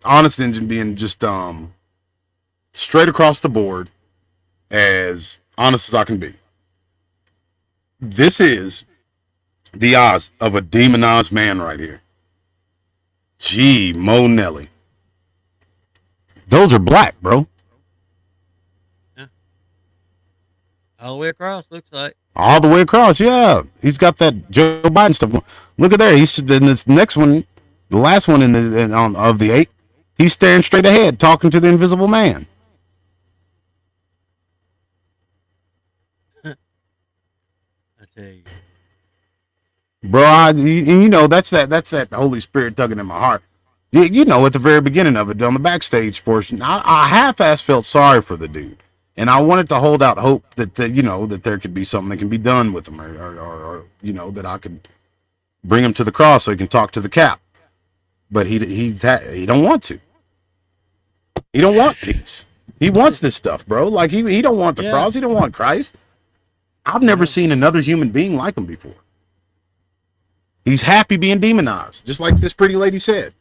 Speaker 2: Honest Engine being just straight across the board as honest as I can be. This is the eyes of a demonized man right here. Gee, Mo Nelly. Those are black, bro.
Speaker 3: Yeah. All the way across, looks like.
Speaker 2: All the way across, yeah. He's got that Joe Biden stuff going. Look at there. He's in this next one, the last one of the 8. He's staring straight ahead, talking to the invisible man.
Speaker 3: I tell you.
Speaker 2: Bro, you know, that's that Holy Spirit tugging in my heart. You know, at the very beginning of it, on the backstage portion, I half-ass felt sorry for the dude. And I wanted to hold out hope that there could be something that can be done with him, or that I could bring him to the cross so he can talk to the cap. But he don't want to. He don't want peace. He wants this stuff, bro. Like he don't want the cross. He don't want Christ. I've never seen another human being like him before. He's happy being demonized, just like this pretty lady said.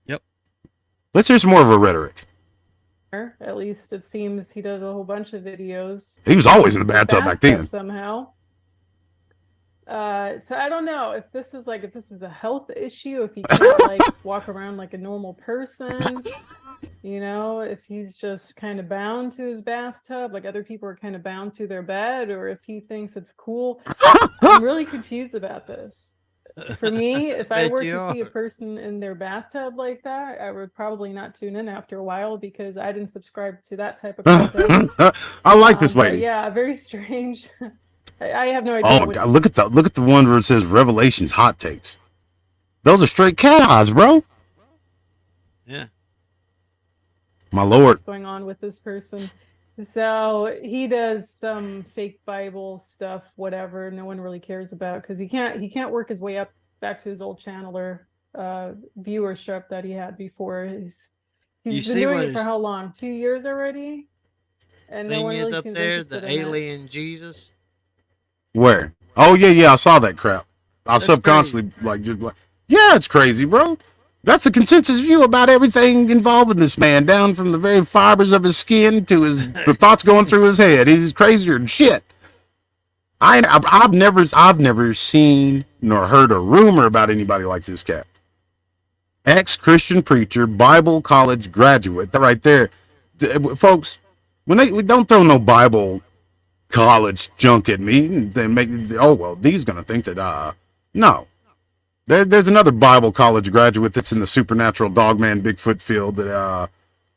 Speaker 3: Yep.
Speaker 2: Let's hear some more of her rhetoric.
Speaker 8: At least it seems he does a whole bunch of videos.
Speaker 2: He was always in the bathtub back then.
Speaker 8: Somehow. So I don't know if this is a health issue, if he can't like walk around like a normal person, if he's just kind of bound to his bathtub, like other people are kind of bound to their bed, or if he thinks it's cool. I'm really confused about this. For me, if I were to see a person in their bathtub like that, I would probably not tune in after a while because I didn't subscribe to that type of content.
Speaker 2: I like this lady.
Speaker 8: Yeah, very strange. I have no idea.
Speaker 2: Oh my God! Look at the one where it says Revelations hot takes. Those are straight cat eyes, bro.
Speaker 3: Yeah.
Speaker 2: My Lord.
Speaker 8: What's going on with this person? So he does some fake Bible stuff, whatever. No one really cares about because he can't work his way up back to his old channel or viewership that he had before. He's been doing it for how long? 2 years already. And no one really
Speaker 3: up
Speaker 8: seems
Speaker 3: there,
Speaker 8: interested
Speaker 3: the
Speaker 8: in
Speaker 3: alien Jesus.
Speaker 2: Where? Oh yeah, I saw that crap.
Speaker 3: That's
Speaker 2: subconsciously yeah, it's crazy, bro. That's the consensus view about everything involving this man, down from the very fibers of his skin to the thoughts going through his head. He's crazier than shit. I've never seen nor heard a rumor about anybody like this cat. Ex-Christian preacher, Bible college graduate, that right there, folks. We don't throw no Bible college junk at me. They make he's gonna think that no. There's another Bible college graduate that's in the supernatural dogman Bigfoot field that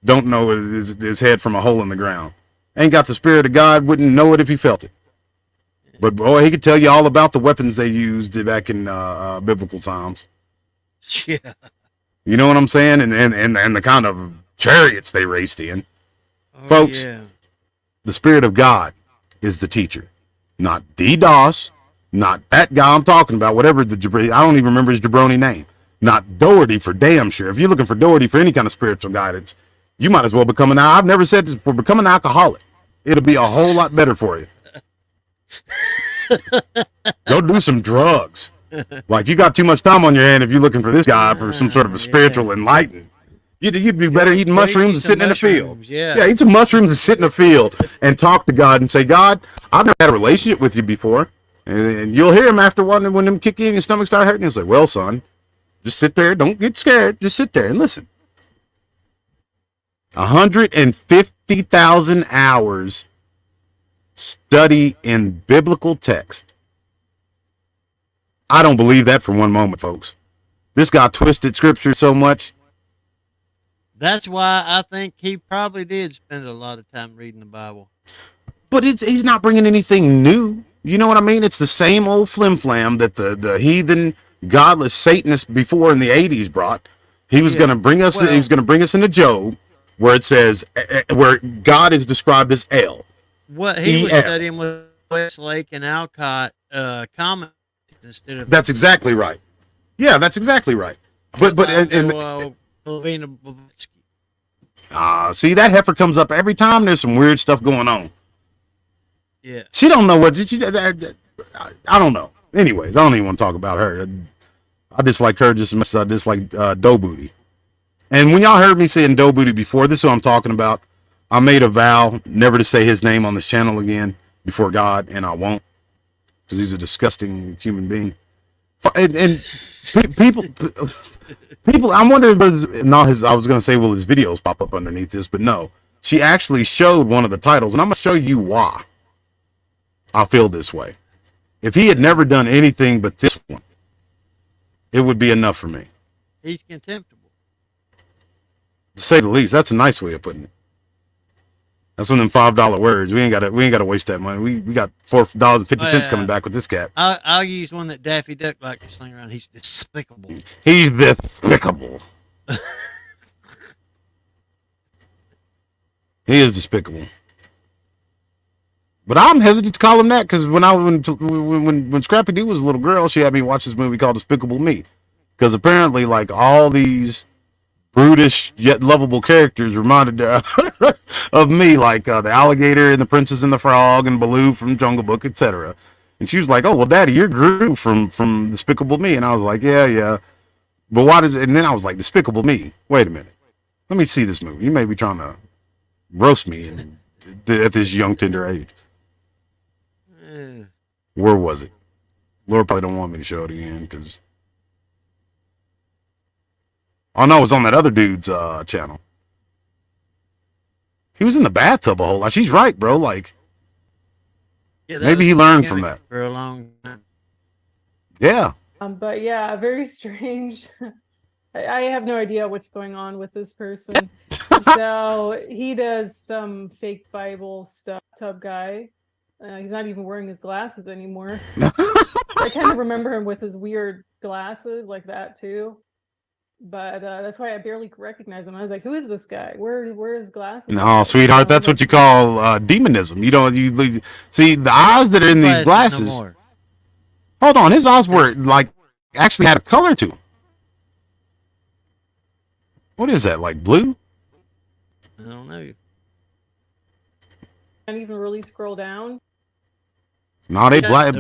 Speaker 2: don't know his head from a hole in the ground. Ain't got the Spirit of God, wouldn't know it if he felt it. But boy, he could tell you all about the weapons they used back in biblical times.
Speaker 3: Yeah.
Speaker 2: You know what I'm saying? And the kind of chariots they raced in. Folks, the Spirit of God is the teacher, not DDoS, not that guy I'm talking about, whatever I don't even remember his jabroni name, not Doherty for damn sure. If you're looking for Doherty for any kind of spiritual guidance, you might as well become I've never said this before, become an alcoholic. It'll be a whole lot better for you. Go do some drugs. Like you got too much time on your hand if you're looking for this guy for some sort of a spiritual enlightenment. You'd be better eating mushrooms and sitting in a field. Yeah, eat some mushrooms and sit in a field and talk to God and say, God, I've never had a relationship with you before. And you'll hear him after one when them kick you in your stomach start hurting. He's like, well, son, just sit there. Don't get scared. Just sit there and listen. 150,000 hours study in biblical text. I don't believe that for one moment, folks. This guy twisted scripture so much.
Speaker 3: That's why I think he probably did spend a lot of time reading the Bible.
Speaker 2: But he's not bringing anything new. You know what I mean? It's the same old flim-flam that the heathen, godless Satanists before in the 80s brought. He was going to bring us. He was going to bring us into Job, where it says where God is described as El.
Speaker 3: What he was studying was Westlake and Alcott comment instead of.
Speaker 2: That's exactly right. Yeah, that's exactly right. But
Speaker 3: Lavina Blavatsky.
Speaker 2: See, that heifer comes up every time there's some weird stuff going on.
Speaker 3: Yeah.
Speaker 2: She don't know what I don't know. Anyways, I don't even want to talk about her. I dislike her just as much as I dislike Doe Booty. And when y'all heard me saying Doe Booty before, this is what I'm talking about. I made a vow never to say his name on this channel again before God, and I won't, because he's a disgusting human being. And people, I'm wondering, I was going to say, will his videos pop up underneath this? But no, she actually showed one of the titles, and I'm going to show you why I feel this way. If he had never done anything but this one, it would be enough for me.
Speaker 3: He's contemptible.
Speaker 2: To say the least. That's a nice way of putting it. That's one of them $5 words. We ain't gotta waste that money. We got $4.50 coming back with this cat.
Speaker 3: I'll use one that Daffy Duck likes to sling around. He's despicable.
Speaker 2: He's despicable. He is despicable. But I'm hesitant to call him that because when Scrappy Doo was a little girl, she had me watch this movie called Despicable Me. Because apparently, like, all these brutish yet lovable characters reminded her of me, like the alligator and the Princess and the Frog and Baloo from Jungle Book, etc. And she was like, "Oh well, Daddy, you're Gru from Despicable Me," and I was like, "Yeah." But why does it? And then I was like, "Despicable Me? Wait a minute, let me see this movie. You may be trying to roast me at this young tender age." Where was it? Laura probably don't want me to show it again because. Oh no, it was on that other dude's channel. He was in the bathtub a whole lot. She's right, bro. Like, maybe he learned from that
Speaker 3: for a long time.
Speaker 2: Yeah.
Speaker 8: But yeah, very strange. I have no idea what's going on with this person. So he does some fake Bible stuff. Tub guy. He's not even wearing his glasses anymore. I kind of remember him with his weird glasses like that too. But that's why I barely recognize him. I was like, "Who is this guy? Where are his glasses?"
Speaker 2: No, sweetheart, that's what you call demonism. You see the eyes that are in these glasses. No, hold on, his eyes were like actually had a color to them. What is that? Like blue?
Speaker 3: I don't know.
Speaker 8: Can't even really scroll down.
Speaker 2: No, they black.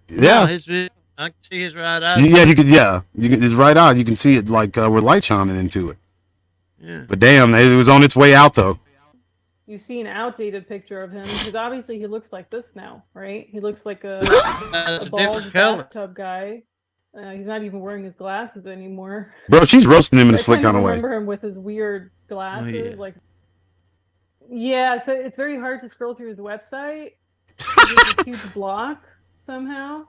Speaker 2: Yeah.
Speaker 3: No, I can see his right eye.
Speaker 2: Yeah, you can his right eye. You can see it like with light shining into it.
Speaker 3: Yeah.
Speaker 2: But damn, it was on its way out though.
Speaker 8: You see an outdated picture of him because obviously he looks like this now, right? He looks like a bald bathtub guy. He's not even wearing his glasses anymore.
Speaker 2: Bro, she's roasting him in a slick kind of way.
Speaker 8: I remember him with his weird glasses, Yeah, so it's very hard to scroll through his website. There's this huge block somehow.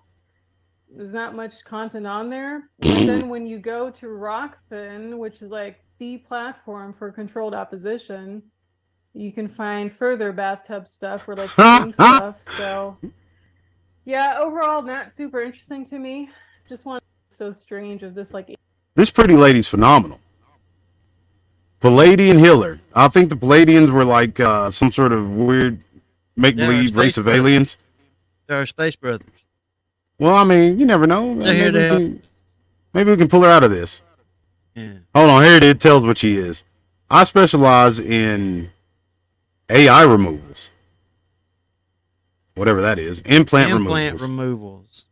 Speaker 8: There's not much content on there. And then when you go to Rockfin, which is like the platform for controlled opposition, you can find further bathtub stuff or like stuff. So yeah, overall not super interesting to me. Just one so strange of this like.
Speaker 2: This pretty lady's phenomenal. Palladian Healer. I think the Palladians were like some sort of weird make-believe race of aliens.
Speaker 3: They're our space brothers.
Speaker 2: Well, I mean, you never know. Maybe we can pull her out of this.
Speaker 3: Yeah.
Speaker 2: Hold on, here it tells what she is. I specialize in AI removals. Whatever that is. Implant removals.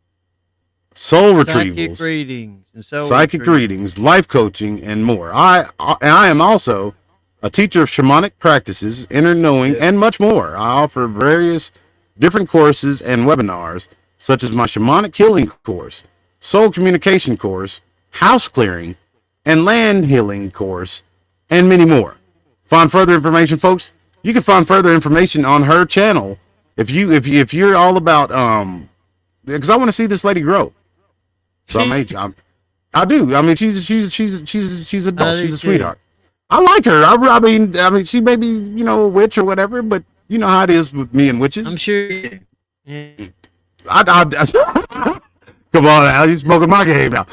Speaker 2: Soul retrievals. Psychic readings, life coaching, and more. I am also a teacher of shamanic practices, inner knowing, and much more. I offer various different courses and webinars, such as my shamanic healing course, soul communication course, house clearing, and land healing course, and many more. Find further information, folks. You can find further information on her channel if you're all about because I want to see this lady grow. So I do. I mean, she's a doll. She's a sweetheart. I like her. I mean, she may be a witch or whatever, but you know how it is with me and witches.
Speaker 3: I'm sure. Yeah.
Speaker 2: Come on, Al, you smoking my game now.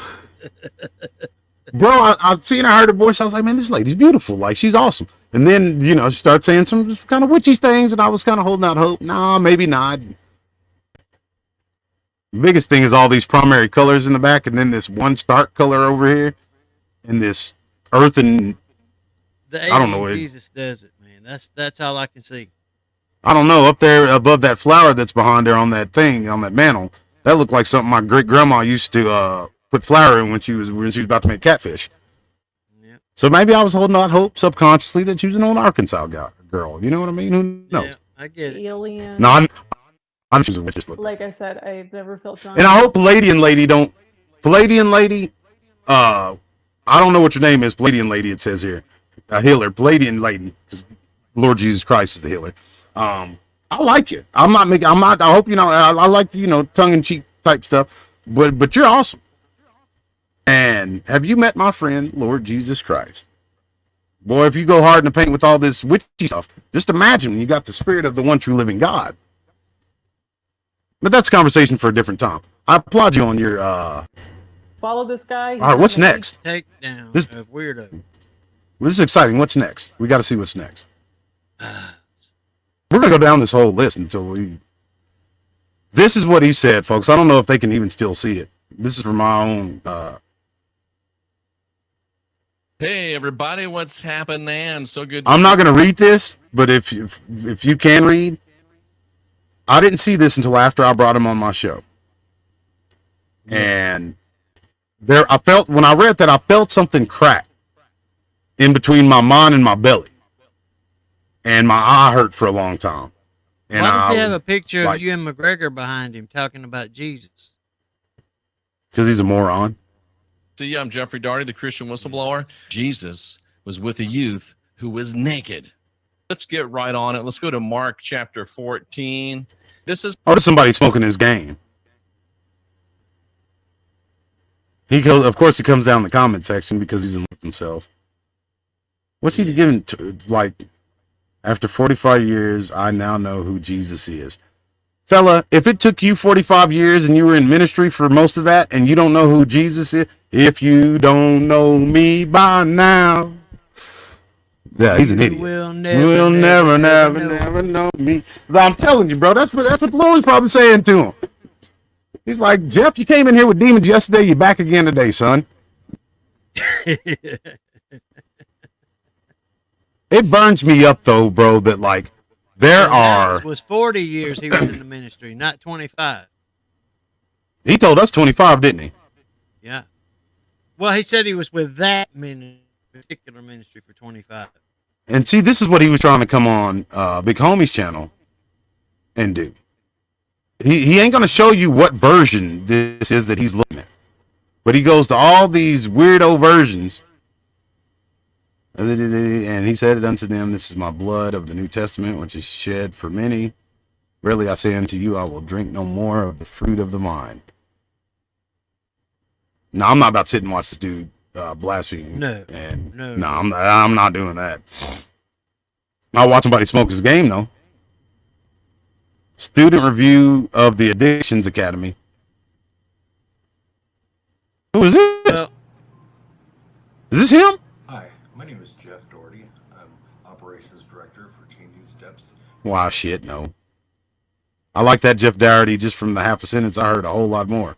Speaker 2: Bro, I seen her, heard her voice. I was like, man, this lady's beautiful. Like, she's awesome. And then, she started saying some kind of witchy things, and I was kind of holding out hope. Nah, maybe not. The biggest thing is all these primary colors in the back, and then this one stark color over here, and this earth and
Speaker 3: I don't know. Jesus does it, man. That's all I can see.
Speaker 2: I don't know. Up there above that flower that's behind there on that thing, on that mantle, that looked like something my great grandma used to put flour in when she was about to make catfish. Yep. So maybe I was holding out hope subconsciously that she was an old Arkansas girl. You know what I mean? Who knows?
Speaker 3: Yeah, I get it.
Speaker 8: Alien.
Speaker 2: No, I'm choosing witches.
Speaker 8: Like I said, I've never felt drawn.
Speaker 2: And I hope Palladian lady, I don't know what your name is, Palladian lady. It says here, a healer, Palladian lady, because Lord Jesus Christ is the healer. I like you. I hope I like the, tongue in cheek type stuff, but you're awesome. And have you met my friend, Lord Jesus Christ? Boy, if you go hard in the paint with all this witchy stuff, just imagine you got the spirit of the one true living God. But that's a conversation for a different time. I applaud you on your,
Speaker 8: follow this guy.
Speaker 2: All right, what's next?
Speaker 3: Take down
Speaker 2: this
Speaker 3: a weirdo.
Speaker 2: This is exciting. What's next? We got to see what's next. We're going to go down this whole list until this is what he said, folks. I don't know if they can even still see it. This is from my own,
Speaker 9: Hey everybody, what's happening? So good.
Speaker 2: I'm not going to read this, but if you can read, I didn't see this until after I brought him on my show. And when I read that, I felt something crack in between my mind and my belly. And my eye hurt for a long time. And
Speaker 3: why does he have a picture of Ewan McGregor behind him talking about Jesus?
Speaker 2: Because he's a moron.
Speaker 9: So yeah, I'm Jeffrey Daugherty, the Christian whistleblower. Jesus was with a youth who was naked. Let's get right on it. Let's go to Mark chapter 14. This is
Speaker 2: somebody smoking his game. Of course, he comes down in the comment section because he's in love with himself. What's he giving after 45 years, I now know who Jesus is. Fella, if it took you 45 years and you were in ministry for most of that and you don't know who Jesus is, if you don't know me by now. Yeah, he's an idiot.
Speaker 3: We'll never
Speaker 2: know me. I'm telling you, bro, that's what the Lord's probably saying to him. He's like, Jeff, you came in here with demons yesterday, you're back again today, son. It burns me up though, bro, that like
Speaker 3: it was 40 years he was in the ministry, not 25.
Speaker 2: He told us 25, didn't he?
Speaker 3: Yeah. Well, he said he was with that particular ministry for 25.
Speaker 2: And see, this is what he was trying to come on Big Homie's channel and do. He ain't going to show you what version this is that he's looking at. But he goes to all these weirdo versions. And he said it unto them, this is my blood of the New Testament, which is shed for many. Verily I say unto you, I will drink no more of the fruit of the vine. No, I'm not about to sit and watch this dude blaspheme.
Speaker 3: No.
Speaker 2: I'm not doing that. I'll watch somebody smoke his game, though. Student review of the Addictions Academy. Who is this? Is this him?
Speaker 10: Hi, my name is Jeff Daugherty. I'm Operations Director for Changing Steps.
Speaker 2: Wow, shit, no. I like that Jeff Daugherty just from the half a sentence. I heard a whole lot more.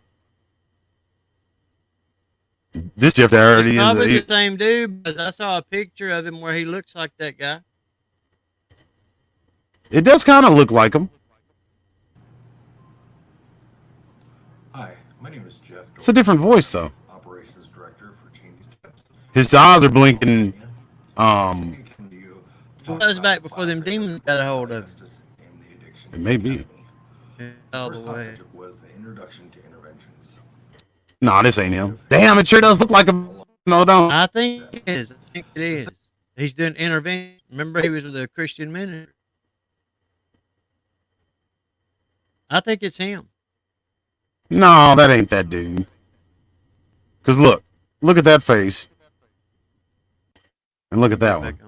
Speaker 2: This Jeff Daugherty is
Speaker 3: probably the same dude, but I saw a picture of him where he looks like that guy.
Speaker 2: It does kind of look like him.
Speaker 10: Hi, my name is Jeff Daugherty.
Speaker 2: It's a different voice, though.
Speaker 10: Operations Director for Changing Steps.
Speaker 2: His eyes are blinking.
Speaker 3: That was back before them demons got a hold of him.
Speaker 2: It may be.
Speaker 3: All
Speaker 10: First
Speaker 3: the
Speaker 10: class
Speaker 3: way.
Speaker 10: subject was the introduction to interventions.
Speaker 2: Nah, this ain't him. Damn, it sure does look like him. No, don't.
Speaker 3: I think it is. I think it is. He's doing intervention. Remember, he was with a Christian minister. I think it's him.
Speaker 2: No, that ain't that dude. Cause look at that face, and look at that one.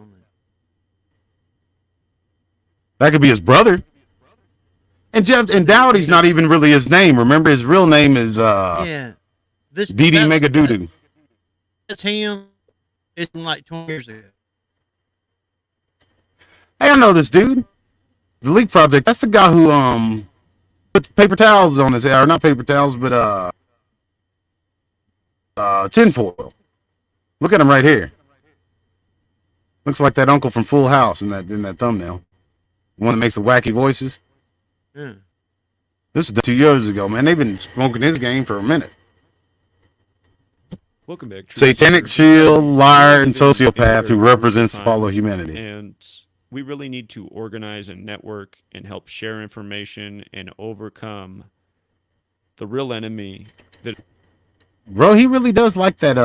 Speaker 2: That could be his brother. And Jeff and Dowdy's not even really his name. Remember, his real name is
Speaker 3: Yeah.
Speaker 2: DD Mega Doodoo.
Speaker 3: That's him. It's from like 20 years ago.
Speaker 2: Hey, I know this dude. The Leak Project. That's the guy who put paper towels on his hair. Or not paper towels, but tinfoil. Look at him right here. Looks like that uncle from Full House in that thumbnail. The one that makes the wacky voices.
Speaker 3: Yeah.
Speaker 2: This was 2 years ago, man. They've been smoking his game for a minute.
Speaker 11: Welcome back.
Speaker 2: Satanic shield, liar, and sociopath who represents the fall of humanity.
Speaker 11: And we really need to organize and network and help share information and overcome the real enemy.
Speaker 2: Bro, he really does like that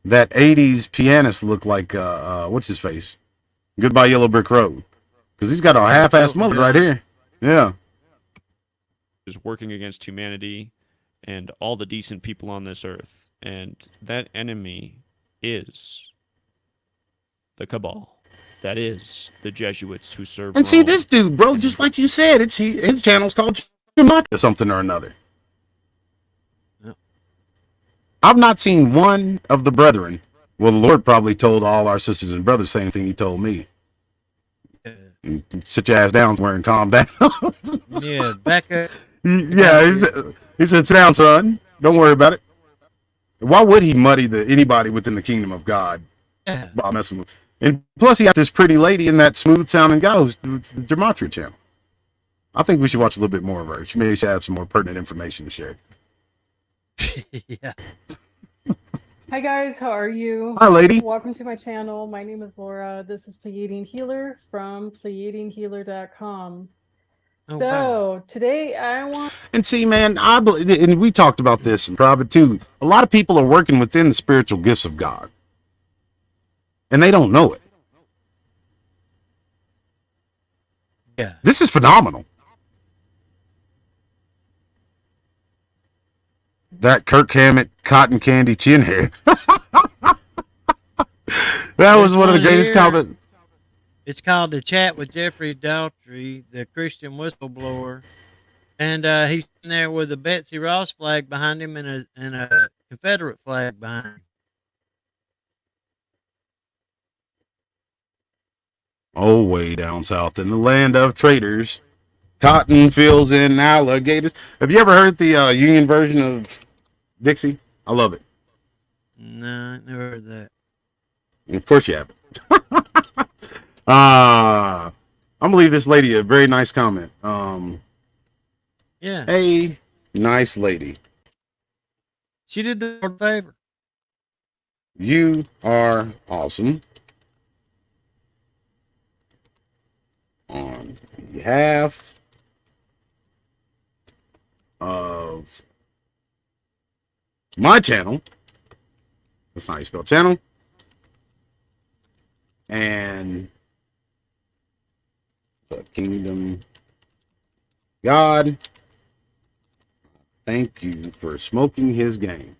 Speaker 2: 80s pianist look like what's his face? Goodbye Yellow Brick Road. Because he's got a half-assed mullet right here. Yeah.
Speaker 11: Is working against humanity and all the decent people on this earth. And that enemy is the cabal. That is the Jesuits who serve
Speaker 2: And see
Speaker 11: Rome.
Speaker 2: this dude, bro, just like you said, his channel's called or something or another. I've not seen one of the brethren. Well, the Lord probably told all our sisters and brothers the same thing he told me. Sit your ass down somewhere and calm down.
Speaker 3: Yeah, back up.
Speaker 2: Yeah, he said, sit down, son. Don't worry about it. Why would he muddy anybody within the kingdom of God by messing with? And plus, he got this pretty lady and that smooth sounding guy who's the Gematria channel. I think we should watch a little bit more of her. She may have some more pertinent information to share.
Speaker 3: Yeah.
Speaker 8: Hi guys, how are you?
Speaker 2: Hi, lady.
Speaker 8: Welcome to my channel. My name is Laura. This is Pleiadian Healer from PleiadianHealer.com.
Speaker 3: Oh,
Speaker 8: So
Speaker 3: wow.
Speaker 8: today I want.
Speaker 2: And see, man, I believe, and we talked about this in private too. A lot of people are working within the spiritual gifts of God, and they don't know it.
Speaker 3: Yeah.
Speaker 2: This is phenomenal. That Kirk Hammett cotton candy chin hair. That was one of the greatest comments.
Speaker 3: It's called The Chat with Jeffrey Daughtry, the Christian whistleblower. And he's in there with a Betsy Ross flag behind him and a Confederate flag behind him.
Speaker 2: Oh, way down south in the land of traders, cotton fields and alligators. Have you ever heard the Union version of Dixie? I love it.
Speaker 3: No, I never heard that.
Speaker 2: Of course you haven't. I'm gonna leave this lady a very nice comment.
Speaker 3: Yeah.
Speaker 2: Hey, nice lady.
Speaker 3: She did the Lord a favor.
Speaker 2: You are awesome. On behalf of my channel, that's not how you spell channel, and the kingdom God, thank you for smoking his game.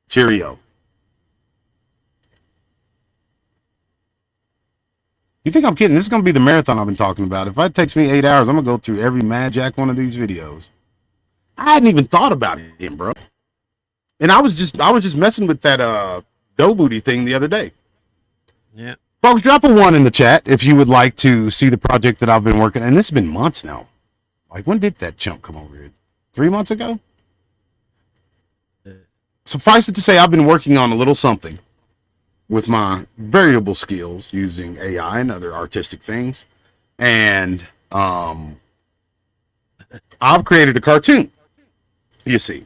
Speaker 2: Cheerio. You think I'm kidding? This is going to be the marathon I've been talking about. If it takes me 8 hours, I'm going to go through every Mad Jack one of these videos. I hadn't even thought about him, bro. And I was just messing with that dough booty thing the other day.
Speaker 3: Yeah.
Speaker 2: Folks, drop a 1 in the chat if you would like to see the project that I've been working. And this has been months now. Like, when did that chump come over here? 3 months ago? Suffice it to say, I've been working on a little something with my variable skills using AI and other artistic things. And I've created a cartoon, you see.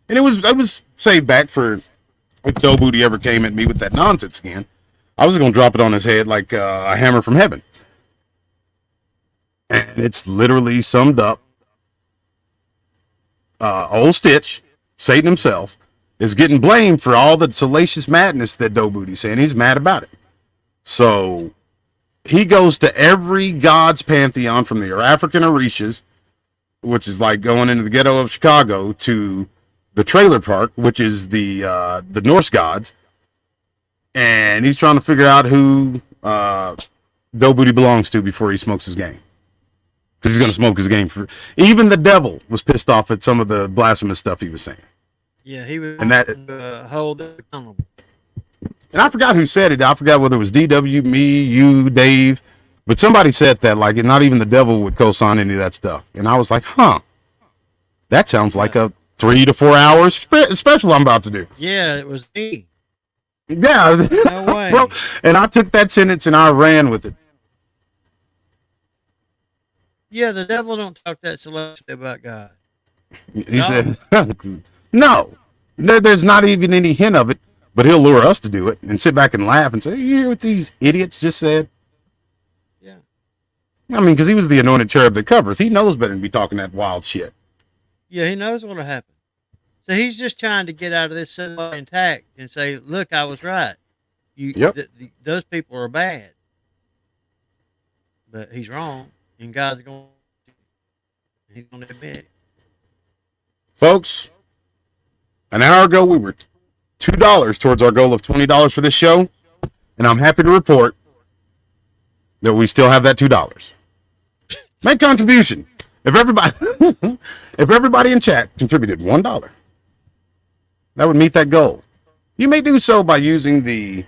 Speaker 2: And it was saved back for if Joe Booty ever came at me with that nonsense again, I was going to drop it on his head like a hammer from heaven. And it's literally summed up. Old Stitch, Satan himself, is getting blamed for all the salacious madness that Joe Booty's saying. He's mad about it. So he goes to every god's pantheon, from the African Orishas, which is like going into the ghetto of Chicago, to the trailer park, which is the Norse gods, and he's trying to figure out who Joe Booty belongs to before he smokes his game. Because he's going to smoke his game. Even the devil was pissed off at some of the blasphemous stuff he was saying.
Speaker 3: Yeah, he was
Speaker 2: and that
Speaker 3: hold it accountable.
Speaker 2: And I forgot who said it. I forgot whether it was DW, me, you, Dave, but somebody said that, like, not even the devil would co-sign any of that stuff. And I was like, huh, that sounds like a 3 to 4 hours special I'm about to do.
Speaker 3: Yeah, it was me.
Speaker 2: Yeah.
Speaker 3: No way.
Speaker 2: Bro, and I took that sentence and I ran with it.
Speaker 3: Yeah, the devil don't talk that selectively about God.
Speaker 2: He said, no, there's not even any hint of it, but he'll lure us to do it and sit back and laugh and say, you hear what these idiots just said?
Speaker 3: Yeah.
Speaker 2: I mean, because he was the anointed cherub that covereth. He knows better than be talking that wild shit.
Speaker 3: Yeah, he knows what'll happen. So he's just trying to get out of this somewhat intact and say, look, I was right.
Speaker 2: Yep.
Speaker 3: Those people are bad. But he's wrong. And God's he's going to admit it.
Speaker 2: Folks, an hour ago we were $2 towards our goal of $20 for this show, and I'm happy to report that we still have that $2. Make contribution. If everybody in chat contributed $1, that would meet that goal. You may do so by using the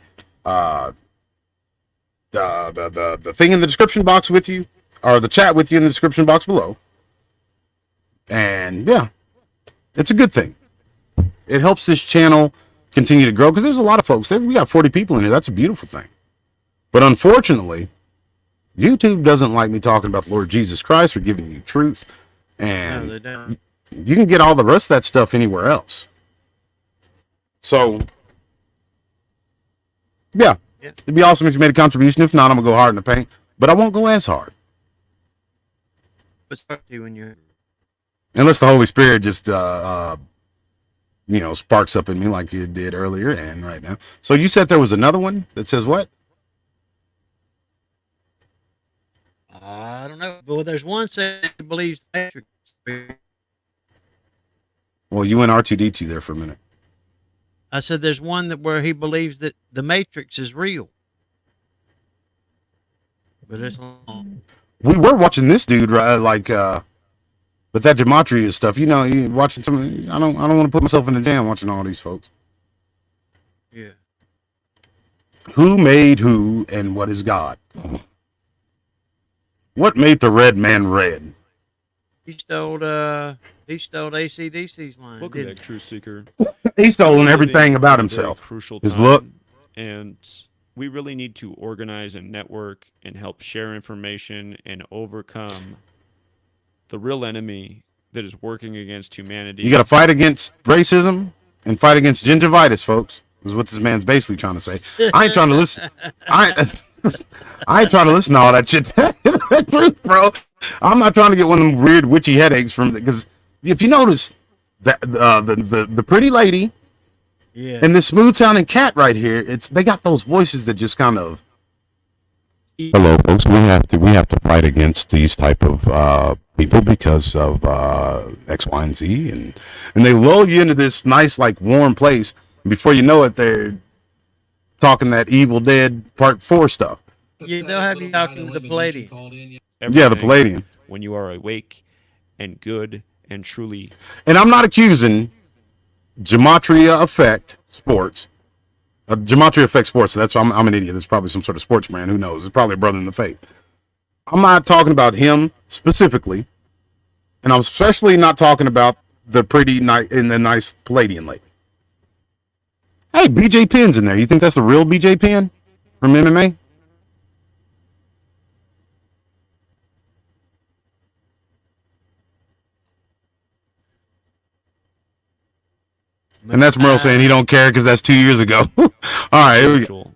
Speaker 2: thing in the description box with you, or the chat with you in the description box below. And yeah, it's a good thing. It helps this channel continue to grow, because there's a lot of folks there. We got 40 people in here. That's a beautiful thing. But unfortunately, YouTube doesn't like me talking about the Lord Jesus Christ or giving you truth. And
Speaker 3: No, they don't.
Speaker 2: you can get all the rest of that stuff anywhere else. So yeah, it'd be awesome if you made a contribution. If not, I'm gonna go hard in the paint, but I won't go as hard.
Speaker 3: But start to when you're
Speaker 2: Unless the Holy Spirit just, sparks up in me like it did earlier and right now. So you said there was another one that says what?
Speaker 3: I don't know. Well, there's one that believes the Matrix.
Speaker 2: Well, you went R2D2 there for a minute.
Speaker 3: I said there's one where he believes that the Matrix is real. But it's long.
Speaker 2: We were watching this dude, right? But that gematria stuff, you watching some. I don't want to put myself in the jam watching all these folks.
Speaker 3: Yeah.
Speaker 2: Who made who, and what is God? What made the red man red?
Speaker 3: He stole AC/DC's line.
Speaker 11: Welcome back, Truth Seeker.
Speaker 2: He's stolen everything about himself.
Speaker 11: Crucial
Speaker 2: His
Speaker 11: time,
Speaker 2: look.
Speaker 11: And we really need to organize and network and help share information and overcome the real enemy that is working against humanity.
Speaker 2: You got to fight against racism and fight against gingivitis, folks. Is what this man's basically trying to say. I ain't trying to listen. I ain't trying to listen to all that shit. Truth, bro. I'm not trying to get one of them weird witchy headaches from it, because if you notice that the pretty lady and the smooth sounding cat right here, they got those voices that just kind of. Hello, folks. We have to fight against these type of people because of X, Y, and Z, and they lull you into this nice, like, warm place. Before you know it, they're talking that Evil Dead Part 4 stuff.
Speaker 3: Yeah, they'll have you talking to the Palladian.
Speaker 2: Yeah, the Palladian.
Speaker 11: When you are awake and good and truly.
Speaker 2: And I'm not accusing Gematria Effect Sports. Gematria Effect Sports. That's I'm an idiot. It's probably some sort of sports brand. Who knows? It's probably a brother in the faith. I'm not talking about him specifically, and I'm especially not talking about the pretty nice Palladian lady. Hey, BJ Penn's in there. You think that's the real BJ Penn from MMA? And that's Merle saying he don't care because that's 2 years ago. All right, here we go.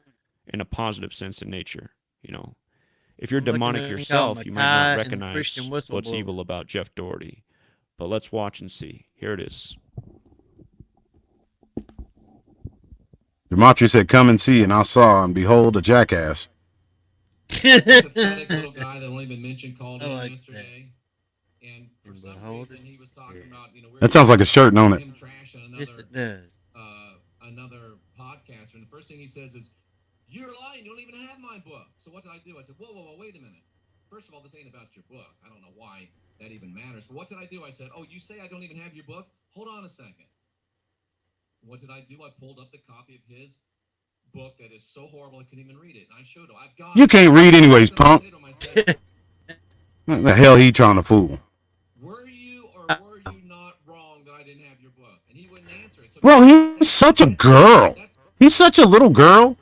Speaker 11: In a positive sense in nature, you know. If you're
Speaker 3: I'm looking
Speaker 11: demonic
Speaker 3: at
Speaker 11: yourself, you might
Speaker 3: Mackay
Speaker 11: not
Speaker 3: and
Speaker 11: recognize
Speaker 3: Christian
Speaker 11: what's
Speaker 3: Whistleblower.
Speaker 11: evil about Jeff Doherty. But let's watch and see. Here it is.
Speaker 2: Demetri said, "Come and see," and I saw, and behold, a jackass.
Speaker 9: Pathetic little guy that only been mentioned called in yesterday, and for some reason he was talking about, you know,
Speaker 2: That sounds like a shirt, don't it?
Speaker 9: him trash on another,
Speaker 3: Yes, it does.
Speaker 9: Another podcaster, and the first thing he says is, "You're lying. You don't even have my book." So what did I do? I said, "Whoa, wait a minute. First of all, this ain't about your book. I don't know why that even matters. But what did I do?" I said, "Oh, you say I don't even have your book? Hold on a second." What did I do? I pulled up the copy of his book that is so horrible I couldn't even read it, and I showed him. I've got.
Speaker 2: You can't read anyways, punk. What the hell he trying to fool?
Speaker 9: Were you or were you not wrong that I didn't have your book? And he wouldn't answer it. So
Speaker 2: Bro, he's such a girl. He's such a little girl.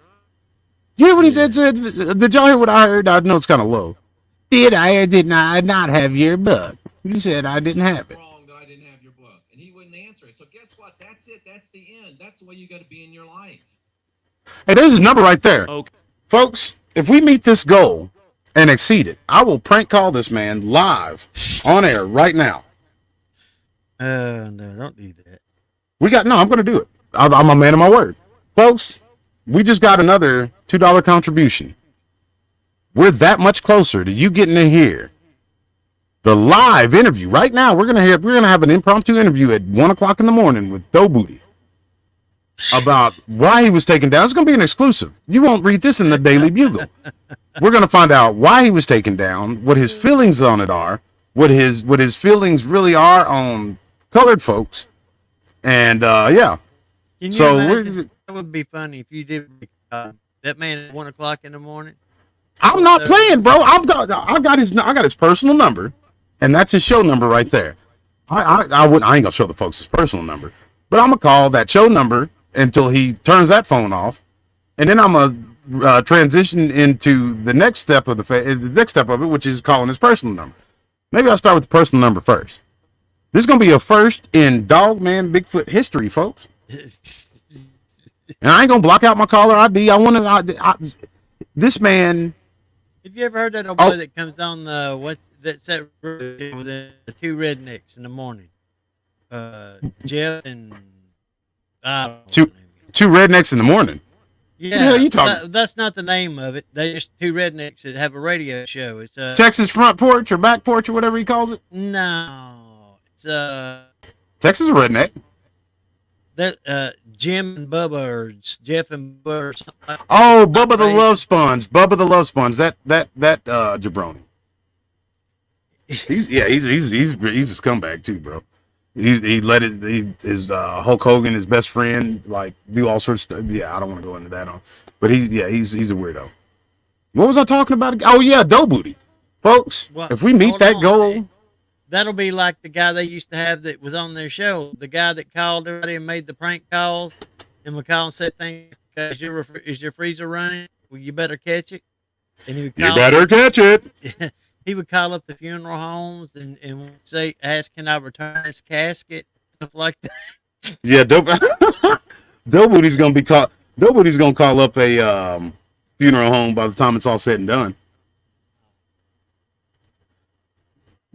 Speaker 2: You hear what he said? Did y'all hear what I heard? I know it's kind of low. Did I or did not have your book? You said I didn't have it.
Speaker 9: Wrong that I didn't have your book, and he wouldn't answer it. So guess what? That's it. That's the end. That's the way you got to be in your life.
Speaker 2: Hey, there's his number right there.
Speaker 11: Okay.
Speaker 2: Folks, if we meet this goal and exceed it, I will prank call this man live on air right now.
Speaker 3: No, don't do that.
Speaker 2: I'm going to do it. I'm a man of my word. Folks, we just got another $2 contribution. We're that much closer to you getting to hear the live interview right now. We're gonna have an impromptu interview at 1:00 in the morning with Doe Booty about why he was taken down. It's gonna be an exclusive. You won't read this in the Daily Bugle. We're gonna find out why he was taken down, what his feelings on it are, what his feelings really are on colored folks, and yeah.
Speaker 3: Can you
Speaker 2: So
Speaker 3: imagine? That would be funny if you did that man at 1:00 in the morning.
Speaker 2: I'm not playing, bro. I got his personal number, and that's his show number right there. I ain't gonna show the folks his personal number, but I'm gonna call that show number until he turns that phone off, and then I'm gonna transition into the next step of it, which is calling his personal number. Maybe I'll start with the personal number first. This is gonna be a first in Dogman Bigfoot history, folks. And I ain't gonna block out my caller ID. This man.
Speaker 3: Have you ever heard that old boy that comes on the with the two rednecks in the morning? Jeff and
Speaker 2: two rednecks in the morning.
Speaker 3: Yeah,
Speaker 2: what the hell you talking?
Speaker 3: That's not the name of it. They're just two rednecks that have a radio show. It's
Speaker 2: Texas front porch or back porch or whatever he calls it.
Speaker 3: No, it's
Speaker 2: Texas redneck.
Speaker 3: That Jim and Bubba or Jeff and Bubba or something like that.
Speaker 2: Oh, Bubba the Love Sponge. Bubba the Love Sponge. That jabroni. He's a scumbag too, bro. He let his Hulk Hogan, his best friend, like do all sorts of stuff. Yeah, I don't want to go into that but he's a weirdo. What was I talking about? Oh yeah, Doe Booty, folks.
Speaker 3: Well,
Speaker 2: if we meet that goal. That'll
Speaker 3: be like the guy they used to have that was on their show. The guy that called everybody and made the prank calls. And McCall said things, is your freezer running? Well, you better catch it. And he would
Speaker 2: catch it.
Speaker 3: He would call up the funeral homes and say, ask, can I return this casket? Stuff like that.
Speaker 2: Yeah, Doe Booty's going to call up a funeral home by the time it's all said and done.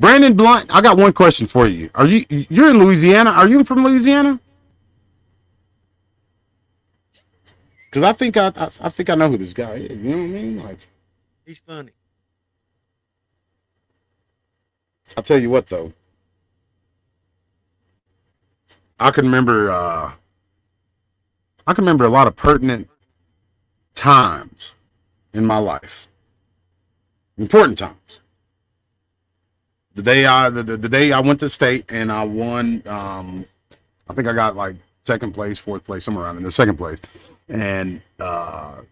Speaker 2: Brandon Blunt, I got one question for you. You're in Louisiana? Are you from Louisiana? Because I think I know who this guy is. You know what I mean? Like,
Speaker 3: he's funny.
Speaker 2: I'll tell you what though. I can remember a lot of pertinent times in my life. Important times. The day I went to state and I won, I think I got like second place, fourth place, somewhere around in there, second place. And the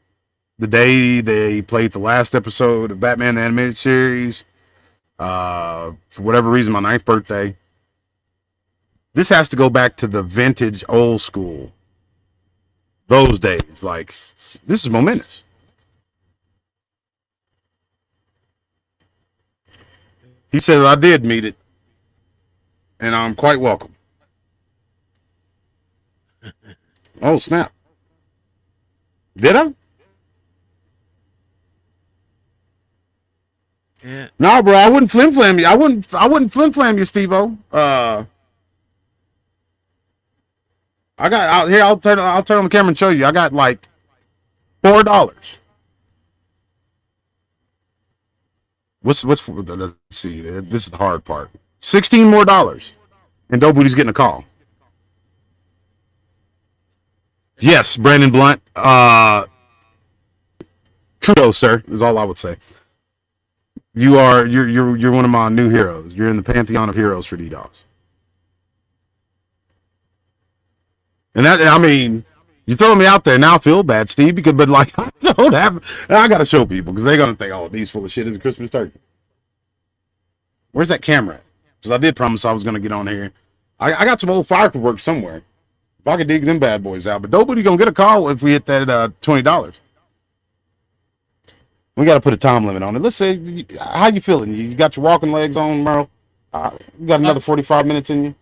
Speaker 2: day they played the last episode of Batman the Animated Series, for whatever reason, my 9th birthday. This has to go back to the vintage old school. Those days, like, this is momentous. He said I did meet it, and I'm quite welcome. Oh snap! Did I?
Speaker 3: Yeah.
Speaker 2: No, bro, I wouldn't flim flam you. I wouldn't flim flam you, Steve-O. I got out here. I'll turn on the camera and show you. I got like $4. Let's see. This is the hard part. $16 more, and Dope Booty's getting a call. Yes, Brandon Blunt. Kudos, sir. Is all I would say. You're one of my new heroes. You're in the pantheon of heroes for DDoS. And that, I mean, you're throwing me out there now. I feel bad, Steve, but like I don't have. I gotta show people because they're gonna think, oh, he's full of shit. It's a Christmas turkey. Where's that camera at? Because I did promise I was gonna get on here. I got some old fireworks somewhere. If I could dig them bad boys out, but nobody gonna get a call if we hit that $20. We got to put a time limit on it. Let's say, how you feeling? You got your walking legs on, Merle? You got another 45 minutes in you?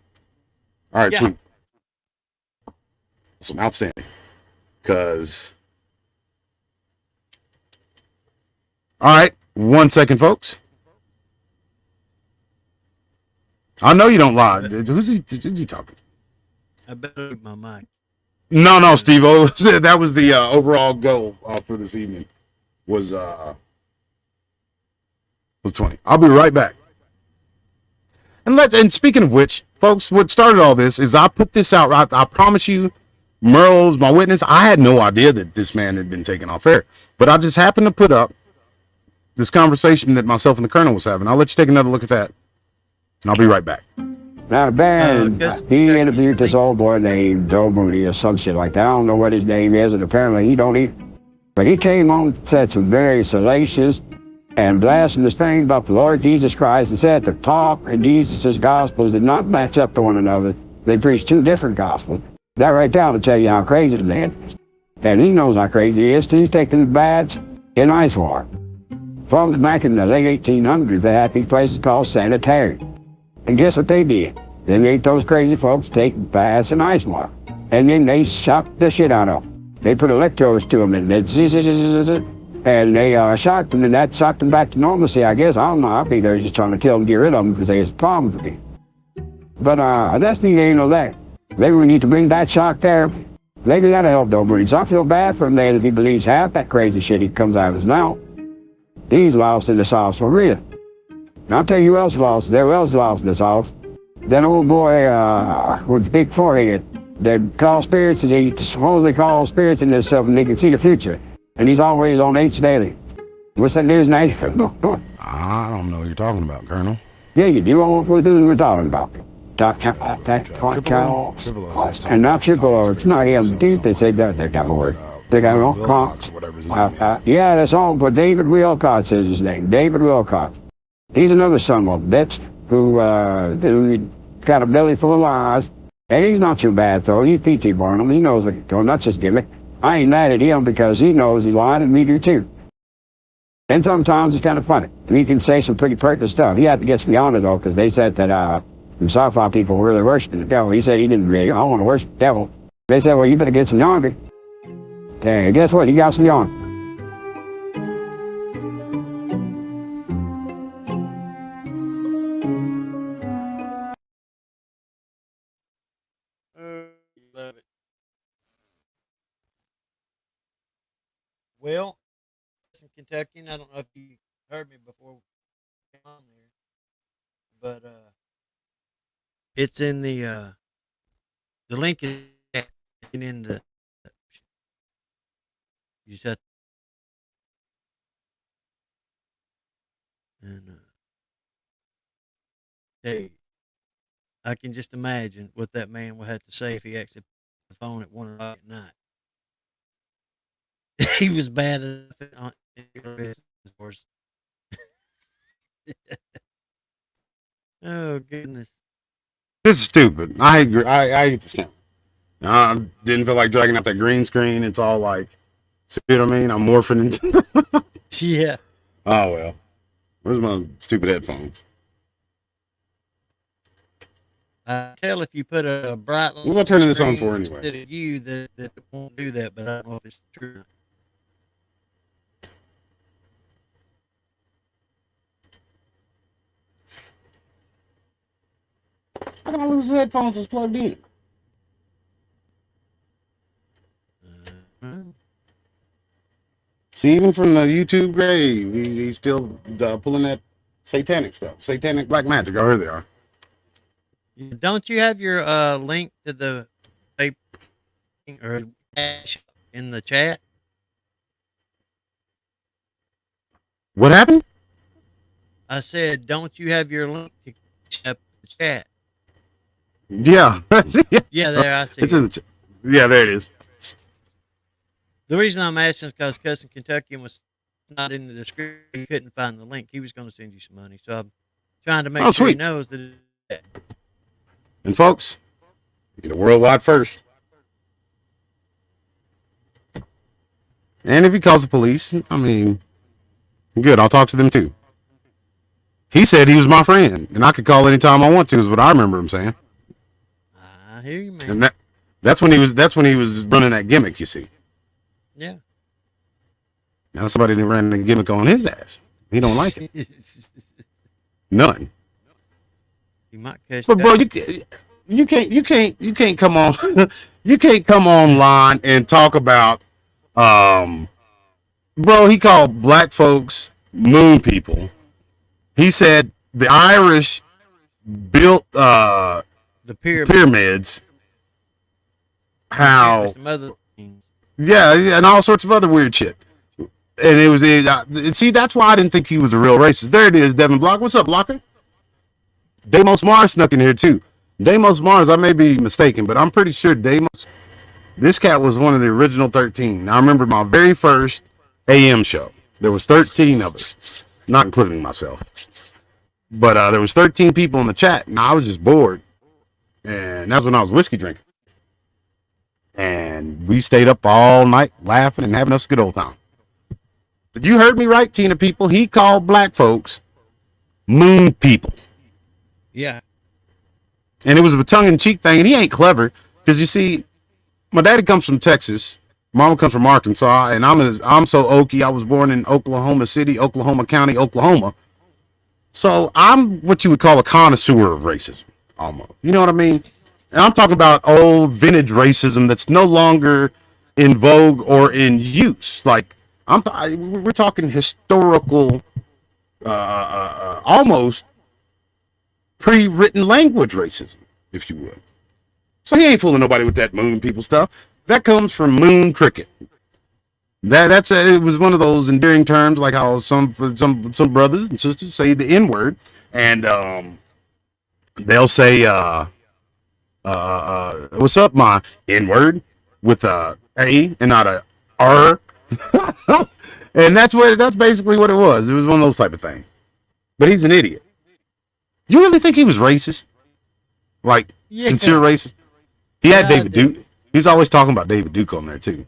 Speaker 2: All right, yeah. Sweet. Some outstanding. Because, all right, 1 second, folks. I know you don't lie. Who's he talking?
Speaker 3: I better mute my mic.
Speaker 2: No, Steve-O. That was the overall goal for this evening. Was 20. I'll be right back. And speaking of which, folks, what started all this is I put this out. I promise you, Merle's my witness. I had no idea that this man had been taken off air, but I just happened to put up this conversation that myself and the Colonel was having. I'll let you take another look at that, and I'll be right back.
Speaker 12: Now, Ben, he interviewed this old boy named Joe Moody or some shit like that. I don't know what his name is, and apparently he don't even. But he came on and said some very salacious and blasphemous things about the Lord Jesus Christ and said the talk and Jesus' gospels did not match up to one another. They preached two different gospels. That right down to tell you how crazy the man is. And he knows how crazy he is, too. He's taking the baths in ice water. From back in the late 1800s, they had these places called sanitariums. And guess what they did? They made those crazy folks take baths in ice water. And then they shocked the shit out of them. They put electrodes to them and they shocked them, and that shocked them back to normalcy, I guess. I don't know. I think they're just trying to kill them and get rid of them because there's problems with it. But that's neither ain't no that. Maybe we need to bring that shock there. Maybe that'll help Dope Booty. So I feel bad for him there if he believes half that crazy shit he comes out of his mouth. He's lost in the sauce for real. Now I'll tell you who else lost. There else lost in the sauce. That old boy with the big forehead. They call spirits, and he supposedly calls spirits in himself, and they can see the future. And he's always on H Daily. What's that news, Nate?
Speaker 2: I don't know what you're talking about, Colonel.
Speaker 12: Yeah, you do. What we're talking about. And not Triple O. It's not him. They say that they're got word. They got no Cox. Yeah, that's all. But David Wilcox is his name. David Wilcox. He's another son of a bitch who got a belly full of lies. And he's not too bad, though. He's P.T. Barnum. He knows what he's doing. That's just gimmick. I ain't mad at him because he knows he's lying, and me do, too. And sometimes it's kind of funny. He can say some pretty pertinent stuff. He had to get me on it, though, because they said that some sci-fi people were really worshiping the devil. He said he didn't really. I don't want to worship the devil. They said, well, you better get some yonder. And guess what? He got some yonder.
Speaker 3: Love it. Well, in Kentucky, and I don't know if you heard me before we came on there, but it's in the link is in the you said and hey, I can just imagine what that man would have to say if he actually picked the phone at 1 o'clock at night. He was bad enough on business course. Oh goodness.
Speaker 2: This is stupid. I agree. I hate this camera. I didn't feel like dragging out that green screen. It's all like, see what I mean? I'm morphing into.
Speaker 3: Yeah.
Speaker 2: Oh well. Where's my stupid headphones?
Speaker 3: I tell if you put a bright light
Speaker 2: What was I turning this on
Speaker 3: screen
Speaker 2: for anyway?
Speaker 3: instead of you that it won't do that, but I don't know if it's true.
Speaker 2: I gotta lose the headphones that's plugged in. See, even from the YouTube grave, he's still pulling that satanic stuff, satanic black magic. Oh, here they are.
Speaker 3: Don't you have your link to the paper or cash in the chat?
Speaker 2: What happened?
Speaker 3: I said, don't you have your link to cash up in the chat?
Speaker 2: Yeah.
Speaker 3: Yeah, there, I see
Speaker 2: It's
Speaker 3: it.
Speaker 2: in the yeah, there it is.
Speaker 3: The reason I'm asking is because Cousin Kentuckian was not in the description. He couldn't find the link. He was going to send you some money. So I'm trying to make sure he
Speaker 2: sweet.
Speaker 3: knows that it's
Speaker 2: And folks, get a worldwide first. And if he calls the police, I mean, good. I'll talk to them too. He said he was my friend, and I could call anytime I want to. Is what I remember him saying.
Speaker 3: I hear you, man.
Speaker 2: And that's when he was running that gimmick. You see.
Speaker 3: Yeah.
Speaker 2: Now somebody done ran a gimmick on his ass. He don't like it. None.
Speaker 3: You might catch
Speaker 2: But bro, you can't come on you can't come online and talk about bro, he called black folks moon people. He said the Irish built the pyramids. How
Speaker 3: some other things.
Speaker 2: yeah, and all sorts of other weird shit. And it was see, that's why I didn't think he was a real racist. There it is, Devin Block. What's up, Blocker? Damos Mars snuck in here too. Damos Mars, I may be mistaken, but I'm pretty sure Damos. This cat was one of the original 13. Now I remember my very first AM show. There was 13 of us, not including myself. But there was 13 people in the chat, and I was just bored. And that was when I was whiskey drinking. And we stayed up all night laughing and having us a good old time. You heard me right, Tina people. He called black folks moon people.
Speaker 3: Yeah.
Speaker 2: And it was a tongue-in-cheek thing, and he ain't clever. Because you see, my daddy comes from Texas. Mama comes from Arkansas, and I'm so Okie. I was born in Oklahoma City, Oklahoma County, Oklahoma. So I'm what you would call a connoisseur of racism, almost. You know what I mean? And I'm talking about old vintage racism that's no longer in vogue or in use. Like we're talking historical, almost pre-written language racism, if you would. So he ain't fooling nobody with that moon people stuff. That comes from moon cricket. It was one of those endearing terms, like how some brothers and sisters say the N-word, and they'll say what's up, my N-word, with a and not a R. And that's basically what it was. It was one of those type of things. But he's an idiot. You really think he was racist? Like, sincere racist? He had David Duke. He's always talking about David Duke on there too.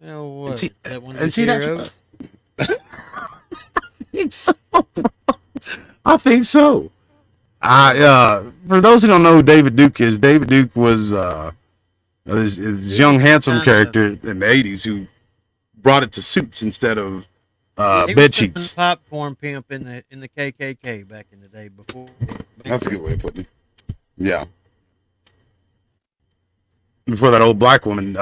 Speaker 3: Oh, what? That one
Speaker 2: And see that's I think so. For those who don't know who David Duke is, David Duke was this young handsome character in the 80s who brought it to suits instead of bed sheets.
Speaker 3: Popcorn pimp in the KKK back in the day before.
Speaker 2: That's a good way of putting it. Yeah. Before that old black woman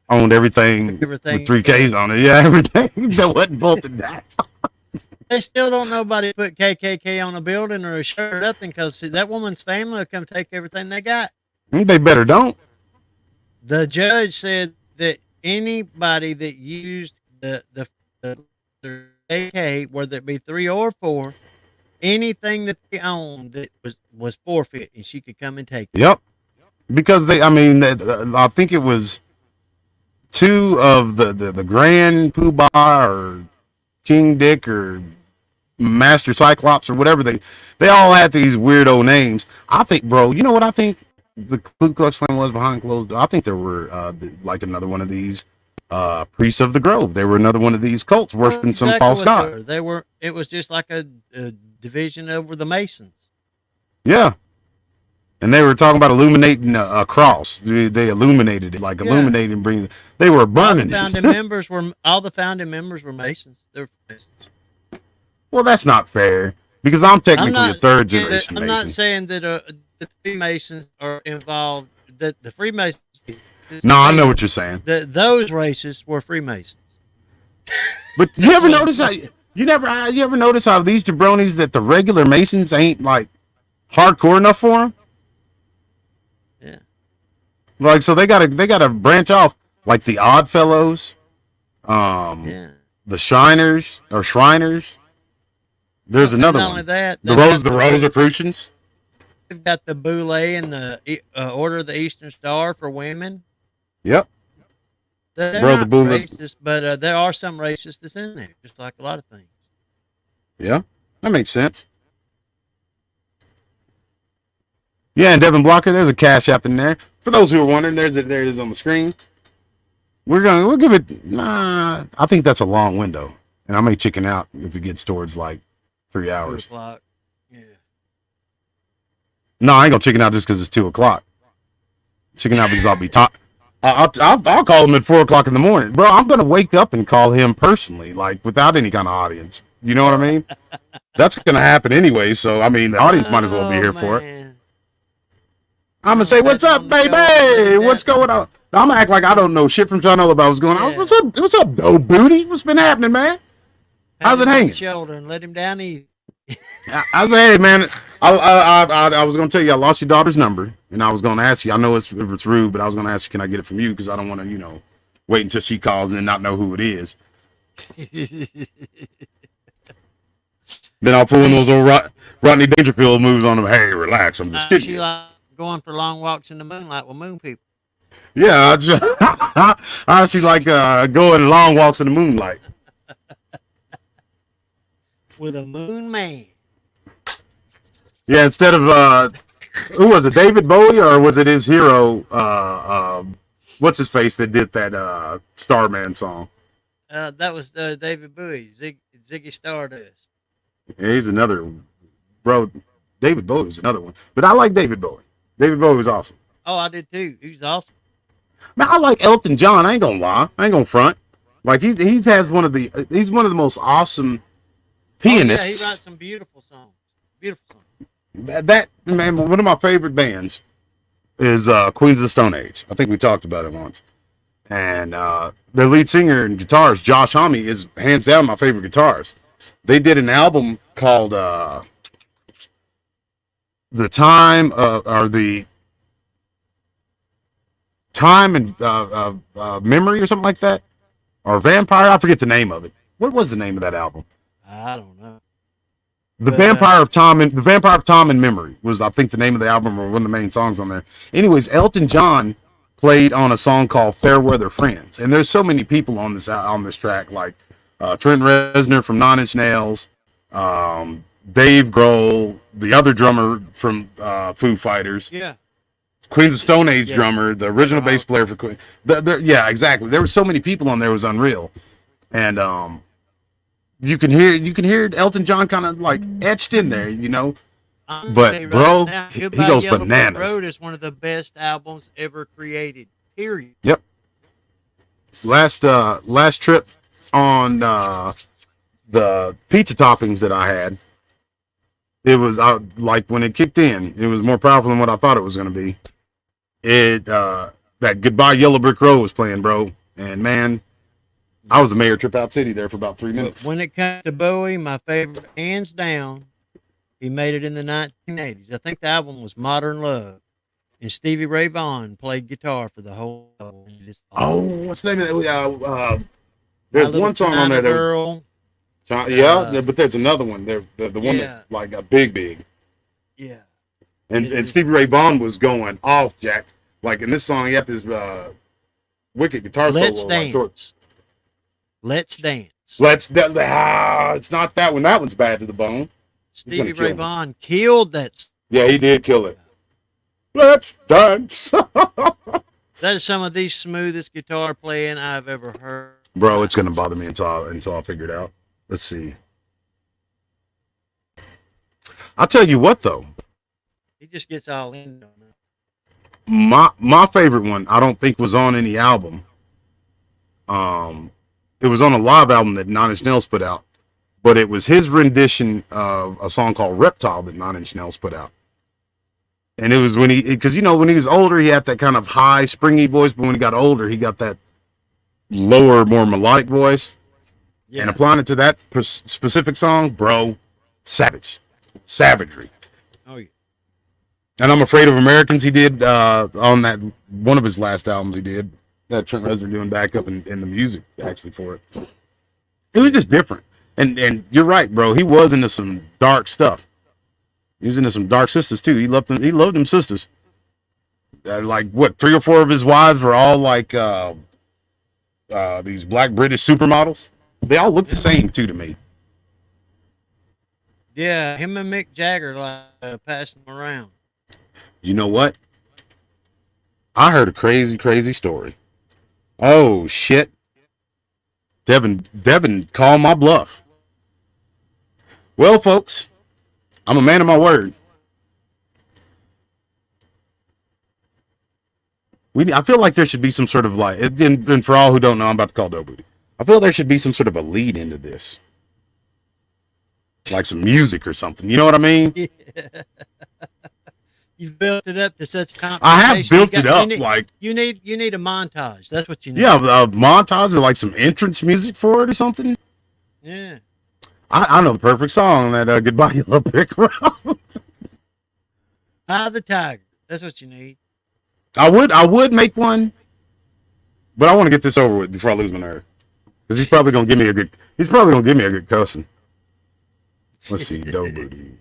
Speaker 2: owned everything with 3 Ks on it. Yeah, everything that wasn't bolted down.
Speaker 3: They still don't nobody put KKK on a building or a shirt or nothing because that woman's family will come take everything they got.
Speaker 2: They better don't.
Speaker 3: The judge said that anybody that used the KKK, whether it be 3 or 4, anything that they owned that was forfeit, and she could come and take it.
Speaker 2: Yep. Because I think it was 2 of the Grand Poobah or King Dick or Master Cyclops or whatever they all had these weirdo names. I think, bro, you know what I think the Ku Klux Klan was behind closed doors? I think there were like another one of these priests of the Grove. They were another one of these cults worshiping some false god.
Speaker 3: They were. It was just like a division over the Masons.
Speaker 2: Yeah. And they were talking about illuminating a cross. They illuminated it, like illuminating and bringing. They were burning
Speaker 3: all the founding members were Masons. They were Masons.
Speaker 2: Well, that's not fair because I'm technically a third generation
Speaker 3: I'm
Speaker 2: Mason.
Speaker 3: not saying that the Freemasons are involved. That the Freemasons.
Speaker 2: No, I know what you're saying.
Speaker 3: Those racists were Freemasons.
Speaker 2: But you ever notice how you ever notice how these jabronis that the regular Masons ain't like hardcore enough for them?
Speaker 3: Yeah.
Speaker 2: Like so they gotta branch off like the Odd Fellows, the Shriners. There's another one.
Speaker 3: Only that,
Speaker 2: the Rosicrucians.
Speaker 3: They've got the Boule and the Order of the Eastern Star for women.
Speaker 2: Yep.
Speaker 3: They're not racist, but there are some racists that's in there, just like a lot of things.
Speaker 2: Yeah, that makes sense. Yeah, and Devin Blocker, there's a Cash App in there. For those who are wondering, there it is on the screen. We'll give it. I think that's a long window, and I may chicken out if it gets towards like 3 hours.
Speaker 3: 2 o'clock. Yeah.
Speaker 2: No, I ain't gonna chicken out just because it's 2 o'clock. Chicken out because I'll be talking. I'll call him at 4 o'clock in the morning, bro. I'm gonna wake up and call him personally, like without any kind of audience. You know what I mean? That's gonna happen anyway. So I mean, the audience might as well be here for it. I'm gonna say, "What's up, baby? What's going on?" I'm gonna act like I don't know shit from trying to know about what's going on. What's up? What's up, dope booty? What's been happening, man? How's it hanging?
Speaker 3: Shoulder and let him down easy.
Speaker 2: I say, hey, man, I was gonna tell you I lost your daughter's number, and I was gonna ask you. I know it's rude, but I was gonna ask you, can I get it from you? Because I don't want to, wait until she calls and then not know who it is. Then I'll pull one of those old Rodney Dangerfield moves on them. Hey, relax. I'm just kidding.
Speaker 3: She like going for long walks in the moonlight with moon people.
Speaker 2: Yeah, I actually like going long walks in the moonlight.
Speaker 3: With a moon man.
Speaker 2: Yeah, instead of who was it, David Bowie, or was it his hero? What's his face that did that Starman song?
Speaker 3: That was David Bowie, Ziggy Stardust.
Speaker 2: Yeah, he's another bro. David Bowie was another one, but I like David Bowie. David Bowie was awesome.
Speaker 3: Oh, I did too. He was awesome.
Speaker 2: Man, I like Elton John. I ain't gonna lie. I ain't gonna front. Like he's one of the most awesome pianists.
Speaker 3: Oh, yeah, he writes some beautiful songs. Beautiful songs.
Speaker 2: That man, one of my favorite bands is Queens of the Stone Age. I think we talked about it once. And their lead singer and guitarist, Josh Homme, is hands down my favorite guitarist. They did an album called The Time and Memory or something like that. Or Vampire, I forget the name of it. What was the name of that album?
Speaker 3: I don't know.
Speaker 2: The Vampire of Time and Memory was, I think, the name of the album or one of the main songs on there. Anyways, Elton John played on a song called "Fair Weather Friends," and there's so many people on this track, like Trent Reznor from Nine Inch Nails, Dave Grohl, the other drummer from Foo Fighters, Queens of Stone Age drummer, the original bass player for Queen. Yeah, exactly. There were so many people on there; it was unreal, and you can hear Elton John kind of like etched in there, But bro, he goes bananas.
Speaker 3: Road is one of the best albums ever created. Period.
Speaker 2: Yep. Last trip on the pizza toppings that I had, it was like when it kicked in, it was more powerful than what I thought it was going to be. That Goodbye Yellow Brick Road was playing, bro, and man, I was the mayor of Trip Out City there for about 3 minutes.
Speaker 3: When it comes to Bowie, my favorite, hands down, he made it in the 1980s. I think the album was Modern Love. And Stevie Ray Vaughan played guitar for the whole album.
Speaker 2: Oh, what's the name of that? There's one song on there.
Speaker 3: Girl.
Speaker 2: But there's another one. The one that like got big.
Speaker 3: Yeah.
Speaker 2: And Stevie Ray Vaughan was going off, Jack. Like in this song, he had this wicked guitar solo.
Speaker 3: Let's Dance. Let's Dance.
Speaker 2: It's not that one. That one's bad to the bone.
Speaker 3: Stevie Ray Vaughan killed that.
Speaker 2: Yeah, he did kill it. Let's dance.
Speaker 3: That is some of the smoothest guitar playing I've ever heard.
Speaker 2: Bro, it's gonna bother me until I figure it out. Let's see. I'll tell you what though.
Speaker 3: He just gets all in on it.
Speaker 2: My favorite one, I don't think was on any album. It was on a live album that Nine Inch Nails put out, but it was his rendition of a song called Reptile that Nine Inch Nails put out. And it was when because when he was older, he had that kind of high, springy voice, but when he got older, he got that lower, more melodic voice. Yeah. And applying it to that specific song, bro, savagery.
Speaker 3: Oh yeah.
Speaker 2: And I'm Afraid of Americans. He did on that one of his last albums. He did that Trent Reznor doing backup in the music actually for it. It was just different. And you're right, bro. He was into some dark stuff. He was into some dark sisters too. He loved them. He loved them sisters. Like what? 3 or 4 of his wives were all like these black British supermodels. They all look the same too to me.
Speaker 3: Yeah, him and Mick Jagger passing them around.
Speaker 2: You know what? I heard a crazy story. Oh shit! Devin, call my bluff. Well, folks, I'm a man of my word. I feel like there should be some sort of like, and for all who don't know, I'm about to call Doe Booty. I feel there should be some sort of a lead into this. Like some music or something. You know what I mean?
Speaker 3: Yeah. You've built it up to such a
Speaker 2: I have built it up.
Speaker 3: You need a montage. That's what you need.
Speaker 2: Yeah, a montage or like some entrance music for it or something.
Speaker 3: Yeah.
Speaker 2: I know the perfect song, that Goodbye Yellow Brick Road.
Speaker 3: Eye the Tiger. That's what you need.
Speaker 2: I would make one, but I want to get this over with before I lose my nerve. Because he's probably gonna give me a good cussing. Let's see, Doe Booty.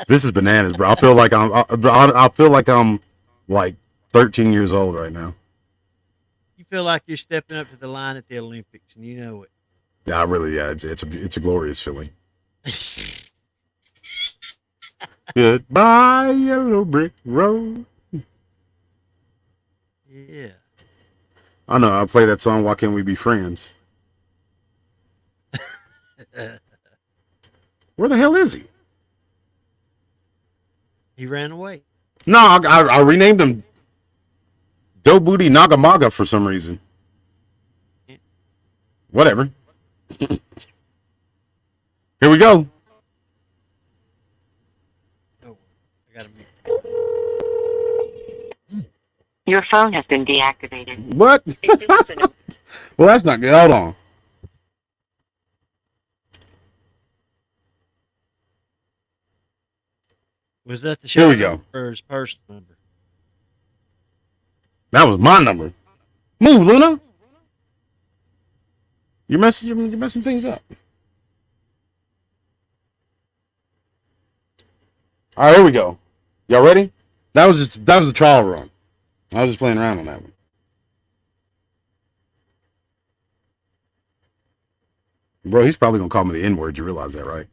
Speaker 2: This is bananas, bro. I feel like I'm like 13 years old right now.
Speaker 3: You feel like you're stepping up to the line at the Olympics, and you know it.
Speaker 2: Yeah, it's a glorious feeling. Goodbye, Yellow Brick Road.
Speaker 3: Yeah.
Speaker 2: I know. I play that song. Why can't we be friends? Where the hell is he?
Speaker 3: He ran away.
Speaker 2: No, I renamed him Doe Booty Nagamaga for some reason. Whatever. Here we go.
Speaker 3: Oh, I gotta mute.
Speaker 13: Your phone has been deactivated.
Speaker 2: What? Well, that's not good. Hold on.
Speaker 3: Was that the show?
Speaker 2: Here we go.
Speaker 3: Or his personal number?
Speaker 2: That was my number. Move, Luna. You're messing things up. All right, here we go. Y'all ready? That was a trial run. I was just playing around on that one. Bro, he's probably gonna call me the N-word. You realize that, right?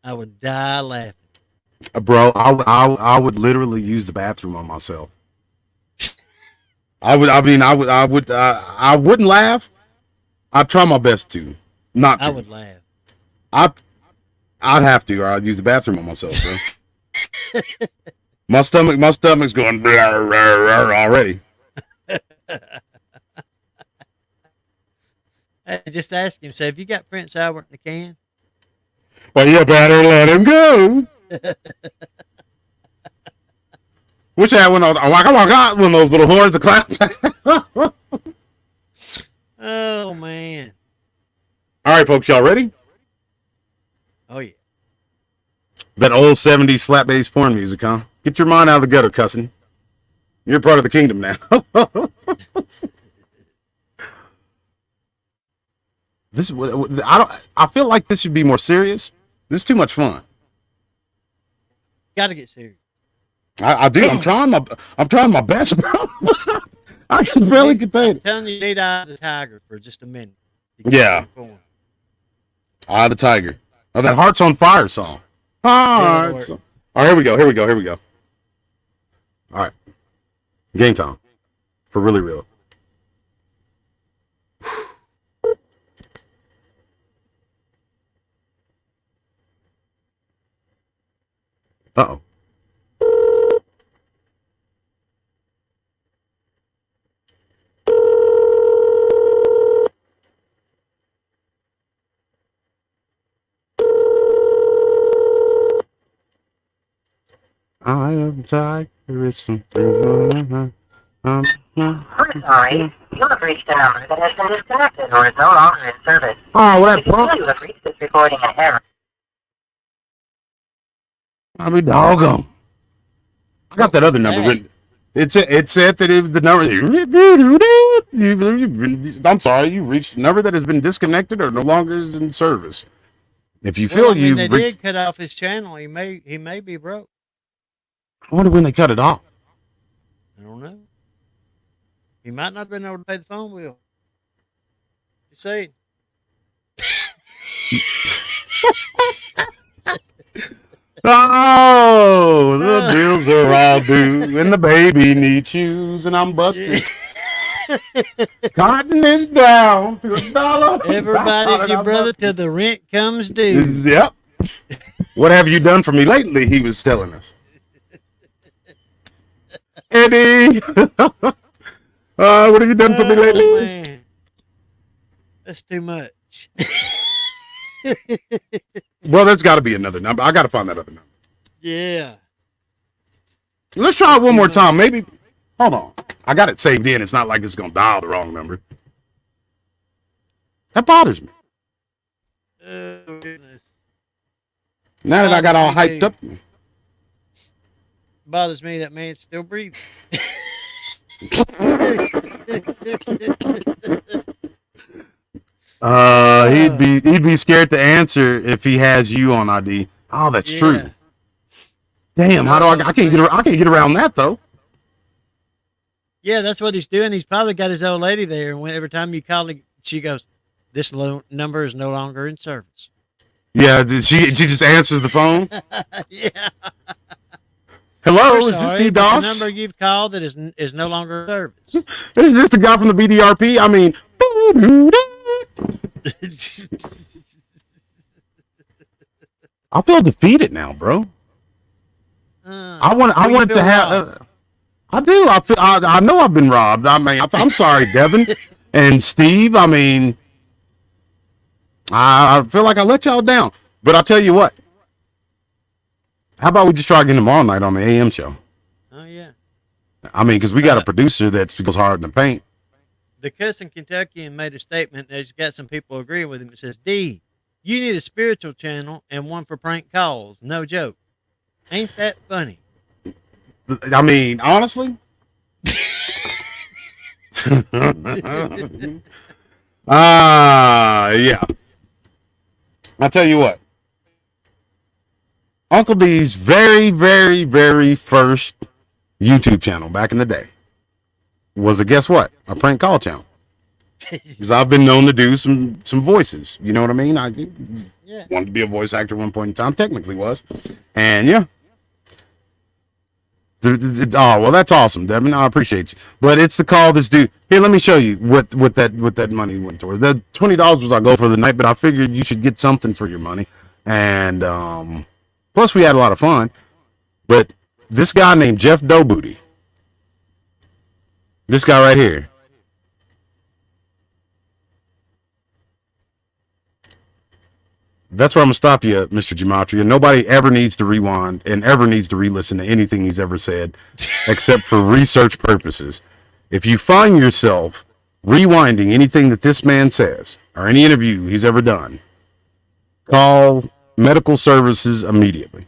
Speaker 3: I would die laughing.
Speaker 2: Bro, I would literally use the bathroom on myself. I wouldn't laugh. I'd try my best to not to.
Speaker 3: I would laugh.
Speaker 2: I'd have to, or I'd use the bathroom on myself, bro. my stomach's going blah, rah, rah, already.
Speaker 3: Hey, just ask him. Say, have you got Prince Albert in the can?
Speaker 2: Well, you better let him go. Which had one of those? One of those little horns of clowns.
Speaker 3: Oh man!
Speaker 2: All right, folks, y'all ready?
Speaker 3: Oh yeah.
Speaker 2: That old '70s slap bass porn music, huh? Get your mind out of the gutter, cussing. You're part of the kingdom now. I feel like this should be more serious. This is too much fun.
Speaker 3: Got to get serious.
Speaker 2: I do. I'm trying my best, bro. I can barely contain it.
Speaker 3: I'm telling you, need Eye of the Tiger for just a minute.
Speaker 2: Yeah. Eye of the Tiger. Oh, that Hearts on Fire song. Hearts. All right, here we go. All right. Game time. For really real. of a tiger. It's some.
Speaker 13: We're sorry. You have reached a number that has been disconnected or is no longer in service.
Speaker 2: Oh, well,
Speaker 13: If you feel you have reached this recording in error.
Speaker 2: I mean, doggone. I got that other number written. It said that it was the number. I'm sorry, you reached a number that has been disconnected or no longer is in service. If you feel
Speaker 3: they did cut off his channel. He may be broke.
Speaker 2: I wonder when they cut it off.
Speaker 3: I don't know. He might not have been able to pay the phone bill. You see?
Speaker 2: Oh, the bills are all due, and the baby needs shoes, and I'm busted. Cotton is down to $1.
Speaker 3: Everybody's your brother till the rent comes due.
Speaker 2: Yep. What have you done for me lately? He was telling us. Eddie, what have you done for me lately?
Speaker 3: Man. That's too much.
Speaker 2: Well, there's got to be another number. I got to find that other number.
Speaker 3: Yeah.
Speaker 2: Let's try it one more time. Maybe. Hold on. I got it saved in. It's not like it's going to dial the wrong number. That bothers me.
Speaker 3: Oh, goodness.
Speaker 2: Now that I got all hyped up.
Speaker 3: Bothers me that man's still breathing.
Speaker 2: He'd be scared to answer if he has you on ID. Oh, that's true. Damn, how do I can't get around that though.
Speaker 3: Yeah, that's what he's doing. He's probably got his old lady there, and every time you call her, she goes, "This number is no longer in service."
Speaker 2: Yeah, she just answers the phone.
Speaker 3: Yeah.
Speaker 2: Hello, is this DDoS?
Speaker 3: The number you've called that is no longer in service.
Speaker 2: Is this the guy from the BDRP? I mean, I feel defeated now, bro. I want to have. I do. I know I've been robbed. I mean, I'm sorry, Devin and Steve. I mean, I feel like I let y'all down. But I'll tell you what. How about we just try again tomorrow night on the AM show?
Speaker 3: Oh yeah.
Speaker 2: I mean, because we got a producer that goes hard in the paint.
Speaker 3: The cussing Kentuckian made a statement. He's got some people agreeing with him. It says, "D, you need a spiritual channel and one for prank calls. No joke. Ain't that funny?"
Speaker 2: I mean, honestly. Yeah. I'll tell you what. Uncle D's very, very, very first YouTube channel back in the day was guess what? A prank call channel. Because I've been known to do some voices. You know what I mean? I wanted to be a voice actor at one point in time. Technically was. And yeah. Oh, well, that's awesome, Devin. I appreciate you. But it's the call this dude. Here, let me show you what that money went towards. The $20 was our goal for the night, but I figured you should get something for your money. And plus, we had a lot of fun. But this guy named Jeff Doughbooty, this guy right here, that's where I'm going to stop you, Mr. Gematria. Nobody ever needs to rewind and ever needs to re-listen to anything he's ever said, except for research purposes. If you find yourself rewinding anything that this man says or any interview he's ever done, call medical services immediately.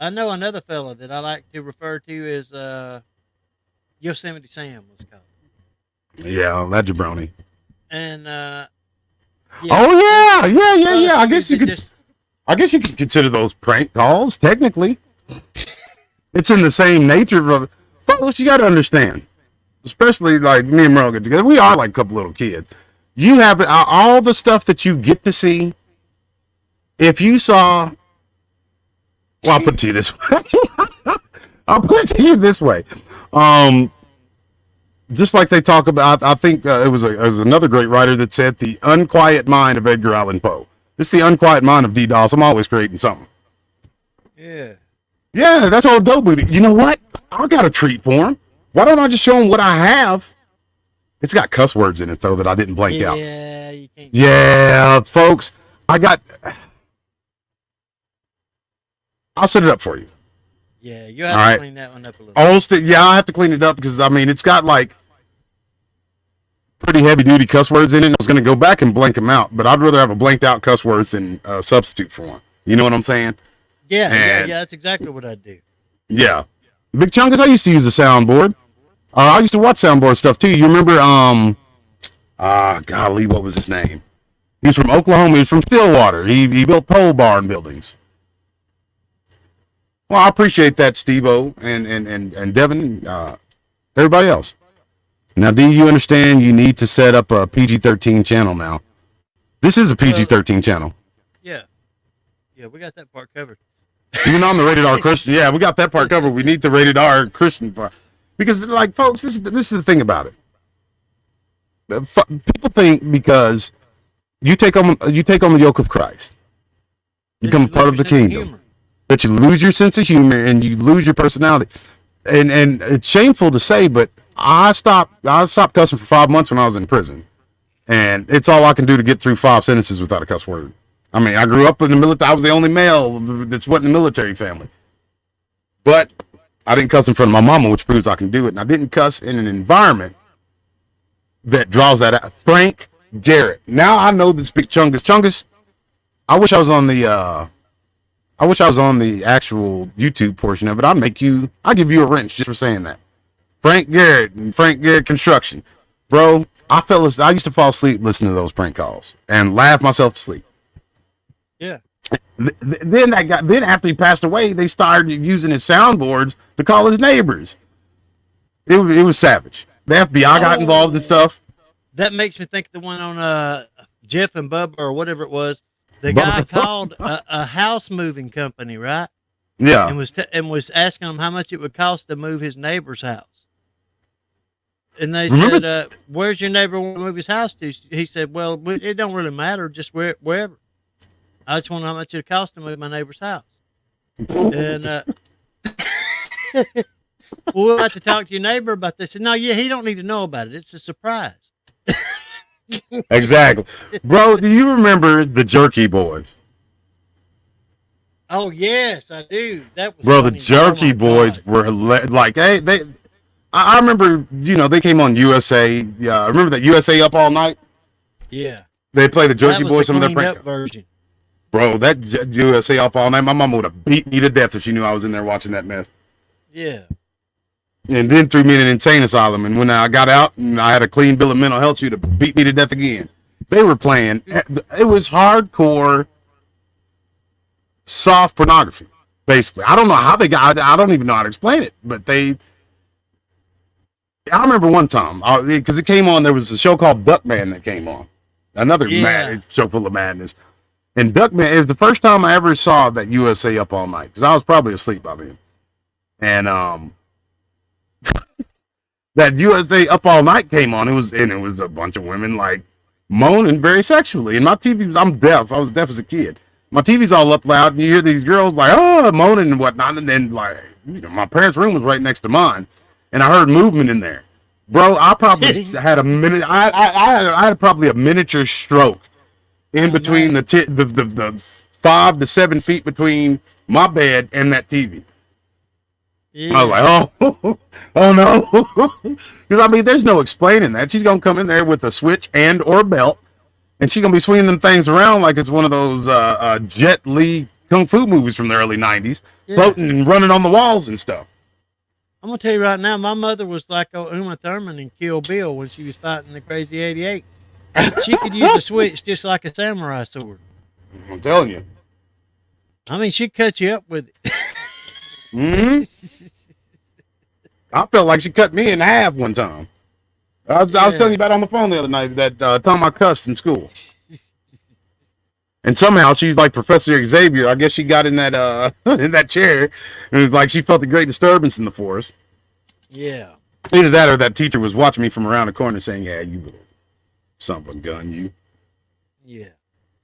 Speaker 3: I know another fella that I like to refer to as Yosemite Sam was called.
Speaker 2: Yeah, that jabroni.
Speaker 3: And yeah,
Speaker 2: yeah. I guess you could consider those prank calls. Technically, it's in the same nature of. Fellas, you got to understand, especially like me and Merle get together. We are like a couple little kids. You have all the stuff that you get to see. If you saw, well, I'll put it to you this way. Just like they talk about, I think it was another great writer that said the unquiet mind of Edgar Allan Poe. It's the unquiet mind of DDoS. I'm always creating something.
Speaker 3: Yeah.
Speaker 2: Yeah, that's all dope booty. You know what? I got a treat for him. Why don't I just show him what I have? It's got cuss words in it, though, that I didn't blank out.
Speaker 3: Yeah, you can't.
Speaker 2: Yeah, folks. I'll set it up for you.
Speaker 3: Yeah, you have to clean that one up a little.
Speaker 2: Yeah, I have to clean it up because I mean it's got like pretty heavy duty cuss words in it. I was going to go back and blank them out, but I'd rather have a blanked out cuss word than a substitute for one. You know what I'm saying?
Speaker 3: Yeah, that's exactly what I'd do.
Speaker 2: Yeah. Big Chungus, I used to use a soundboard. I used to watch soundboard stuff too. You remember, golly, what was his name? He's from Oklahoma. He's from Stillwater. He built pole barn buildings. Well, I appreciate that, Steve-O and Devin, everybody else. Now, do you understand you need to set up a PG-13 channel now? This is a PG-13 channel.
Speaker 3: Yeah. Yeah, we got that part covered.
Speaker 2: Even on the rated R Christian. Yeah, we got that part covered. We need the rated R Christian part. Because, like, folks, this is the thing about it. People think because you take on the yoke of Christ, you become part of the kingdom, that you lose your sense of humor and you lose your personality. And it's shameful to say, but I stopped cussing for 5 months when I was in prison. And it's all I can do to get through 5 sentences without a cuss word. I mean, I grew up in the military. I was the only male that's went in the military family. But I didn't cuss in front of my mama, which proves I can do it. And I didn't cuss in an environment that draws that out. Frank Garrett. Now I know this big Chungus. Chungus, I wish I was on the actual YouTube portion of it. I'll give you a wrench just for saying that. Frank Garrett and Frank Garrett Construction. Bro, I used to fall asleep listening to those prank calls and laugh myself to sleep.
Speaker 3: Yeah.
Speaker 2: Then after he passed away, they started using his soundboards to call his neighbors. It was savage. The FBI got involved and stuff.
Speaker 3: That makes me think of the one on Jeff and Bubba or whatever it was. The guy called a house moving company, right?
Speaker 2: Yeah.
Speaker 3: And was asking him how much it would cost to move his neighbor's house. And they said, "Where's your neighbor want to move his house to?" He said, "Well, it don't really matter, just wherever. I just want to know how much it costs to move my neighbor's house." And we'll have to talk to your neighbor about this. And no, he don't need to know about it. It's a surprise.
Speaker 2: Exactly. Bro, do you remember the Jerky Boys?
Speaker 3: Oh, yes, I do. That was
Speaker 2: Bro,
Speaker 3: funny.
Speaker 2: the Jerky Boys were like, I remember, they came on USA. Yeah, I remember that USA Up All Night.
Speaker 3: Yeah.
Speaker 2: They played the Jerky Boys, some of their
Speaker 3: cleaned
Speaker 2: prank
Speaker 3: up version.
Speaker 2: Bro, that USA Up All Night, my mama would have beat me to death if she knew I was in there watching that mess.
Speaker 3: Yeah.
Speaker 2: And then threw me in an insane asylum. And when I got out and I had a clean bill of mental health, she'd have beat me to death again. They were playing. It was hardcore, soft pornography, basically. I don't know how they got. I don't even know how to explain it. But I remember one time because it came on. There was a show called Duckman that came on. Another mad show full of madness. And Duckman, it was the first time I ever saw that USA Up All Night because I was probably asleep by then. And that USA Up All Night came on. It was a bunch of women like moaning very sexually. And my TV was, I'm deaf. I was deaf as a kid. My TV's all up loud, and you hear these girls like, oh, moaning and whatnot. And then like, my parents' room was right next to mine, and I heard movement in there. Bro, I probably had a minute. I had probably a miniature stroke in between the 5 to 7 feet between my bed and that TV. Yeah. I was like, oh no. Because, I mean, there's no explaining that. She's going to come in there with a switch and or belt, and she's going to be swinging them things around like it's one of those Jet Li Kung Fu movies from the early 90s, floating and running on the walls and stuff.
Speaker 3: I'm going to tell you right now, my mother was like Uma Thurman in Kill Bill when she was fighting the Crazy 88. She could use a switch just like a samurai sword.
Speaker 2: I'm telling you.
Speaker 3: I mean, she'd cut you up with it.
Speaker 2: Mm-hmm. I felt like she cut me in half one time. I was telling you about it on the phone the other night that time I cussed in school. And somehow she's like Professor Xavier. I guess she got in that in that chair, and it was like she felt a great disturbance in the force.
Speaker 3: Yeah.
Speaker 2: Either that or that teacher was watching me from around the corner saying, "Yeah, you little son of a gun, you."
Speaker 3: Yeah.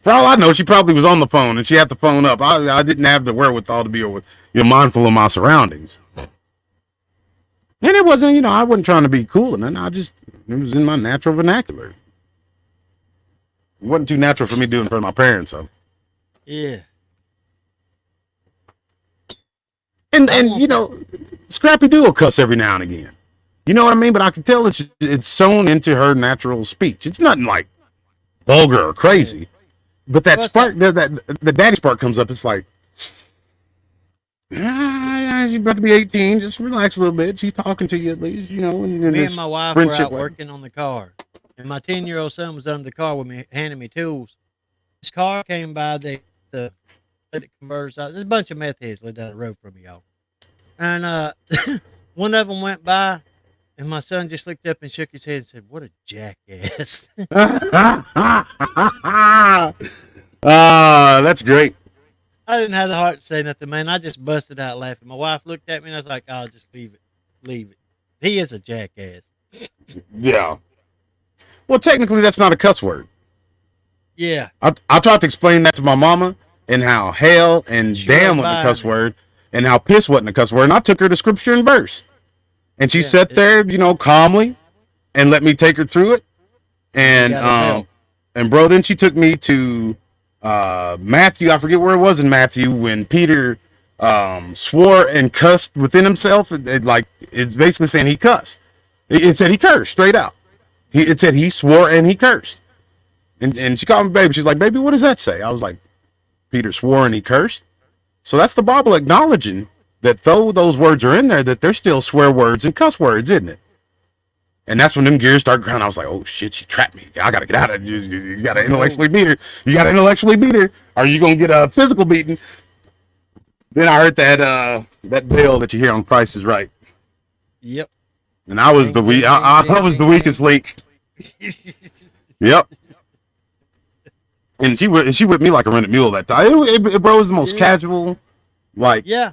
Speaker 2: For all I know, she probably was on the phone and she had the phone up. I didn't have the wherewithal to be mindful of my surroundings. And it wasn't, I wasn't trying to be cool, and it was in my natural vernacular. It wasn't too natural for me to do in front of my parents, so.
Speaker 3: Yeah.
Speaker 2: And you know, Scrappy Doo will cuss every now and again. You know what I mean? But I can tell it's sewn into her natural speech. It's nothing like vulgar or crazy. But that spark, the daddy spark comes up. It's like, she's about to be 18. Just relax a little bit. She's talking to you at least, you know.
Speaker 3: Me and my wife were out working on the car, and my 10-year-old son was under the car with me, handing me tools. This car came by. They let it converse out. There's a bunch of meth heads lived down the road from me, y'all. And one of them went by, and my son just looked up and shook his head and said, "What a jackass!"
Speaker 2: That's great.
Speaker 3: I didn't have the heart to say nothing, man. I just busted out laughing. My wife looked at me, and I was like, "Oh, just leave it. He is a jackass."
Speaker 2: Yeah. Well, technically, that's not a cuss word.
Speaker 3: Yeah.
Speaker 2: I tried to explain that to my mama, and how hell and damn wasn't a cuss word, and how piss wasn't a cuss word. And I took her to scripture and verse, and she sat there, you know, calmly, and let me take her through it. And bro, then she took me to Matthew. I forget where it was in Matthew when Peter swore and cussed within himself. It's basically saying he cussed. It said he cursed straight out. It said he swore and he cursed. And she called me baby. She's like, "Baby, what does that say?" I was like, "Peter swore and he cursed." So that's the Bible acknowledging that though those words are in there, that they're still swear words and cuss words, isn't it? And that's when them gears start grinding. I was like, "Oh shit, she trapped me. I gotta get out of it. You gotta intellectually beat her. You gotta intellectually beat her. Or you gonna get a physical beating." Then I heard that bell that you hear on Price is Right.
Speaker 3: Yep.
Speaker 2: And I was the weakest link. Yep. And she whipped me like a rented mule that time. It bro, was the most casual, like.
Speaker 3: Yeah.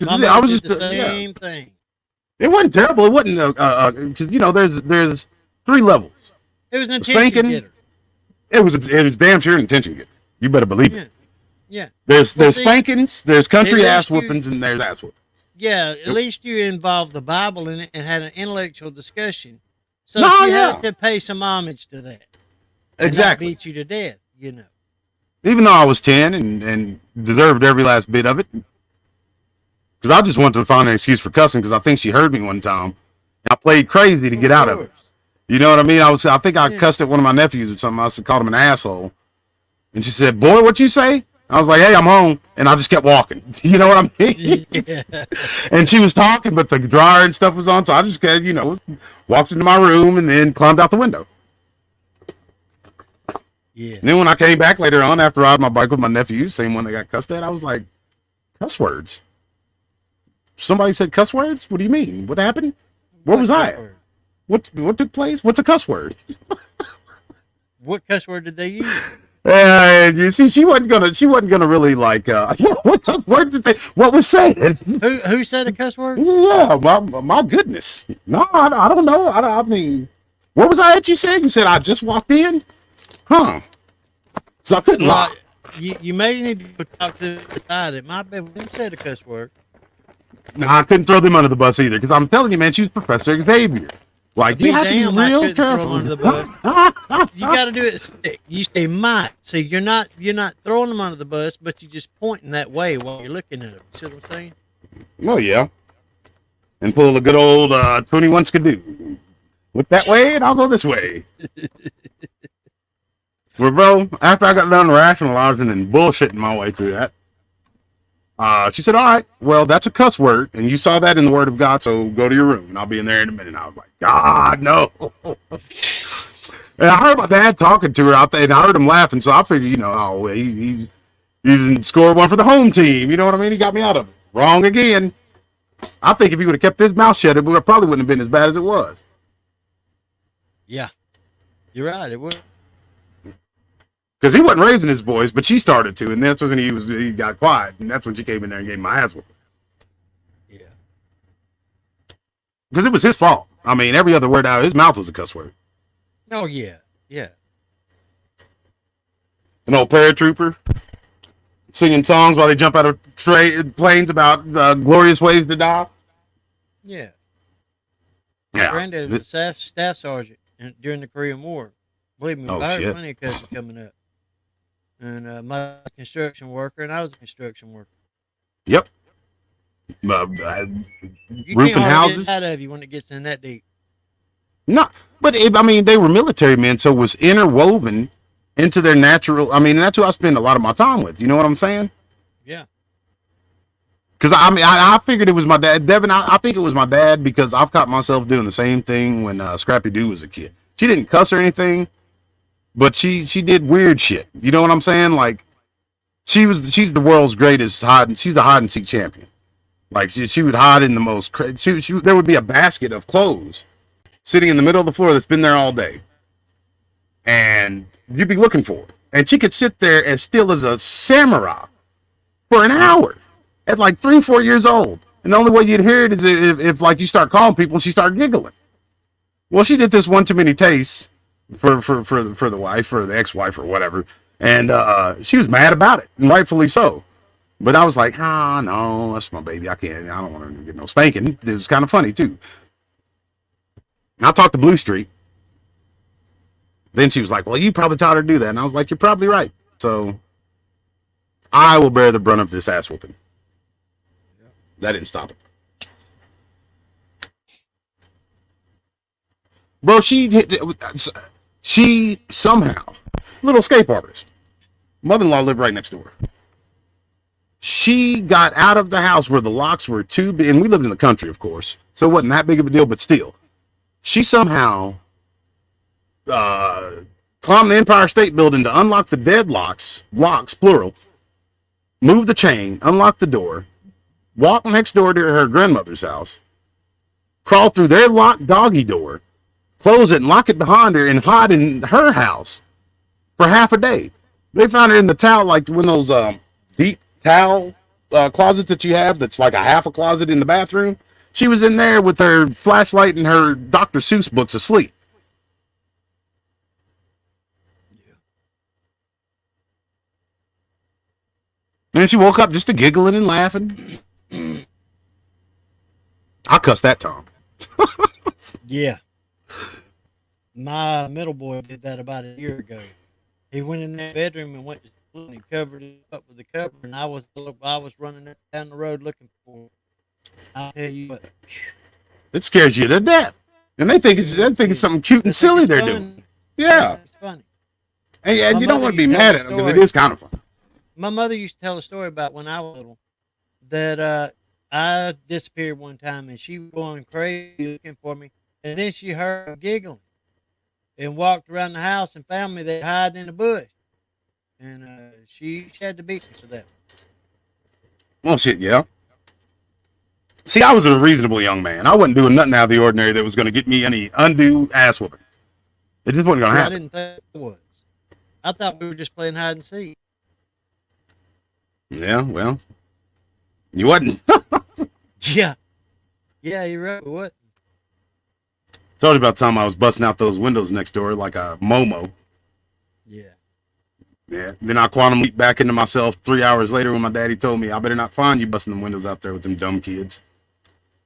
Speaker 2: I was just
Speaker 3: the same thing.
Speaker 2: It wasn't terrible. It wasn't because you know there's 3 levels.
Speaker 3: It was an attention getter.
Speaker 2: It was damn sure an attention getter. You better believe it.
Speaker 3: Yeah.
Speaker 2: There's spankings, there's country ass whoopings, and there's ass whoopings.
Speaker 3: Yeah, at least you involved the Bible in it and had an intellectual discussion. So she had to pay some homage to that.
Speaker 2: Exactly.
Speaker 3: Not beat you to death, you know.
Speaker 2: Even though I was 10 and deserved every last bit of it. Because I just wanted to find an excuse for cussing because I think she heard me one time. I played crazy to get out of it. You know what I mean? I think I cussed at one of my nephews or something. I called him an asshole. And she said, "Boy, what you say?" I was like, "Hey, I'm home." And I just kept walking. You know what I mean? Yeah. And she was talking, but the dryer and stuff was on. So I just, you know, walked into my room and then climbed out the window.
Speaker 3: Yeah.
Speaker 2: And then when I came back later on after I rode my bike with my nephew, same one that got cussed at, I was like, "Cuss words? Somebody said cuss words? What do you mean? What happened? Where was I? What took place? What's a cuss word?"
Speaker 3: What cuss word did they use?
Speaker 2: You see, she wasn't gonna really like. What cuss word did they? What was said?
Speaker 3: Who said a cuss word?
Speaker 2: Yeah, my goodness. No, I don't know. I mean, where was I at? You said I just walked in, huh? So I couldn't lie.
Speaker 3: You may need to talk to the side. It might be who said a cuss word.
Speaker 2: No, I couldn't throw them under the bus either because I'm telling you, man, she was Professor Xavier. Like, you have to be real careful.
Speaker 3: Under the bus. You got to do it sick. You say might. See, you're not throwing them under the bus, but you're just pointing that way while you're looking at them. See what I'm saying?
Speaker 2: Oh yeah. And pull a good old 21 skidoo. Look that way, and I'll go this way. Well, bro, after I got done rationalizing and bullshitting my way through that, she said, "All right, well, that's a cuss word, and you saw that in the Word of God, so go to your room, and I'll be in there in a minute." And I was like, "God, no." And I heard my dad talking to her out there, and I heard him laughing, so I figured, you know, oh, well, he's in score one for the home team. You know what I mean? He got me out of it. Wrong again. I think if he would have kept his mouth shut, it probably wouldn't have been as bad as it was.
Speaker 3: Yeah, you're right. It would.
Speaker 2: Because he wasn't raising his voice, but she started to, and that's when he got quiet, and that's when she came in there and gave my ass whooping.
Speaker 3: Yeah.
Speaker 2: Because it was his fault. I mean, every other word out of his mouth was a cuss word.
Speaker 3: Oh yeah, yeah.
Speaker 2: An old paratrooper singing songs while they jump out of planes about glorious ways to die.
Speaker 3: Yeah.
Speaker 2: Yeah.
Speaker 3: My granddad was a staff sergeant during the Korean War. Believe me, I heard plenty of cussing coming up. And my construction worker, and I was a construction worker.
Speaker 2: Yep.
Speaker 3: You
Speaker 2: roofing
Speaker 3: can't hardly
Speaker 2: houses.
Speaker 3: get out of you when it gets in that deep.
Speaker 2: No, but I mean, they were military men, so it was interwoven into their natural. I mean, that's who I spend a lot of my time with. You know what I'm saying?
Speaker 3: Yeah.
Speaker 2: Because I mean, I figured it was my dad, Devin. I think it was my dad because I've caught myself doing the same thing when Scrappy Doo was a kid. She didn't cuss or anything, but she did weird shit. You know what I'm saying? Like she's the world's greatest she's a hide and seek champion. Like she would hide in the most. There would be a basket of clothes sitting in the middle of the floor that's been there all day, and you'd be looking for it. And she could sit there as still as a samurai for an hour at like 3-4 years old. And the only way you'd hear it is if like you start calling people and she started giggling. Well, she did this one too many tastes for the wife or the ex-wife or whatever, and she was mad about it, and rightfully so. But I was like, no, that's my baby. I don't want her to get no spanking. It was kind of funny too. And I talked to Blue Street. Then she was like, well, you probably taught her to do that. And I was like, you're probably right. So I will bear the brunt of this ass whooping. That didn't stop it. Bro, she somehow, little escape artist, mother-in-law lived right next door. She got out of the house where the locks were too big, and we lived in the country, of course, so it wasn't that big of a deal, but still. She somehow climbed the Empire State Building to unlock the locks, plural, move the chain, unlock the door, walk next door to her grandmother's house, crawl through their locked doggy door, close it and lock it behind her, and hide in her house for half a day. They found her in the towel, like one of those deep towel closets that you have that's like a half a closet in the bathroom. She was in there with her flashlight and her Dr. Seuss books asleep. And then she woke up just to giggling and laughing. I cussed that Tom.
Speaker 3: Yeah. My middle boy did that about a year ago. He went in that bedroom and went to sleep and he covered it up with the cover, and I was running down the road looking for him. I'll tell you what.
Speaker 2: It scares you to death. And they think it's something cute and silly they're doing. Yeah.
Speaker 3: It's funny.
Speaker 2: And you don't want to be mad at them because it is kind of fun.
Speaker 3: My mother used to tell a story about when I was little that I disappeared one time and she was going crazy looking for me. And then she heard me giggling and walked around the house and found me there hiding in a bush. And she had to beat me for that.
Speaker 2: Well, shit, yeah. See, I was a reasonable young man. I wasn't doing nothing out of the ordinary that was going to get me any undue ass whooping. It just wasn't going to happen.
Speaker 3: I didn't think it was. I thought we were just playing hide and seek.
Speaker 2: Yeah, well, you wasn't.
Speaker 3: Yeah. Yeah, you're right. What?
Speaker 2: Told you about the time I was busting out those windows next door like a Momo.
Speaker 3: Yeah.
Speaker 2: Yeah. Then I quantum leaped back into myself 3 hours later when my daddy told me, I better not find you busting the windows out there with them dumb kids.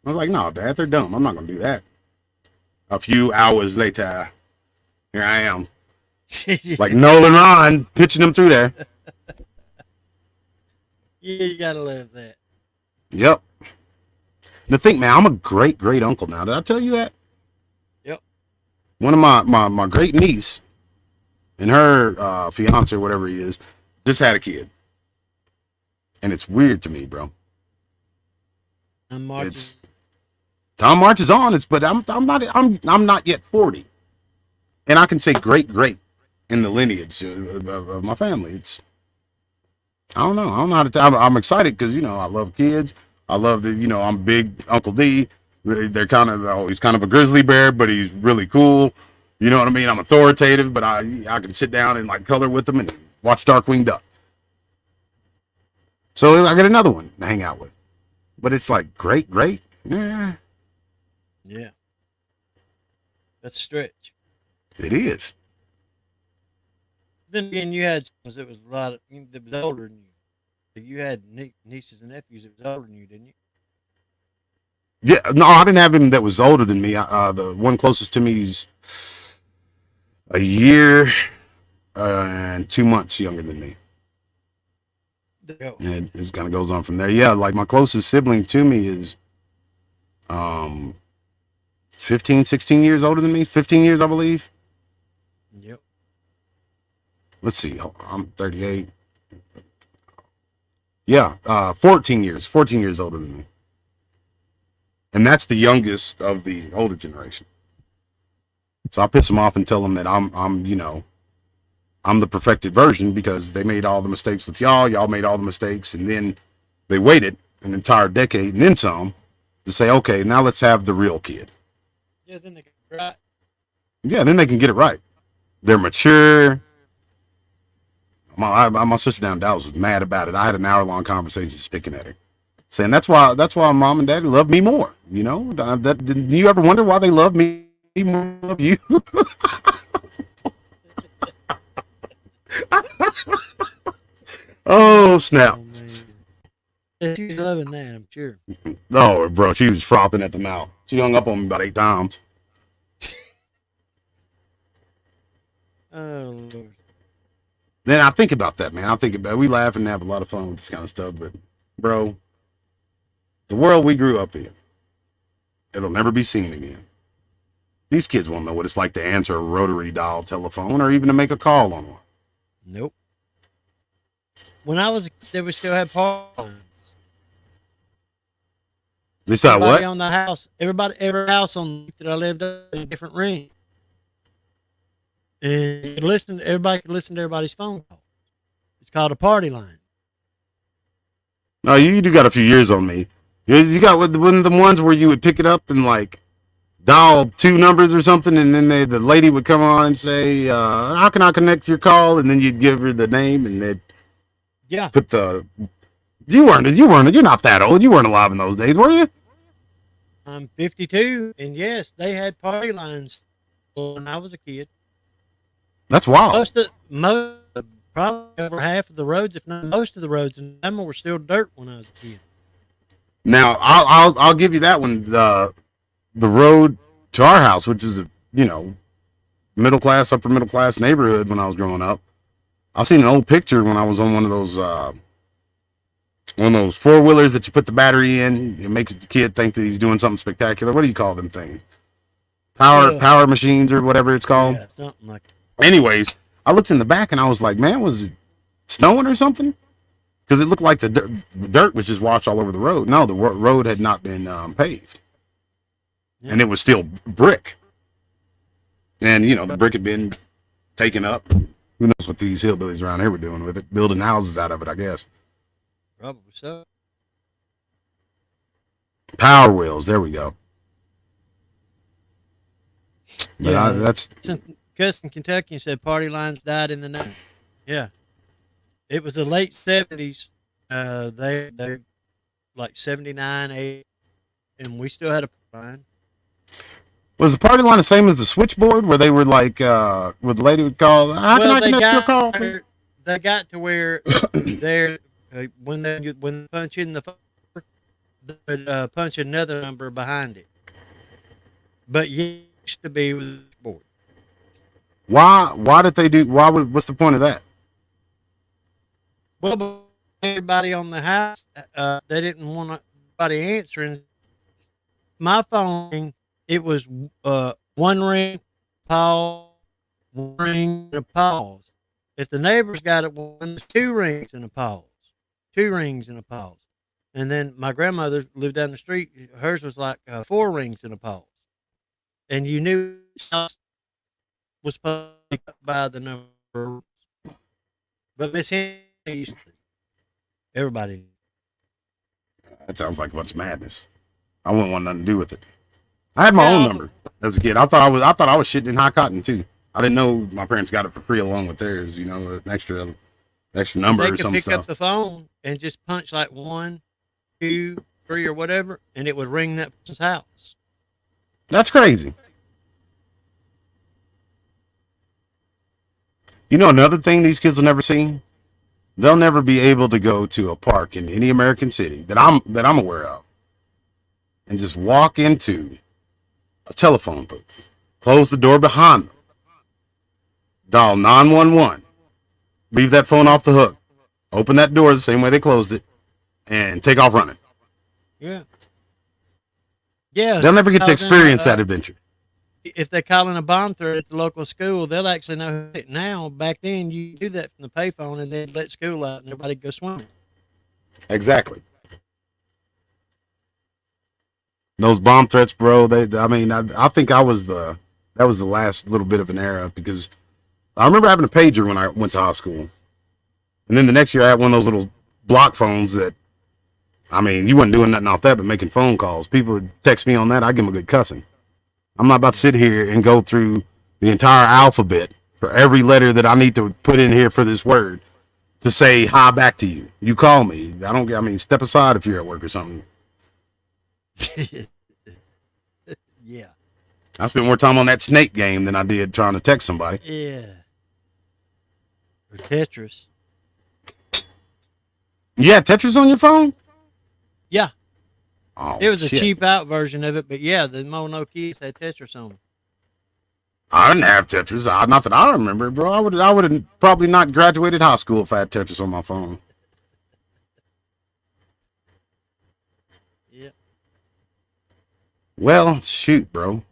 Speaker 2: I was like, no, Dad, they're dumb. I'm not going to do that. A few hours later, here I am. Like Nolan Ryan pitching them through there.
Speaker 3: Yeah, you got to love that.
Speaker 2: Yep. And to think, man, I'm a great uncle now. Did I tell you that?
Speaker 3: Yep.
Speaker 2: One of my great niece and her fiance or whatever he is just had a kid. And it's weird to me, bro. Time marches on. But I'm not yet 40. And I can say great in the lineage of my family. I don't know how to tell. I'm excited because, I love kids. I love that, I'm big Uncle D. They're he's kind of a grizzly bear, but he's really cool. You know what I mean? I'm authoritative, but I can sit down and like color with them and watch Darkwing Duck. So I got another one to hang out with. But it's like great. Yeah.
Speaker 3: Yeah. That's a stretch.
Speaker 2: It is.
Speaker 3: Then again, you had that was a lot that was older than you. You had nieces and nephews that was older than you, didn't you?
Speaker 2: Yeah, no, I didn't have him that was older than me. The one closest to me is a year and 2 months younger than me. And it just kind of goes on from there. Yeah, like my closest sibling to me is 15, 16 years older than me. 15 years, I believe.
Speaker 3: Yep.
Speaker 2: Let's see. I'm 38. Yeah, 14 years. 14 years older than me. And that's the youngest of the older generation. So I piss them off and tell them that I'm the perfected version because they made all the mistakes with y'all made all the mistakes, and then they waited an entire decade and then some to say, okay, now let's have the real kid.
Speaker 3: Yeah, then they get it right.
Speaker 2: Yeah, then they can get it right. They're mature. My sister down in Dallas was mad about it. I had an hour-long conversation just picking at her, saying that's why mom and daddy love me more. You know, do you ever wonder why they love me more than love you? Oh snap!
Speaker 3: Oh, she's loving that, I'm sure.
Speaker 2: No, bro, she was frothing at the mouth. She hung up on me about 8 times.
Speaker 3: Oh Lord.
Speaker 2: Then I think about that, man. We laugh and have a lot of fun with this kind of stuff, but bro, the world we grew up in, it'll never be seen again. These kids won't know what it's like to answer a rotary dial telephone or even to make a call on one.
Speaker 3: Nope. When I was a kid, we still had party lines.
Speaker 2: They said what?
Speaker 3: On the house, every house on that I lived in a different ring. And everybody could listen to everybody's phone call. It's called a party line.
Speaker 2: No, you do got a few years on me. You got one of the ones where you would pick it up and like dial 2 numbers or something, and then the lady would come on and say, how can I connect your call? And then you'd give her the name, and they'd put the... You're not that old. You weren't alive in those days, were you?
Speaker 3: I'm 52, and yes, they had party lines when I was a kid.
Speaker 2: That's wild.
Speaker 3: Probably over half of the roads, if not most of the roads, and some were still dirt when I was a kid.
Speaker 2: Now, I'll give you that one. The road to our house, which is a middle class, upper middle class neighborhood when I was growing up. I seen an old picture when I was on one of those 4-wheelers that you put the battery in. It makes the kid think that he's doing something spectacular. What do you call them things? Power machines or whatever it's called.
Speaker 3: Yeah, something like that.
Speaker 2: Anyways, I looked in the back and I was like, man, was it snowing or something? Because it looked like the dirt was just washed all over the road. No, the road had not been paved. Yeah. And it was still brick. And, the brick had been taken up. Who knows what these hillbillies around here were doing with it? Building houses out of it, I guess.
Speaker 3: Probably so.
Speaker 2: Power wheels. There we go. But
Speaker 3: yeah,
Speaker 2: that's...
Speaker 3: Cousin Kentucky said party lines died in the 90s. Yeah. It was the late 70s. They like 79, 80, and we still had a line.
Speaker 2: Was the party line the same as the switchboard where they were like, where the lady would call, how can I connect your call?
Speaker 3: They got to where when they punch in the phone, they would punch another number behind it. But it used to be with the switchboard.
Speaker 2: Why did they do, what's the point of that?
Speaker 3: Well, everybody on the house, they didn't want anybody answering. My phone, it was one ring, pause, one ring, and a pause. If the neighbors got it, one, 2 rings and a pause. 2 rings and a pause. And then my grandmother lived down the street. Hers was like 4 rings and a pause. And you knew house was picked up by the number. But Miss Henry used to. Everybody.
Speaker 2: That sounds like a bunch of madness. I wouldn't want nothing to do with it. I had my own number as a kid. I thought I was shitting in high cotton too. I didn't know my parents got it for free along with theirs. An extra number or some stuff. They could
Speaker 3: pick up the phone and just punch like 1, 2, 3 or whatever, and it would ring that person's house.
Speaker 2: That's crazy. Another thing these kids will never see. They'll never be able to go to a park in any American city that I'm aware of and just walk into a telephone booth, close the door behind them, dial 911, leave that phone off the hook, open that door the same way they closed it, and take off running.
Speaker 3: Yeah. Yeah.
Speaker 2: They'll never get to experience that adventure.
Speaker 3: If they're calling a bomb threat at the local school, they'll actually know who it now. Back then, you do that from the payphone, and they'd let school out, and everybody go swimming.
Speaker 2: Exactly. Those bomb threats, bro. I think that was the last little bit of an era, because I remember having a pager when I went to high school, and then the next year I had one of those little block phones that, you wasn't doing nothing off that but making phone calls. People would text me on that. I'd give them a good cussing. I'm not about to sit here and go through the entire alphabet for every letter that I need to put in here for this word to say hi back to you. You call me. Step aside if you're at work or something.
Speaker 3: Yeah.
Speaker 2: I spent more time on that snake game than I did trying to text somebody.
Speaker 3: Yeah. Or Tetris.
Speaker 2: Yeah, Tetris on your phone?
Speaker 3: Yeah.
Speaker 2: Oh,
Speaker 3: it was
Speaker 2: shit.
Speaker 3: a cheap out version of it, but yeah, the Mono kids had Tetris on them.
Speaker 2: I didn't have Tetris. Not that I remember, bro. I would have probably not graduated high school if I had Tetris on my phone.
Speaker 3: Yeah.
Speaker 2: Well, shoot, bro.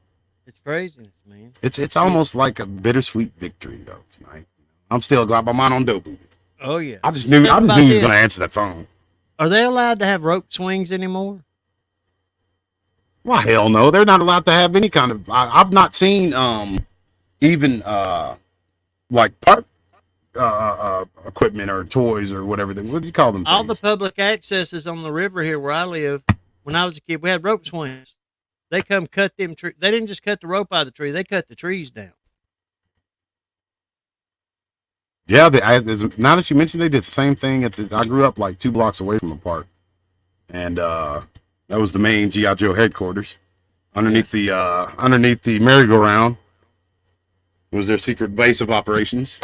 Speaker 3: It's craziness, man.
Speaker 2: It's almost like a bittersweet victory though tonight. I'm still got my mind on dope.
Speaker 3: Oh yeah.
Speaker 2: I just knew he was gonna answer that phone.
Speaker 3: Are they allowed to have rope swings anymore?
Speaker 2: Well, hell no. They're not allowed to have any kind of. I've not seen even like park equipment or toys or whatever. What do you call them?
Speaker 3: All the public accesses on the river here where I live. When I was a kid, we had rope swings. They come cut them trees. They didn't just cut the rope out of the tree. They cut the trees down.
Speaker 2: Yeah, now that you mentioned, they did the same thing I grew up like 2 blocks away from a park, and that was the main GI Joe headquarters. Underneath the merry-go-round was their secret base of operations.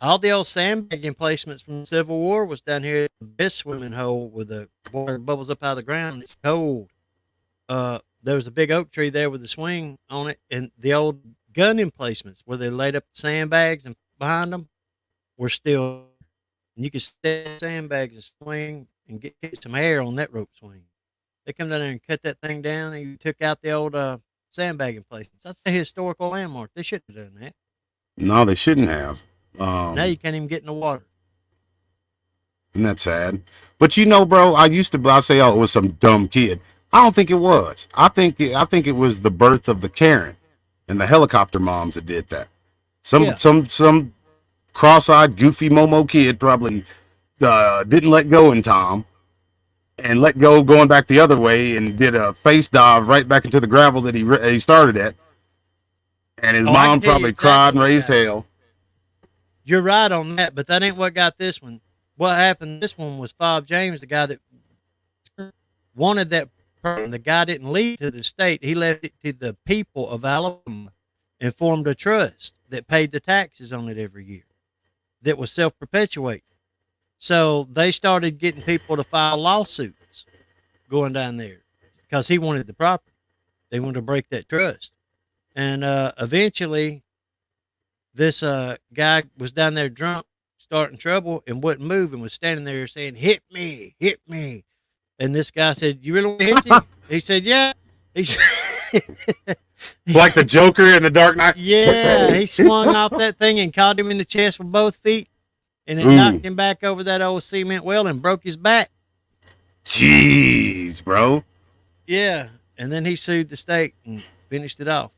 Speaker 3: All the old sandbag emplacements from the Civil War was down here at this swimming hole with the water bubbles up out of the ground. It's cold. There was a big oak tree there with a swing on it, and the old gun emplacements where they laid up the sandbags and behind them were still. And you could stand sandbags and swing and get some air on that rope swing. They come down there and cut that thing down, and you took out the old sandbag emplacements. That's a historical landmark. They shouldn't have done that.
Speaker 2: No, they shouldn't have.
Speaker 3: Now you can't even get in the water.
Speaker 2: Isn't that sad? But bro, I say, oh, it was some dumb kid. I don't think it was. I think it was the birth of the Karen and the helicopter moms that did that. Some cross-eyed, goofy Momo kid probably didn't let go in time and let go going back the other way and did a face dive right back into the gravel that he started at. And his mom probably cried and raised hell.
Speaker 3: You're right on that, but that ain't what got this one. What happened? This one was Bob James, the guy that wanted that person. The guy didn't leave to the state. He left it to the people of Alabama and formed a trust that paid the taxes on it every year that was self-perpetuating. So they started getting people to file lawsuits going down there because he wanted the property. They wanted to break that trust. And eventually this guy was down there drunk, starting trouble, and wouldn't move, and was standing there saying, hit me. And this guy said, you really want to hit you? He said, yeah. He said,
Speaker 2: like the Joker in The Dark Knight?
Speaker 3: Yeah, he swung off that thing and caught him in the chest with both feet, and it knocked him back over that old cement well and broke his back.
Speaker 2: Jeez, bro.
Speaker 3: Yeah, and then he sued the state and finished it off.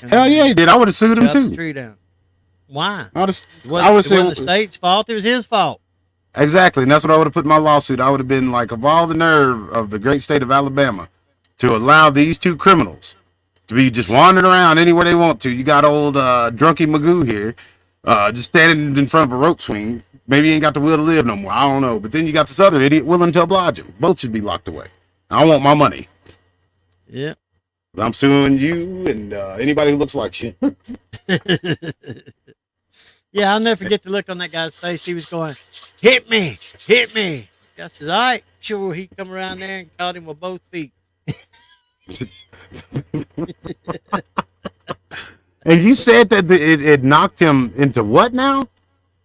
Speaker 2: Hell yeah, he did. I would have sued him too.
Speaker 3: The tree down. Why?
Speaker 2: I would
Speaker 3: say it wasn't the state's fault. It was his fault.
Speaker 2: Exactly, and that's what I would have put in my lawsuit. I would have been like, of all the nerve of the great state of Alabama to allow these two criminals to be just wandering around anywhere they want to. You got old drunky Magoo here, just standing in front of a rope swing. Maybe he ain't got the will to live no more. I don't know. But then you got this other idiot willing to oblige him. Both should be locked away. I want my money.
Speaker 3: Yeah.
Speaker 2: I'm suing you and anybody who looks like you.
Speaker 3: Yeah, I'll never forget the look on that guy's face. He was going, hit me. I said, all right, sure. He come around there and caught him with both feet.
Speaker 2: And you said that it knocked him into what now?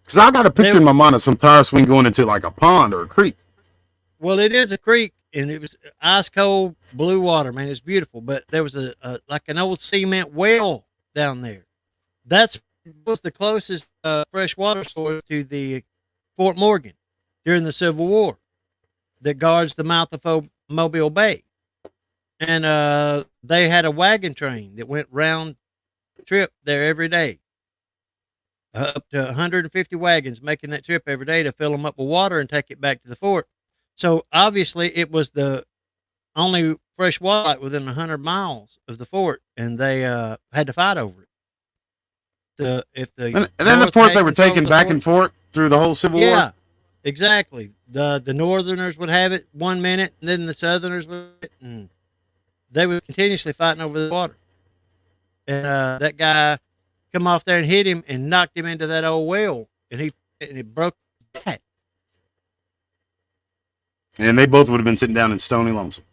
Speaker 2: Because I got a picture in my mind of some tire swing going into like a pond or a creek.
Speaker 3: Well, it is a creek, and it was ice cold blue water, man. It's beautiful, but there was a like an old cement well down there. That's was the closest freshwater source to the Fort Morgan during the Civil War that guards the mouth of Mobile Bay. And they had a wagon train that went round trip there every day. Up to 150 wagons making that trip every day to fill them up with water and take it back to the fort. So obviously it was the only fresh water within 100 miles of the fort, and they had to fight over it.
Speaker 2: And then the fort they were taking back and forth through the whole Civil War.
Speaker 3: Yeah, exactly. The Northerners would have it 1 minute, and then the Southerners would have it, and they were continuously fighting over the water. And that guy come off there and hit him and knocked him into that old well, and it broke his back.
Speaker 2: And they both would have been sitting down in Stony Lonesome.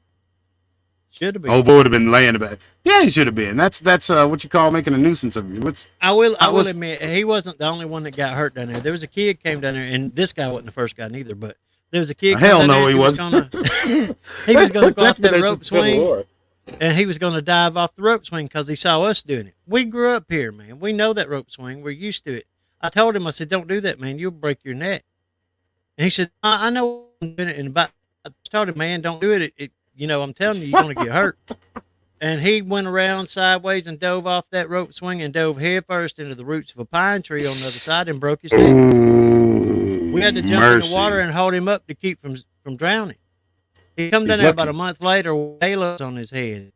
Speaker 3: Should have been.
Speaker 2: Old boy would have been laying about. Yeah, he should have been. That's what you call making a nuisance of you. I will
Speaker 3: admit he wasn't the only one that got hurt down there. There was a kid came down there, and this guy wasn't the first guy neither. But there was a kid.
Speaker 2: Hell no, he wasn't.
Speaker 3: He was going to go off that rope swing, and he was going to dive off the rope swing because he saw us doing it. We grew up here, man. We know that rope swing. We're used to it. I told him, I said, "Don't do that, man. You'll break your neck." And he said, "I know I'm doing it." And I told him, "Man, don't do it. I'm telling you, you're going to get hurt." And he went around sideways and dove off that rope swing and dove headfirst into the roots of a pine tree on the other side and broke his neck. We had to jump in the water and hold him up to keep from drowning. He come down there about a month later with halos on his head.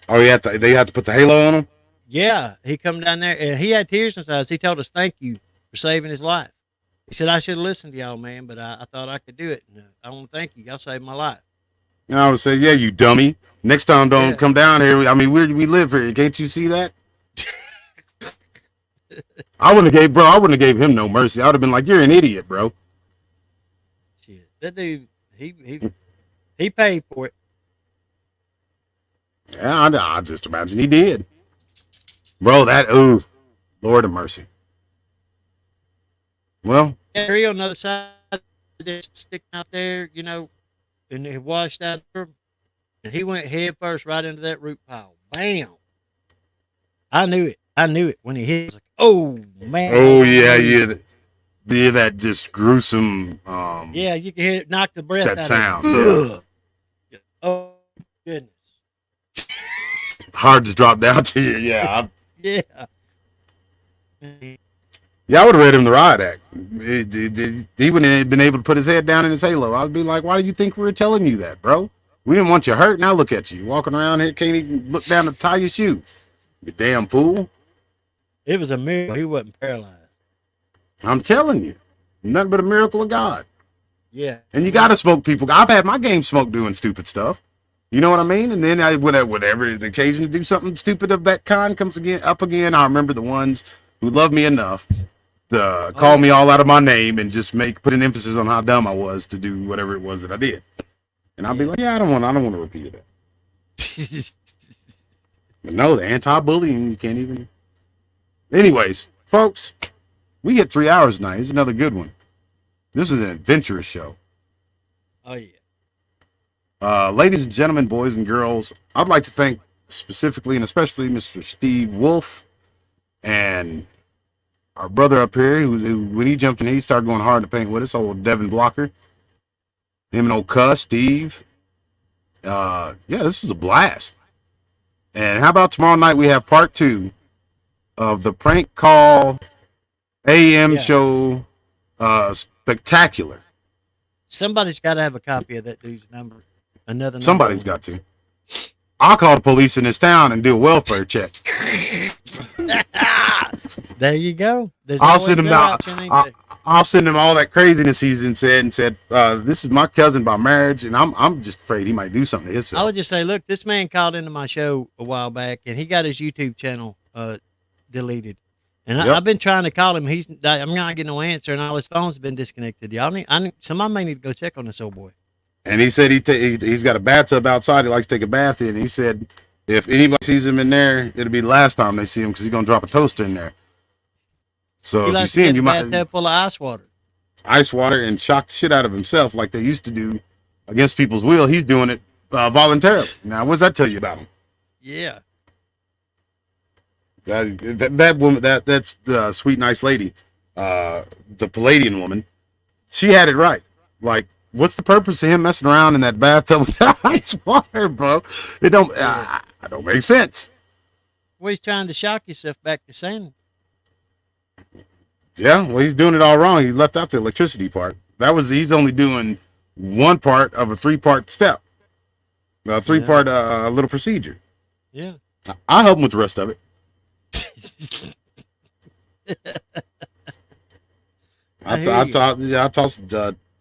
Speaker 2: Oh, they had to put the halo on him?
Speaker 3: Yeah, he come down there and he had tears in his eyes. He told us, "Thank you for saving his life." He said, "I should have listened to y'all, man, but I thought I could do it. And, I want to thank you. Y'all saved my life."
Speaker 2: And I would say, "Yeah, you dummy. Next time, don't come down here. I mean, we live here. Can't you see that?" I wouldn't have gave him no mercy. I would have been like, "You're an idiot, bro."
Speaker 3: Shit, that dude, he paid for it.
Speaker 2: Yeah, I just imagine he did, bro. Lord of mercy. Well,
Speaker 3: tree on the other side, sticking out there, and it washed out of him. And he went head first right into that root pile. Bam! I knew it when he hit. I was like, "Oh man!"
Speaker 2: Oh yeah. That just gruesome.
Speaker 3: Yeah, you can hear it knock the breath out.
Speaker 2: That sound.
Speaker 3: Yeah. Oh goodness!
Speaker 2: Hard to drop down to you. Yeah.
Speaker 3: Yeah.
Speaker 2: Yeah, I would have read him the riot act. He wouldn't have been able to put his head down in his halo. I'd be like, "Why do you think we were telling you that, bro? We didn't want you hurt. Now look at you. Walking around here, can't even look down to tie your shoe. You damn fool."
Speaker 3: It was a miracle he wasn't paralyzed.
Speaker 2: I'm telling you. Nothing but a miracle of God.
Speaker 3: Yeah.
Speaker 2: And you got to smoke people. I've had my game smoked doing stupid stuff. You know what I mean? And then whenever the occasion to do something stupid of that kind comes up again, I remember the ones who loved me enough to call me all out of my name and just put an emphasis on how dumb I was to do whatever it was that I did. And I'll be like, "Yeah, I don't want to repeat that." But no, the anti-bullying, you can't even. Anyways, folks, we hit 3 hours tonight. It's another good one. This is an adventurous show.
Speaker 3: Oh yeah.
Speaker 2: Ladies and gentlemen, boys and girls, I'd like to thank specifically and especially Mr. Steve Wolf and our brother up here, who when he jumped in, he started going hard to paint with us, old Devin Blocker. Him and old Cuss, Steve. Yeah, this was a blast. And how about tomorrow night we have part 2 of the Prank Call AM show spectacular.
Speaker 3: Somebody's got to have a copy of that dude's number.
Speaker 2: Somebody's got to. I'll call the police in this town and do a welfare check.
Speaker 3: There you go.
Speaker 2: I'll send him I'll send him all that craziness he's said. This is my cousin by marriage, and I'm just afraid he might do something to himself.
Speaker 3: I would just say, look, this man called into my show a while back, and he got his YouTube channel deleted. And I've been trying to call him. I'm not getting no answer, and all his phone's been disconnected. Somebody may need to go check on this old boy.
Speaker 2: And he said he's got a bathtub outside. He likes to take a bath in. He said if anybody sees him in there, it'll be the last time they see him because he's gonna drop a toaster in there. So
Speaker 3: He
Speaker 2: if you
Speaker 3: likes
Speaker 2: see
Speaker 3: to
Speaker 2: him,
Speaker 3: get
Speaker 2: you
Speaker 3: a
Speaker 2: might
Speaker 3: bathtub full of ice water.
Speaker 2: ice water and shock the shit out of himself like they used to do against people's will. He's doing it voluntarily. Now, what does that tell you about him?
Speaker 3: Yeah.
Speaker 2: That woman, that's the sweet, nice lady, the Palladian woman. She had it right. Like, what's the purpose of him messing around in that bathtub with that ice water, bro? It don't make sense.
Speaker 3: Well, he's trying to shock yourself back to sanity.
Speaker 2: Yeah, well, he's doing it all wrong. He left out the electricity part. He's only doing one part of a 3-part step, a 3-part little procedure.
Speaker 3: Yeah.
Speaker 2: I'll help him with the rest of it. I toss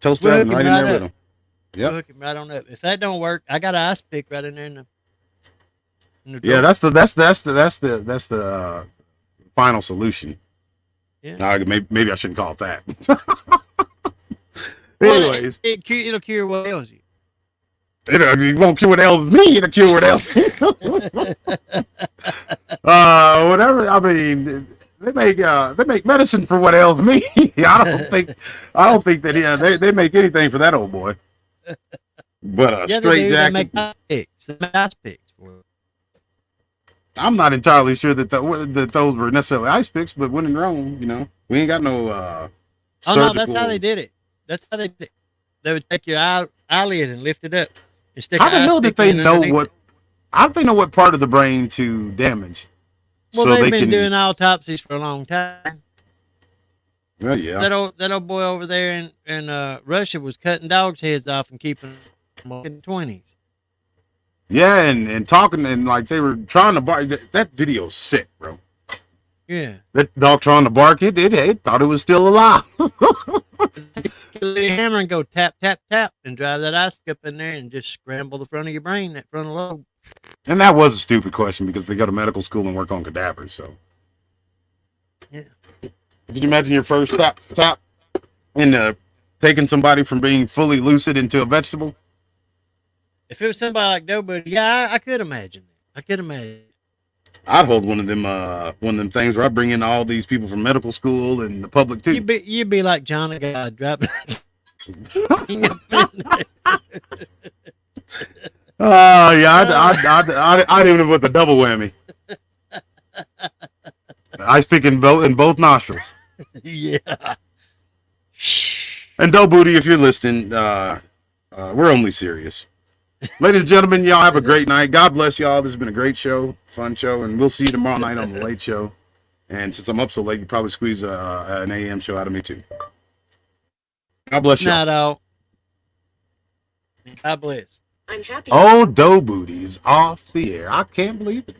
Speaker 2: toaster oven right in there with him.
Speaker 3: Yep. Hook him right on up. If that don't work, I got an ice pick right in there in the
Speaker 2: yeah, that's the final solution.
Speaker 3: Yeah.
Speaker 2: Maybe I shouldn't call it that.
Speaker 3: Well,
Speaker 2: anyways,
Speaker 3: it'll cure what ails you.
Speaker 2: It won't cure what ails me. It'll cure what ails you. Whatever. I mean, they make medicine for what ails me. I don't think that they make anything for that old boy. But straight jacket.
Speaker 3: They make ice picks. They make ice picks for it.
Speaker 2: I'm not entirely sure that those were necessarily ice picks, but when in Rome, we ain't got no.
Speaker 3: Oh no, that's how they did it. That's how they did it. They would take your eyelid and lift it up and stick.
Speaker 2: How the hell did they know what? How do they know what part of the brain to damage?
Speaker 3: Well, they've been doing autopsies for a long time.
Speaker 2: Well, yeah.
Speaker 3: That old boy over there in Russia was cutting dogs' heads off and keeping them in the 20s.
Speaker 2: Yeah, and talking and like they were trying to bark. That video's sick, bro.
Speaker 3: Yeah.
Speaker 2: That dog trying to bark, it thought it was still alive.
Speaker 3: Get a hammer and go tap, tap, tap, and drive that ice up in there and just scramble the front of your brain, that frontal lobe.
Speaker 2: And that was a stupid question because they go to medical school and work on cadavers. So,
Speaker 3: yeah.
Speaker 2: Could you imagine your first tap in taking somebody from being fully lucid into a vegetable?
Speaker 3: If it was somebody like Nobody, yeah, I could imagine that. I could imagine.
Speaker 2: I'd hold one of them things where I bring in all these people from medical school and the public too.
Speaker 3: You'd be like John, a guy dropping.
Speaker 2: Oh yeah, I'd even with a double whammy. I speak in both nostrils.
Speaker 3: Yeah.
Speaker 2: And Doe Booty, if you're listening, we're only serious. Ladies and gentlemen, y'all have a great night. God bless y'all. This has been a great show, fun show, and we'll see you tomorrow night on the Late Show. And since I'm up so late, you probably squeeze an AM show out of me too. God bless y'all.
Speaker 3: Not all. God bless.
Speaker 2: Oh, Doe Booty's off the air. I can't believe it.